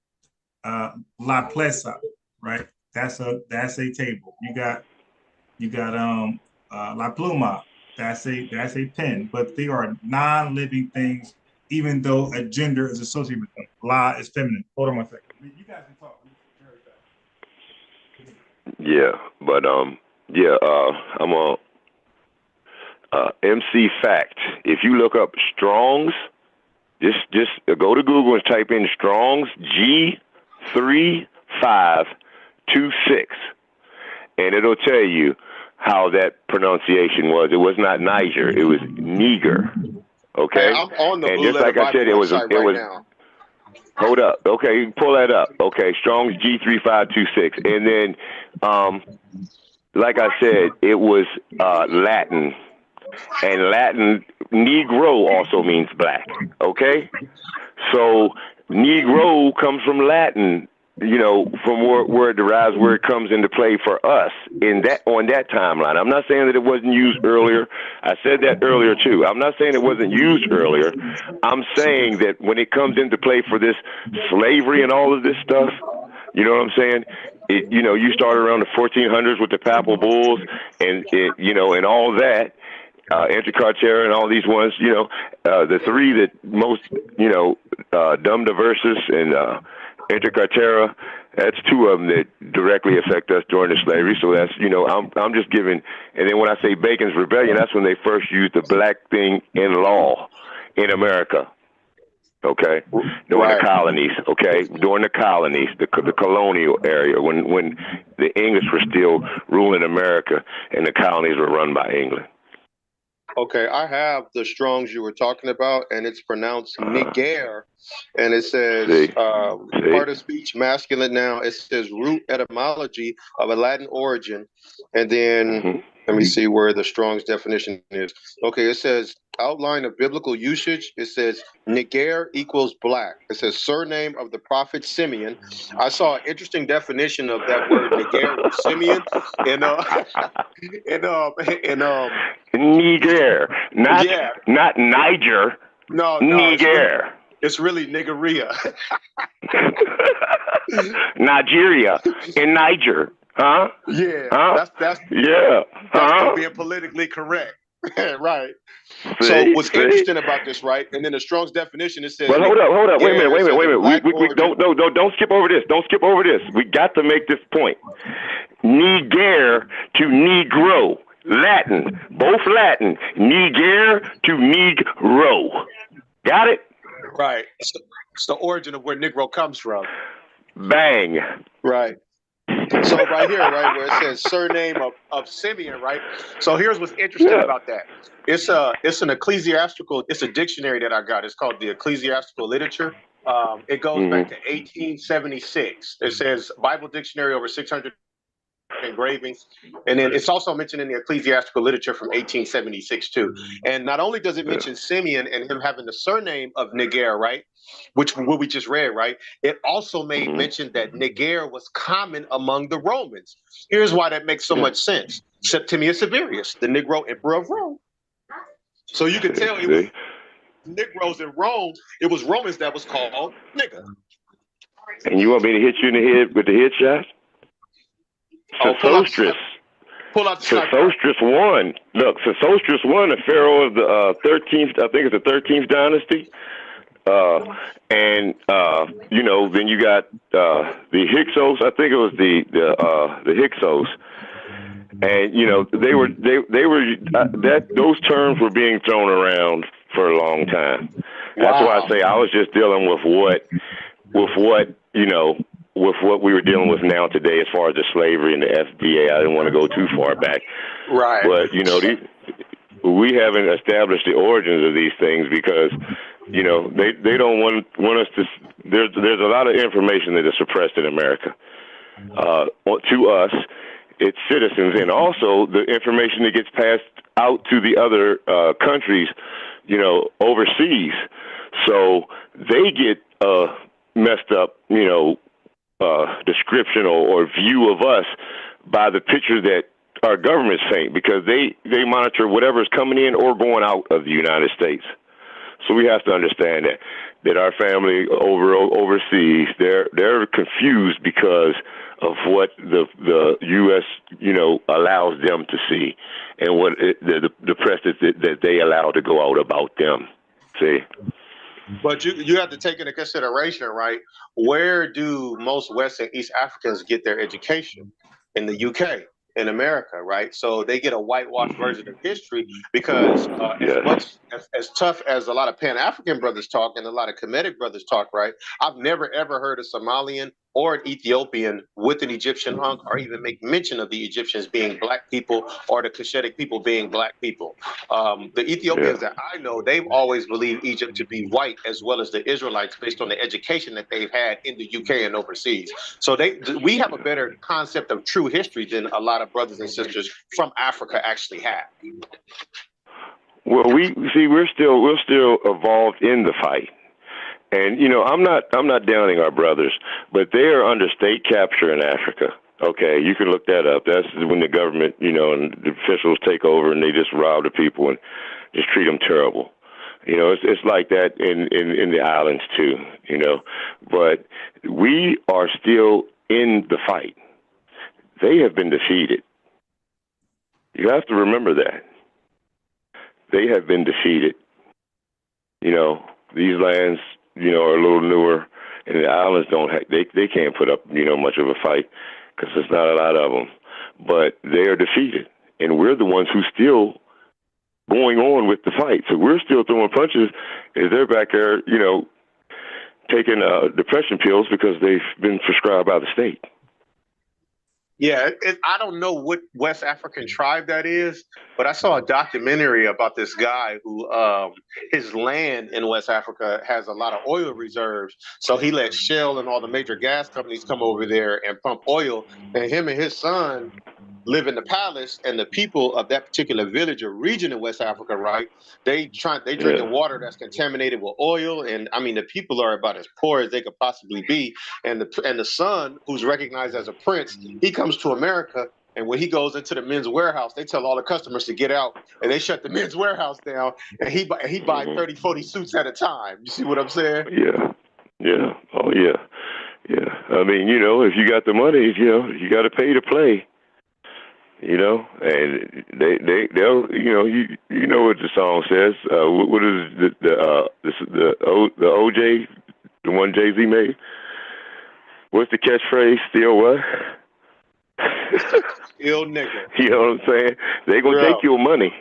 la plesa, right? That's a table. You got la pluma. That's a pen, but they are non-living things, even though a gender is associated with them. La is feminine. Hold on one second. You guys can talk. Yeah, but yeah, I'm on MC Fact. If you look up Strong's, just go to Google and type in Strong's G3526, and it'll tell you how that pronunciation was. It was not Niger, it was Niger. Okay, hey, I'm on the and Blue just Letter like I said, Bible website right now. Hold up. Okay, you can pull that up. Okay, Strong's G3526. And then, like I said, it was Latin. And Latin, Negro also means black. Okay? So, Negro comes from Latin, you know, from where it derives, where it comes into play for us on that timeline. I'm not saying that it wasn't used earlier. I said that earlier too. I'm not saying it wasn't used earlier. I'm saying that when it comes into play for this slavery and all of this stuff, you know what I'm saying? You started around the 1400s with the papal bulls and all that. Intercartera and all these ones, the three that most, Dum Diversus and Intercartera, that's two of them that directly affect us during the slavery. So that's, I'm just giving. And then when I say Bacon's Rebellion, that's when they first used the black thing in law in America. Okay, during the colonies. Okay, during the colonies, the colonial area, when the English were still ruling America and the colonies were run by England. Okay, I have the Strongs you were talking about, and it's pronounced Niger, and it says part of speech, masculine noun. It says root etymology of a Latin origin, and then let me see where the Strong's definition is. Okay, it says outline of biblical usage. It says Niger equals black. It says surname of the prophet Simeon. I saw an interesting definition of that word Niger with Simeon, Niger, not Niger. No, Niger. It's really niggeria. Nigeria in Niger, huh? Yeah, huh? that's being politically correct, right? So what's interesting about this, right? And then the Strong's definition, it says. Well, hold up. Wait a minute. We don't skip over this. Don't skip over this. We got to make this point. Niger to Negro. Latin, both Latin, Niger to Negro. Got it? Right. It's the origin of where Negro comes from. Bang. Right. So right here, right, where it says surname of Simeon, right? So here's what's interesting about that. It's an ecclesiastical, it's a dictionary that I got. It's called the Ecclesiastical Literature. It goes back to 1876. It says Bible Dictionary, over 600 engravings, and then it's also mentioned in the ecclesiastical literature from 1876 too. And not only does it mention Simeon and him having the surname of Niger, right, which what we just read, right, it also made mention that Niger was common among the Romans. Here's why that makes so much sense. Septimius Severus, the Negro emperor of Rome. So you can tell it was Negroes in Rome. It was Romans that was called nigger. And you want me to hit you in the head with the headshot? Sesostris. Pull out the sniper. Sesostris I. Look, Sesostris I, the pharaoh of the 13th, I think it's the 13th dynasty. Then you got the Hyksos. I think it was the Hyksos. And those terms were being thrown around for a long time. That's why I say I was just dealing with what we were dealing with now today, as far as the slavery and the FDA. I didn't want to go too far back. Right. But we haven't established the origins of these things because they don't want us to. There's a lot of information that is suppressed in America to us, its citizens, and also the information that gets passed out to the other countries, overseas. So they get messed up, description or view of us by the picture that our governments paint, because they monitor whatever's coming in or going out of the United States. So we have to understand that our family overseas, they're confused because of what the U.S. allows them to see, and what the press that they allow to go out about them. See. But you have to take into consideration, right? Where do most West and East Africans get their education? In the UK, in America, right? So they get a whitewashed version of history because as tough as a lot of Pan-African brothers talk and a lot of Kemetic brothers talk, right? I've never ever heard a Somalian or an Ethiopian with an Egyptian hunk or even make mention of the Egyptians being black people or the Cushitic people being black people. The Ethiopians that I know, they've always believed Egypt to be white, as well as the Israelites, based on the education that they've had in the UK and overseas. So we have a better concept of true history than a lot of brothers and sisters from Africa actually have. Well, we're still involved in the fight. And I'm not downing our brothers, but they are under state capture in Africa. Okay, you can look that up. That's when the government, and the officials take over and they just rob the people and just treat them terrible. It's like that in the islands too. But we are still in the fight. They have been defeated. You have to remember that. They have been defeated. These lands, are a little newer, and the islands they can't put up, much of a fight because there's not a lot of them. But they are defeated, and we're the ones who still going on with the fight. So we're still throwing punches as they're back there, taking depression pills because they've been prescribed by the state. Yeah, I don't know what West African tribe that is, but I saw a documentary about this guy who his land in West Africa has a lot of oil reserves. So he let Shell and all the major gas companies come over there and pump oil. And him and his son live in the palace, and the people of that particular village or region in West Africa, right? They drinking water that's contaminated with oil, and I mean the people are about as poor as they could possibly be. And the son, who's recognized as a prince, he comes to America, and when he goes into the men's warehouse, they tell all the customers to get out, and they shut the men's warehouse down, and he buys 30, 40 suits at a time. You see what I'm saying? Yeah. Oh yeah. I mean, if you got the money, you got to pay to play. And they'll you know what the song says. What is the OJ, the one Jay-Z made? What's the catchphrase? Still what? Still nigga. You know what I'm saying? They're gonna take your money.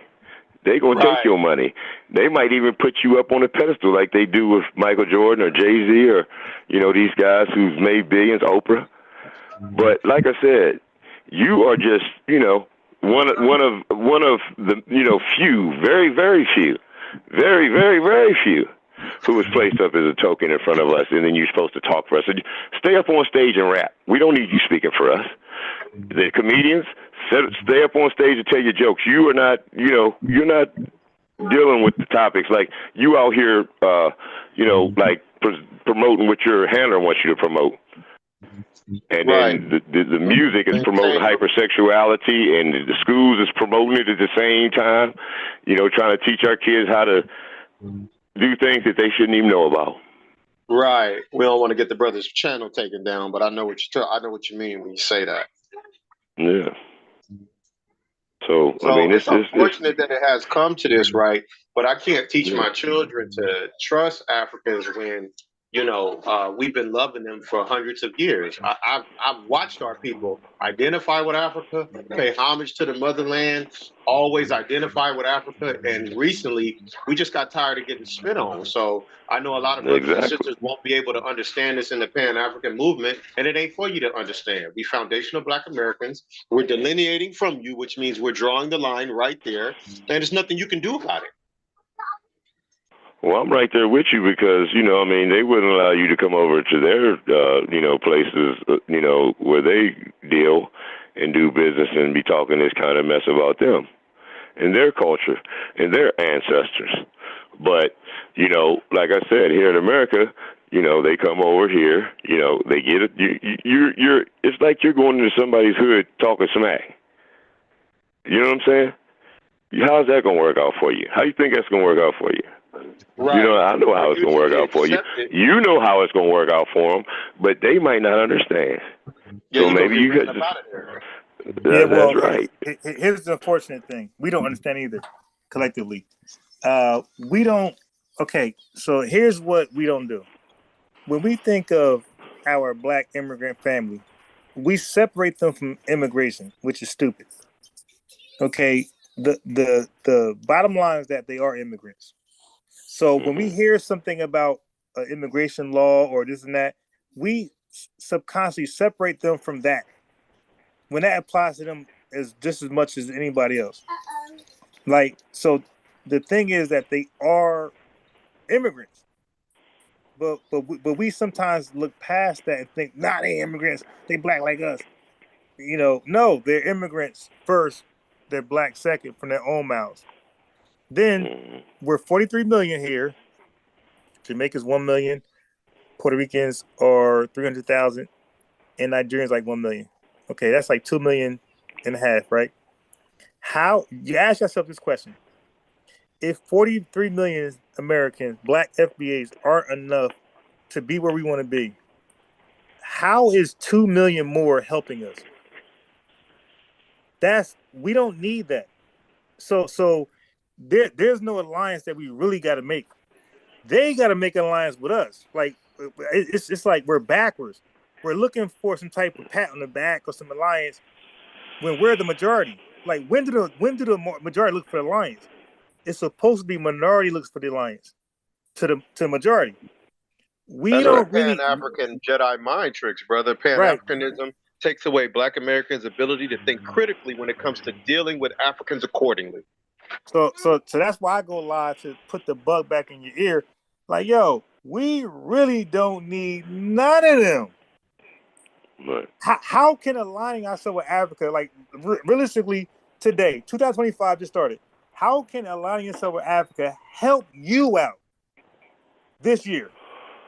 They're gonna take your money. They might even put you up on a pedestal like they do with Michael Jordan or Jay-Z or these guys who've made billions, Oprah. But like I said, you are just, one of the, few, very, very few, very, very, very few who was placed up as a token in front of us, and then you're supposed to talk for us. So stay up on stage and rap. We don't need you speaking for us. The comedians, stay up on stage and tell your jokes. You are not, you're not dealing with the topics like you out here, like promoting what your handler wants you to promote. And then the music is promoting hypersexuality, and the schools is promoting it at the same time, trying to teach our kids how to do things that they shouldn't even know about. Right. We don't want to get the brother's channel taken down, but I know what you mean when you say that. Yeah. So I So mean, it's it's unfortunate that it has come to this, right? But I can't teach yeah. my children to trust Africans when, we've been loving them for hundreds of years. I've watched our people identify with Africa, pay homage to the motherland, always identify with Africa. And recently, we just got tired of getting spit on. So I know a lot of brothers and Exactly. sisters won't be able to understand this in the Pan-African movement, and it ain't for you to understand. We foundational Black Americans, we're delineating from you, which means we're drawing the line right there, and there's nothing you can do about it. Well, I'm right there with you because, I mean, they wouldn't allow you to come over to their, places, where they deal and do business and be talking this kind of mess about them and their culture and their ancestors. But, like I said, here in America, they come over here, they get it. You're it's like you're going into somebody's hood talking smack. You know what I'm saying? How's that going to work out for you? How you think that's going to work out for you? Right. I know how it's going to work out for you. You know how it's going to work out for them, but they might not understand. Yeah, so maybe you could. That's right. Here's the unfortunate thing: we don't understand either, collectively. We don't. Okay, so here's what we don't do. When we think of our Black immigrant family, we separate them from immigration, which is stupid. Okay, the bottom line is that they are immigrants. So when we hear something about immigration law or this and that, we subconsciously separate them from that. When that applies to them as just as much as anybody else. Like, so the thing is that they are immigrants. But we sometimes look past that and think, nah, they immigrants. They Black like us. No, they're immigrants first. They're Black second from their own mouths. Then we're 43 million here. Jamaica's 1 million. Puerto Ricans are 300,000. And Nigerians like 1 million. Okay, that's like 2 million and a half, right? How you ask yourself this question: if 43 million Americans, Black FBAs, aren't enough to be where we want to be, how is 2 million more helping us? We don't need that. So there's no alliance that we really got to make. They got to make an alliance with us. Like it's like we're backwards. We're looking for some type of pat on the back or some alliance when we're the majority. Like when do the majority look for the alliance? It's supposed to be minority looks for the alliance to the majority. We don't really Pan-African Jedi mind tricks, brother. Right. Pan-Africanism takes away Black Americans' ability to think critically when it comes to dealing with Africans accordingly. So that's why I go live to put the bug back in your ear. Like, yo, we really don't need none of them. Right. How can aligning ourselves with Africa, like realistically today, 2025 just started. How can aligning yourself with Africa help you out this year?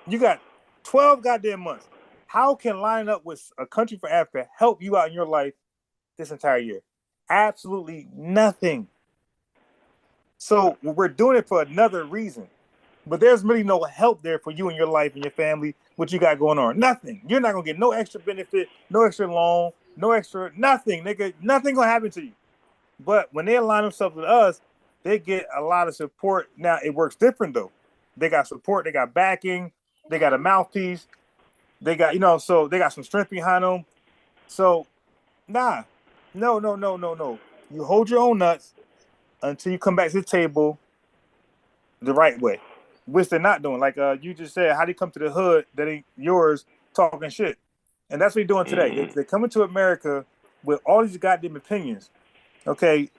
You got 12 goddamn months. How can lining up with a country for Africa help you out in your life this entire year? Absolutely nothing. So we're doing it for another reason. But there's really no help there for you and your life and your family, what you got going on. Nothing. You're not going to get no extra benefit, no extra loan, no extra, nothing, nigga. Nothing going to happen to you. But when they align themselves with us, they get a lot of support. Now, it works different, though. They got support. They got backing. They got a mouthpiece. They got, so they got some strength behind them. So, no. You hold your own nuts until you come back to the table the right way, which they're not doing. Like you just said, how do you come to the hood that ain't yours talking shit? And that's what they're doing today. They're coming to America with all these goddamn opinions, okay?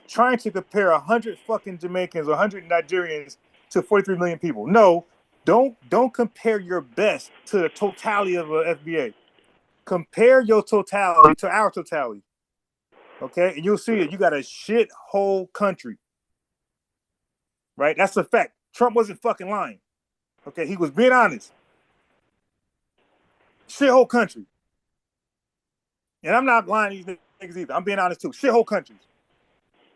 Trying to compare 100 fucking Jamaicans or 100 Nigerians to 43 million people. No, don't compare your best to the totality of a FBA. Compare your totality to our totality, okay? And you'll see it. You got a shit whole country. Right? That's a fact. Trump wasn't fucking lying. Okay, he was being honest. Shithole country. And I'm not lying to these niggas either. I'm being honest too. Shithole countries.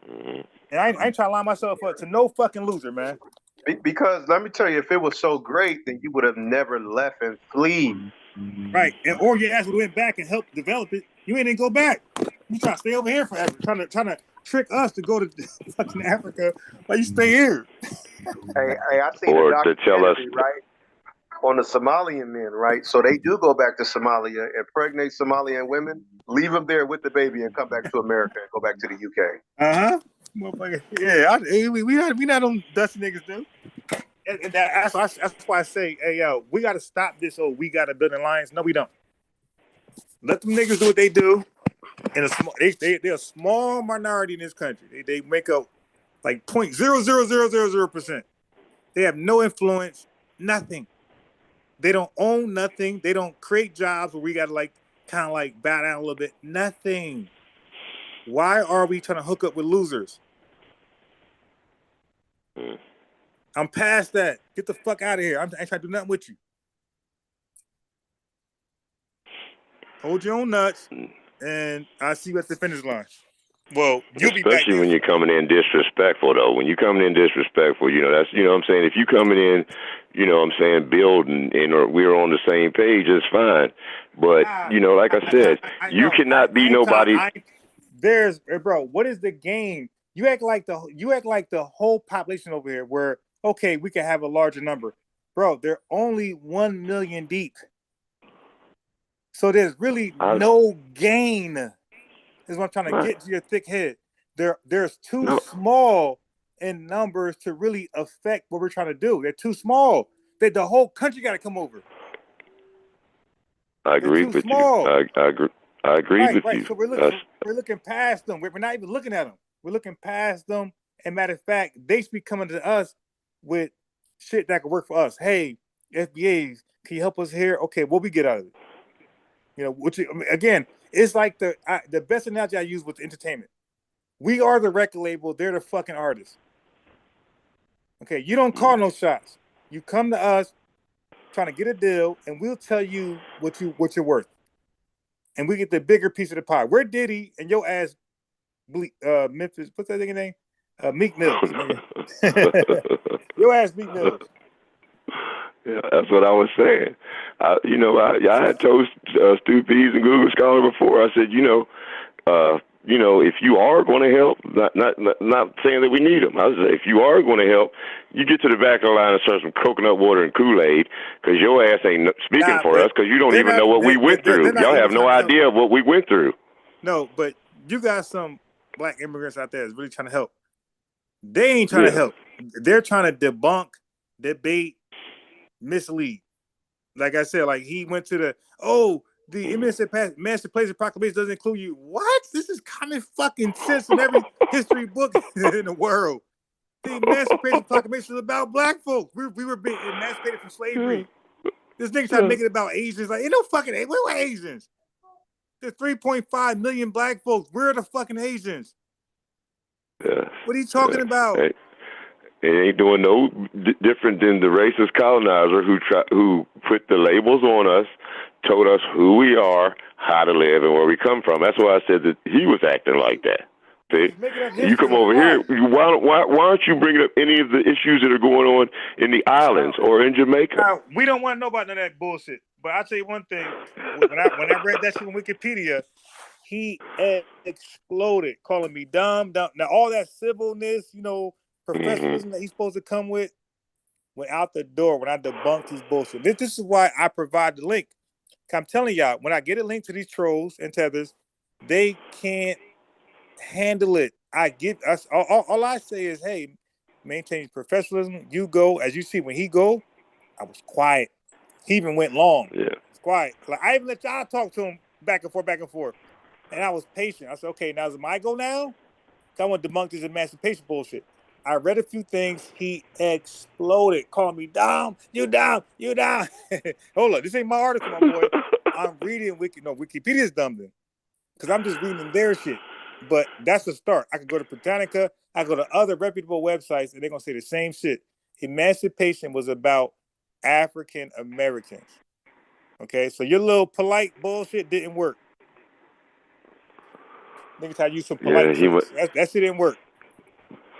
And I ain't trying to line myself up to no fucking loser, man. Because let me tell you, if it was so great, then you would have never left and flee. Right. Or your ass would have went back and helped develop it. You ain't even go back. You trying to stay over here forever? Trying to trick us to go to fucking Africa? Why you stay here? Hey, I seen Or a to tell us, documentary, right, on the Somalian men, right? So they do go back to Somalia, impregnate Somalian women, leave them there with the baby, and come back to America and go back to the UK. Motherfucker. Yeah, we not on dusty niggas, dude. And that's why I say, hey, yo, we got to stop this. Oh, we got to build an alliance. No, we don't. Let them niggas do what they do. And they're a small minority in this country. They make up like 0.00000%. They have no influence, nothing. They don't own nothing. They don't create jobs where we got to like kind of like bow down a little bit. Nothing. Why are we trying to hook up with losers? I'm past that. Get the fuck out of here. I ain't trying to do nothing with you. Hold your own nuts, and I'll see you at the finish line. Well, you'll be back especially when you're coming in disrespectful, though. When you're coming in disrespectful, that's, what I'm saying. If you coming in, what I'm saying, building and we're on the same page, it's fine. But, like I said, you cannot be nobody. Bro, what is the game? You act like the whole population over here where, okay, we can have a larger number. Bro, they're only 1 million deep. So there's really no gain. Is what I'm trying to get to your thick head. There's too small in numbers to really affect what we're trying to do. They're too small. The whole country got to come over. I agree with you. I agree with you. So we're looking past them. We're not even looking at them. We're looking past them. And matter of fact, they should be coming to us with shit that could work for us. Hey, FBAs, can you help us here? Okay, what we get out of it? Again, it's like the best analogy I use with entertainment. We are the record label. They're the fucking artists. Okay, you don't call no shots. You come to us trying to get a deal, and we'll tell you what you're worth. And we get the bigger piece of the pie. We're Diddy, and your ass, Memphis. What's that nigga name? Meek Mills. Your ass, Meek Mills. Yeah, that's what I was saying. I had told Stu Pease and Google Scholar before. I said, if you are going to help, not saying that we need them. I said, if you are going to help, you get to the back of the line and serve some coconut water and Kool-Aid, because your ass ain't speaking for us, because you don't even know what we went through. Y'all have no idea of what we went through. No, but you got some black immigrants out there that's really trying to help. They ain't trying to help. They're trying to debunk, debate, mislead. Like I said, like he went to the Emancipation Proclamation doesn't include you. What? This is common fucking sense in every history book in the world. The Emancipation Proclamation is about black folks. We were being emancipated from slavery. This nigga trying to make it about Asians. Like, ain't no fucking, we're Asians. There's 3.5 million black folks. We're the fucking Asians. Yeah. What are you talking about? It ain't doing no different than the racist colonizer who put the labels on us, told us who we are, how to live, and where we come from. That's why I said that he was acting like that. See? You come over here. Why aren't you bringing up any of the issues that are going on in the islands or in Jamaica? Now, we don't want to know about none of that bullshit. But I'll tell you one thing. When I read that shit on Wikipedia, he exploded, calling me dumb. Now, all that civilness, professionalism that he's supposed to come with, went out the door when I debunked his bullshit. This is why I provide the link. I'm telling y'all, when I get a link to these trolls and tethers, they can't handle it. All I say is, hey, maintain professionalism. You go, as you see, when he go, I was quiet. He even went long. Yeah. It's quiet. Like I even let y'all talk to him back and forth. And I was patient. I said, okay, now is it my go now? I want to debunk this emancipation bullshit. I read a few things. He exploded, calling me dumb. You dumb. Hold up, this ain't my article, my boy. I'm reading Wikipedia's dumb then, because I'm just reading their shit. But that's the start. I could go to Britannica. I go to other reputable websites, and they're gonna say the same shit. Emancipation was about African Americans. Okay, so your little polite bullshit didn't work. Niggas had to use some polite tricks. That shit didn't work.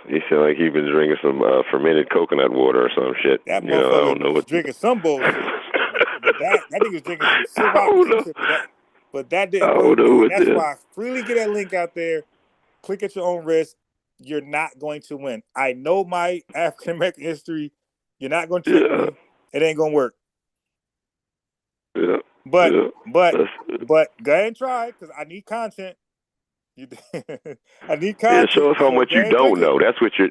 He sounded like he'd been drinking some fermented coconut water or some shit. That motherfucker was drinking some bullshit. But that nigga was drinking some Ciroc. But that didn't I work. don't know what That's the. why I freely get that link out there. Click at your own risk. You're not going to win. I know my African American history. You're not going to trick me. It ain't going to work. Yeah. But That's, go ahead and try because I need content. I need yeah, content. show us how So much go you ahead and click don't it. know.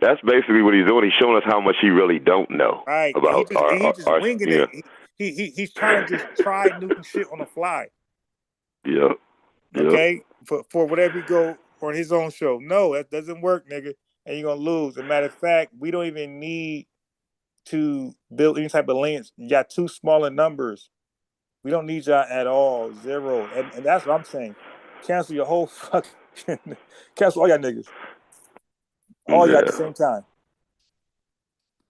That's basically what he's doing. He's showing us how much he really don't know Right. about He just winging yeah. it. He's trying to just try new shit on the fly. Yeah. Okay? For whatever he go on his own show. No, that doesn't work, nigga. And you're gonna lose. As a matter of fact, we don't even need to build any type of links. You got too small in numbers. We don't need y'all at all. Zero. And that's what I'm saying. Cancel your whole fucking cancel all y'all niggas. All y'all at the same time.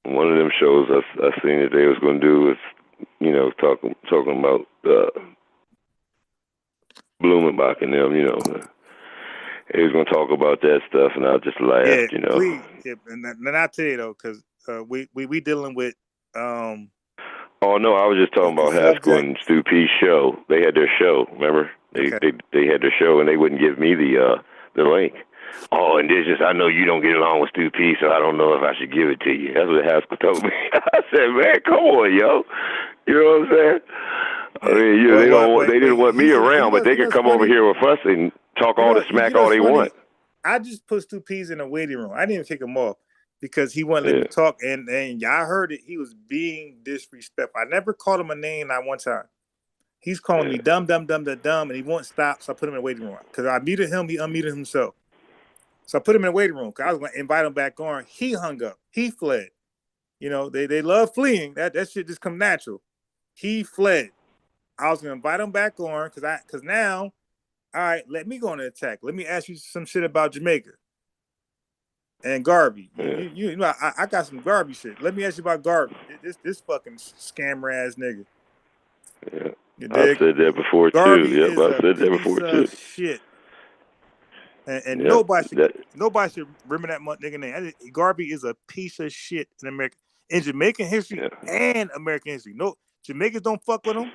One of them shows I seen that they was gonna do was, talking about Blumenbach and them, he was gonna talk about that stuff, and I just laughed, Please. Yeah, and I tell you though, because we dealing with Oh no, I was just talking about Haskell and Stu P's show. They had their show, remember? They had their show, and they wouldn't give me the link. Oh, and this I know you don't get along with Stu P, so I don't know if I should give it to you. That's what Haskell told me. I said, man, come on, yo. You know what I'm saying? I mean, they didn't want me around, but they could come over here with us and talk all the smack all they want. I just put Stu P's in the waiting room. I didn't even kick him off because he wouldn't let me talk, and y'all heard it. He was being disrespectful. I never called him a name not one time. He's calling me dumb, and he won't stop. So I put him in the waiting room because I muted him. He unmuted himself. So I put him in the waiting room because I was going to invite him back on. He hung up. He fled. They love fleeing. That shit just come natural. He fled. I was going to invite him back on because now, all right, let me go on the attack. Let me ask you some shit about Jamaica and Garvey. I got some Garvey shit. Let me ask you about Garvey. This fucking scammer ass nigga. Yeah. I said that before Garvey too. Yep, I said that before too. Shit. And nobody should remember that nigga name. Garvey is a piece of shit in Jamaican history and American history. No, Jamaicans don't fuck with him,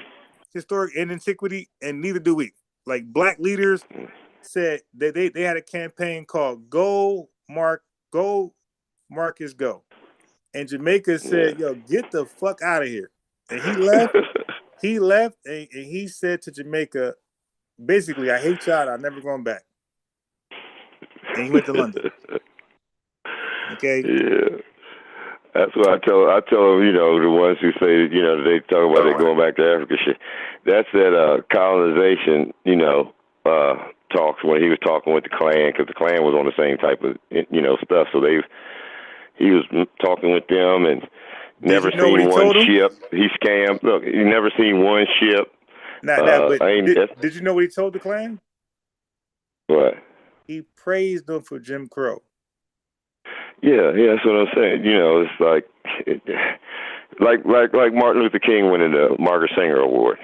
historic and antiquity, and neither do we. Like black leaders said that they had a campaign called Go Marcus Go. And Jamaica said, yo, get the fuck out of here. And he left. He left and he said to Jamaica, basically, I hate y'all, I'm never going back. And he went to London. Okay. Yeah, that's what I tell them. The ones who say they talk about they going back to Africa. Shit, that's that colonization. Talks when he was talking with the Klan because the Klan was on the same type of stuff. So he was talking with them and never seen one ship. He scammed. Look, he never seen one ship. Did you know what he told the Klan? What? He praised them for Jim Crow. Yeah, that's what I'm saying. It's like Martin Luther King winning the Margaret Sanger Award.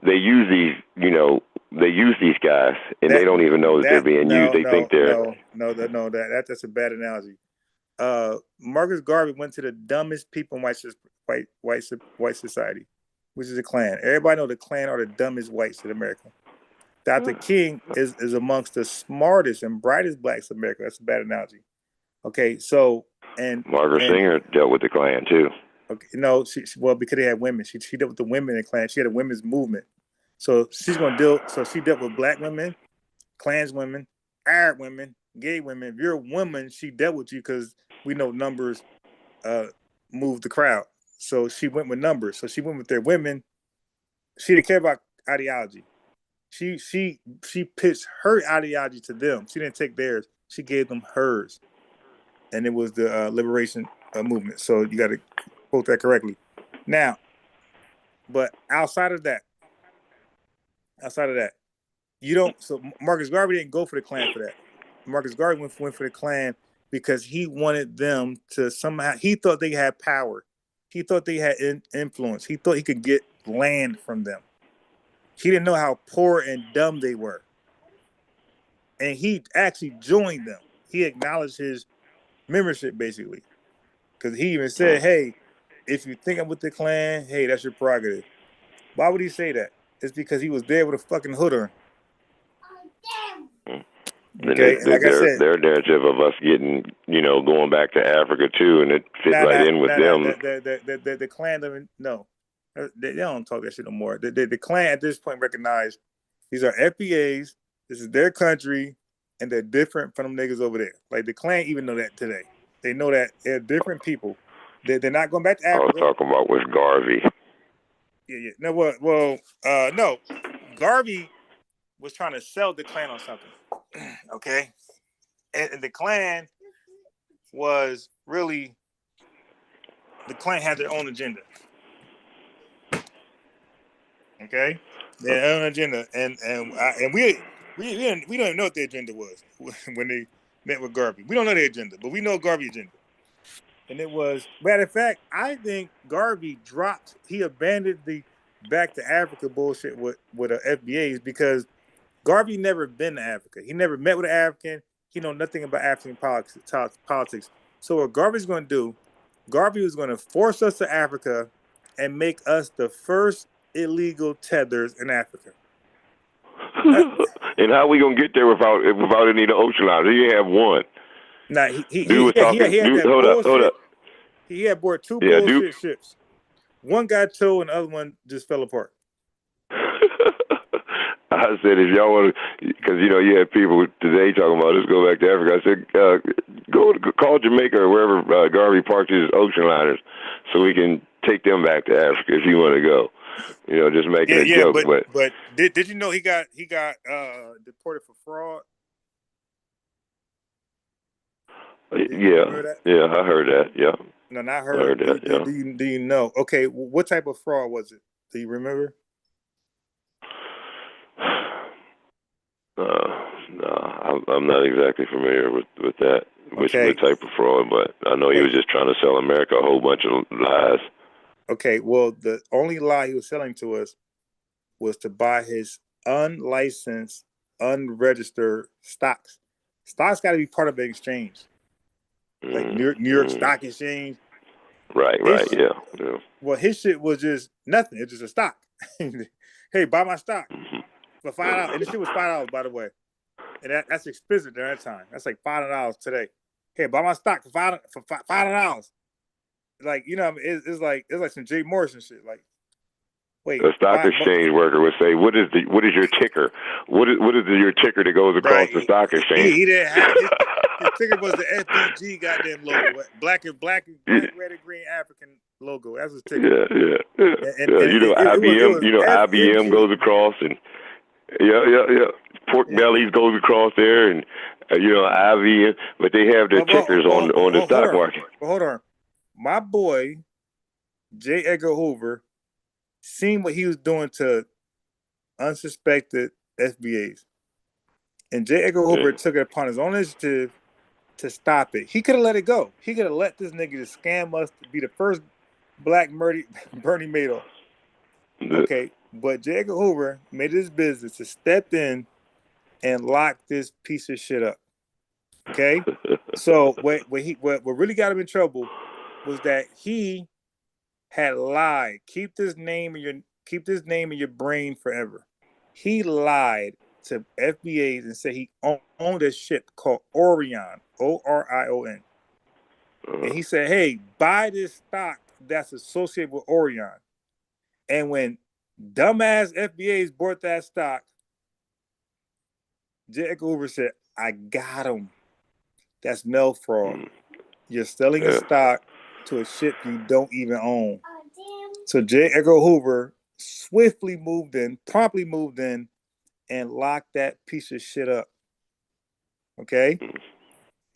They use these guys, and they don't even know that they're being used. They think they're that's a bad analogy. Marcus Garvey went to the dumbest people in white society, which is the Klan. Everybody know the Klan are the dumbest whites in America. Dr. King is amongst the smartest and brightest blacks in America. That's a bad analogy. Okay, so Margaret Sanger dealt with the Klan too. Okay, no, because they had women. She dealt with the women in the Klan. She had a women's movement. So she's gonna deal. So she dealt with black women, Klans women, Arab women, gay women. If you're a woman, she dealt with you because we know numbers move the crowd. So she went with numbers. So she went with their women. She didn't care about ideology. She pitched her ideology to them. She didn't take theirs. She gave them hers, and it was the liberation movement. So you got to quote that correctly. Now, but outside of that, you don't. So Marcus Garvey didn't go for the Klan for that. Marcus Garvey went for the Klan because he wanted them to somehow. He thought they had power. He thought they had influence. He thought he could get land from them. He didn't know how poor and dumb they were. And he actually joined them. He acknowledged his membership, basically. Because he even said, hey, if you think I'm with the Klan, hey, that's your prerogative. Why would he say that? is because he was there with a fucking hooder. Okay, and like I said, their narrative of us getting, going back to Africa too, and it fit right in with them. The Klan doesn't they don't talk that shit no more. The Klan at this point recognize these are FBAs. This is their country, and they're different from them niggas over there. Like the Klan even know that today. They know that they're different people. They're not going back to Africa. I was talking about with Garvey. Yeah. No, no. Garvey was trying to sell the Klan on something. Okay, and the Klan was really the Klan had their own agenda. Okay, their own agenda, and we don't even know what their agenda was when they met with Garvey. We don't know their agenda, but we know Garvey's agenda. And it was, matter of fact, I think Garvey he abandoned the back to Africa bullshit with FBAs because Garvey never been to Africa. He never met with an African. He know nothing about African politics. So what Garvey's going to do, Garvey was going to force us to Africa and make us the first illegal tethers in Africa. And how we gonna get there without any of the ocean liners? You have one. Nah, he was talking. Hold up. He had bought two bullshit ships. One got towed and the other one just fell apart. I said, if y'all want to, because you had people today talking about let's go back to Africa. I said, call Jamaica or wherever Garvey parked his ocean liners, so we can take them back to Africa if you want to go. Just making a joke. But did you know he got deported for fraud? Yeah, I heard that. Yeah. No, not heard. I heard that. Do you know? Okay, what type of fraud was it? Do you remember? No, I'm not exactly familiar with that. Which type of fraud, but I know he was just trying to sell America a whole bunch of lies. Okay, well, the only lie he was selling to us was to buy his unlicensed, unregistered stocks. Stocks got to be part of the exchange, like New York Stock Exchange. Right, yeah. Well, his shit was just nothing. It's just a stock. Hey, buy my stock for $5, and the shit was $5, by the way, and that's expensive during that time. That's like $500 today. Hey, buy my stock for $500. Like, it's like some Jay Morrison shit. Like, wait, a stock exchange worker would say, "What is your ticker? What is your ticker that goes across the stock exchange?" He didn't have his ticker was the FBG goddamn logo, black, red, and green African logo. That's his ticker. Yeah. IBM. IBM goes across, and yeah. Pork bellies goes across there, and IBM. But they have their tickers on the stock market. Hold on. My boy, J. Edgar Hoover, seen what he was doing to unsuspected FBAs. And J. Edgar Hoover took it upon his own initiative to stop it. He could have let it go. He could have let this nigga just scam us to be the first black Bernie Madoff. Okay, but J. Edgar Hoover made it his business to step in and lock this piece of shit up. Okay? So what really got him in trouble was that he had lied. Keep this name in your brain forever. He lied to FBAs and said he owned a ship called Orion, Orion. And he said, "Hey, buy this stock that's associated with Orion." And when dumbass FBAs bought that stock, J. Edgar Hoover said, "I got him. That's mail fraud. You're selling a stock to a ship you don't even own." So J. Edgar Hoover promptly moved in, and locked that piece of shit up. Okay?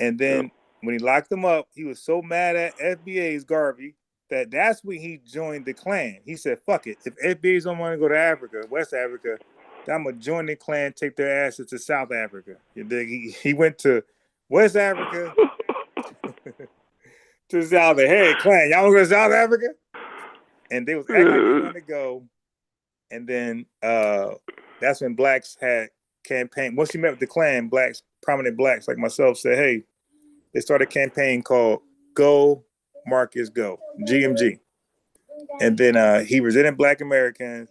And then when he locked them up, he was so mad at FBA's Garvey that's when he joined the Klan. He said, "Fuck it. If FBAs don't want to go to Africa, West Africa, I'm going to join the Klan, take their asses to South Africa." You dig? He went to West Africa to South Africa. "Hey, Klan, y'all want to go to South Africa?" And they was acting like they wanted to go. And then that's when blacks had campaign. Once you met with the Klan, prominent blacks like myself said, "Hey," they started a campaign called Go Marcus Go, GMG. And then he represented Black Americans.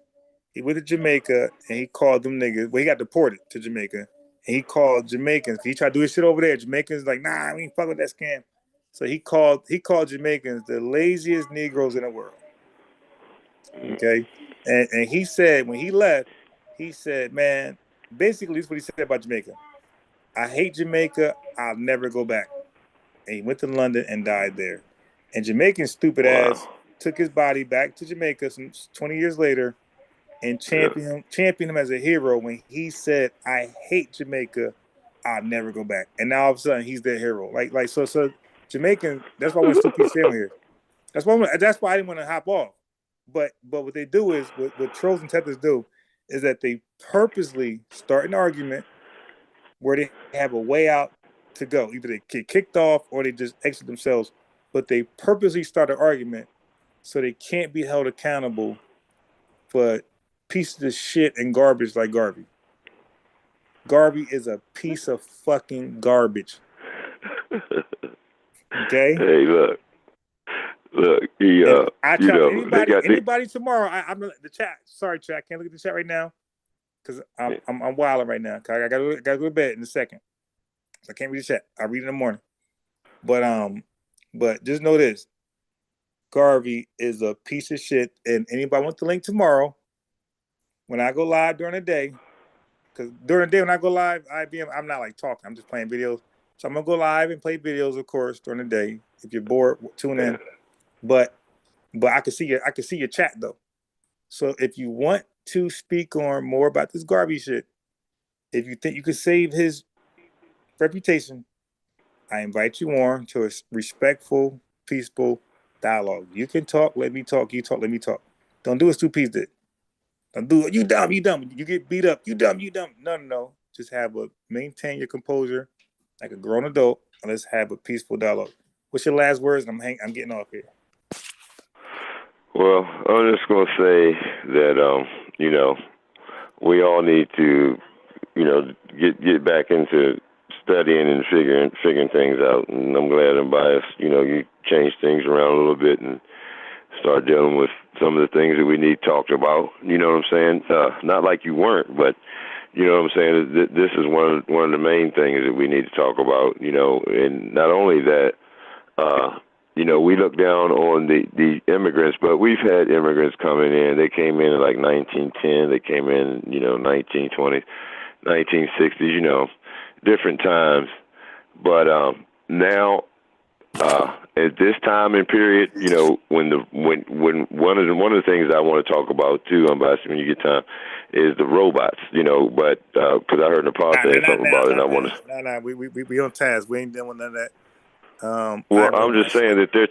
He went to Jamaica and he called them niggas. Well, he got deported to Jamaica. And he called Jamaicans. He tried to do his shit over there. Jamaicans like, nah, we ain't fuck with that scam. So he called Jamaicans the laziest Negroes in the world. Okay. And he said when he left, he said, man, basically this is what he said about Jamaica. I hate Jamaica. I'll never go back. And he went to London and died there. And Jamaican stupid ass took his body back to Jamaica some 20 years later and championed him as a hero when he said, I hate Jamaica. I'll never go back. And now all of a sudden he's their hero. So Jamaican, that's why I want to keep staying here. That's why I didn't want to hop off. But what they do is what trolls and tethers do is that they purposely start an argument where they have a way out to go. Either they get kicked off or they just exit themselves. But they purposely start an argument so they can't be held accountable for pieces of shit and garbage like Garvey. Garvey is a piece of fucking garbage. Okay? Hey, look, I challenge anybody tomorrow. I'm the chat. Sorry, chat. I can't look at the chat right now because I'm wilding right now. I gotta go to bed in a second, so I can't read the chat. I'll read it in the morning. But just know this: Garvey is a piece of shit. And anybody wants the link tomorrow when I go live during the day? Because during the day when I go live, I'm not like talking. I'm just playing videos. So I'm gonna go live and play videos, of course, during the day. If you're bored, tune in. But I can see your chat though. So if you want to speak on more about this Garvey shit, if you think you could save his reputation, I invite you on to a respectful, peaceful dialogue. You can talk, let me talk. You talk, let me talk. Don't do what Stu Peace did. Don't do it. You dumb. You get beat up. You dumb. No. Just maintain your composure like a grown adult, and let's have a peaceful dialogue. What's your last words? I'm getting off here. Well, I'm just gonna say that we all need to get back into studying and figuring things out. And I'm glad Bias, you changed things around a little bit and start dealing with some of the things that we need talked about. You know what I'm saying? Not like you weren't, but you know what I'm saying? This is one of the main things that we need to talk about, and not only that, we look down on the immigrants, but we've had immigrants coming in. They came in like 1910. They came in, 1920s, 1960s, different times. But now, at this time and period, when one of the things I want to talk about too, Ambassador, when you get time, is the robots. But because I heard Nepal saying something about it, and I want to. We on task. We ain't doing none of that. Well, I'm just saying that they're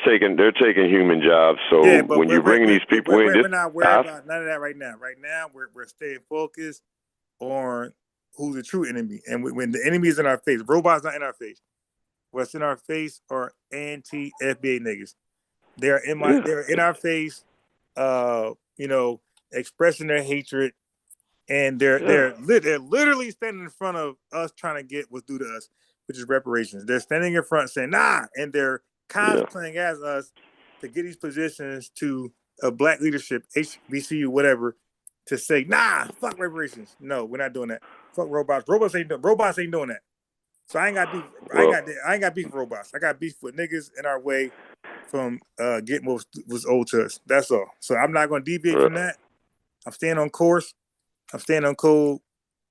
taking human jobs. So when you're bringing these people in, we're not worried about none of that right now. Right now, we're staying focused on who's the true enemy, and when the enemy is in our face, robots not in our face. What's in our face are anti-FBA niggas. They're in our face, expressing their hatred, and they're literally standing in front of us trying to get what's due to us, which is reparations. They're standing in front saying, nah, and they're cosplaying as us to get these positions to a black leadership, HBCU, whatever, to say, nah, fuck reparations. No, we're not doing that. Fuck robots. Robots ain't doing that. So I ain't got beef. I ain't got beef with robots. I got beef with niggas in our way from getting what was owed to us. That's all. So I'm not going to deviate from that. I'm staying on course. I'm staying on code,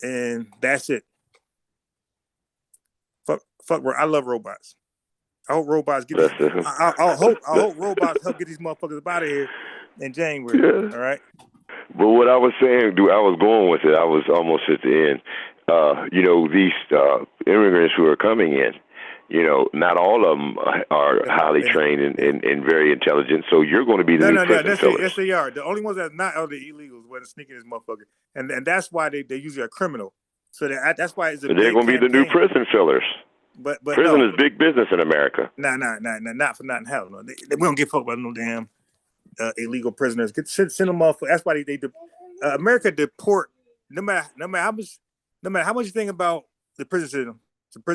and that's it. Fuck. I love robots. I hope robots get. I hope robots help get these motherfuckers up out of here in January. Yeah. All right. But what I was saying, I was going with it. I was almost at the end. These immigrants who are coming in, not all of them are highly trained and very intelligent. So you're going to be the new prison fillers. Yes, they are. The only ones that not are the illegals who are sneaking this motherfucker, and that's why they usually are criminal. So that's why it's a. They're going to be the new prison fillers. But prison is big business in America. Not for nothing. Hell no. We don't give a fuck about no damn illegal prisoners. Send them off. That's why they America deport no matter how much you think about the prison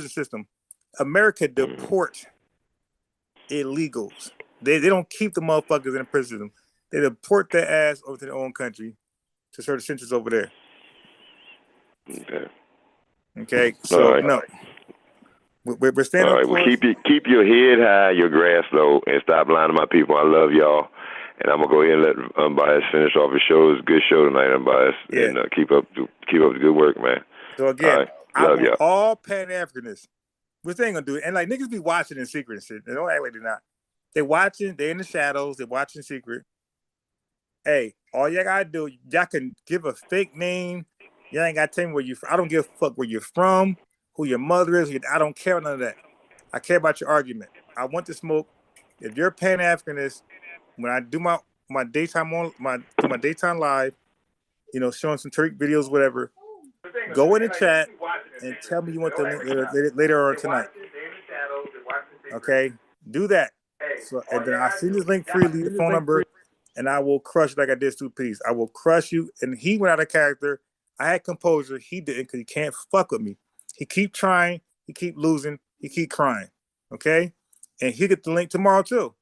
system. America deport illegals. They don't keep the motherfuckers in the prison system. They deport their ass over to their own country to certain centers over there. Okay. Okay. So no. We're standing. All right. Well, keep your head high, your grass low, and stop lying to my people. I love y'all, and I'm gonna go ahead and let Unbiased finish off his show. It's a good show tonight, Unbiased, and keep up the good work, man. So again, I love want y'all. all Pan-Africanists, which they ain't gonna do it, and like niggas be watching in secret and shit. They don't act like they're not. They watching. They in the shadows. They watching secret. Hey, all y'all gotta do, y'all can give a fake name. Y'all ain't gotta tell me where you from. I don't give a fuck where you're from, who your mother is. I don't care none of that. I care about your argument. I want to smoke. If you're a Pan-Africanist, when I do my daytime live, showing some Tariq videos, whatever, go in the chat and tell me you want the link later on tonight. Okay, do that. So and then I'll send this link freely, the phone number, and I will crush you like I did Stu Peace. I will crush you. And he went out of character. I had composure. He didn't, because he can't fuck with me. He keep trying. He keep losing. He keep crying. Okay, and he'll get the link tomorrow too.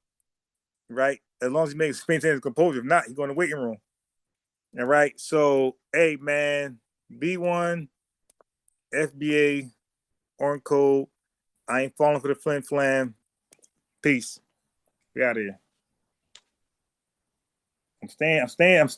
Right, as long as he maintains his composure. If not, he go in the waiting room. All right. So, hey man, B1, FBA, Orange Code. I ain't falling for the flim flam. Peace. We out of here. I'm staying.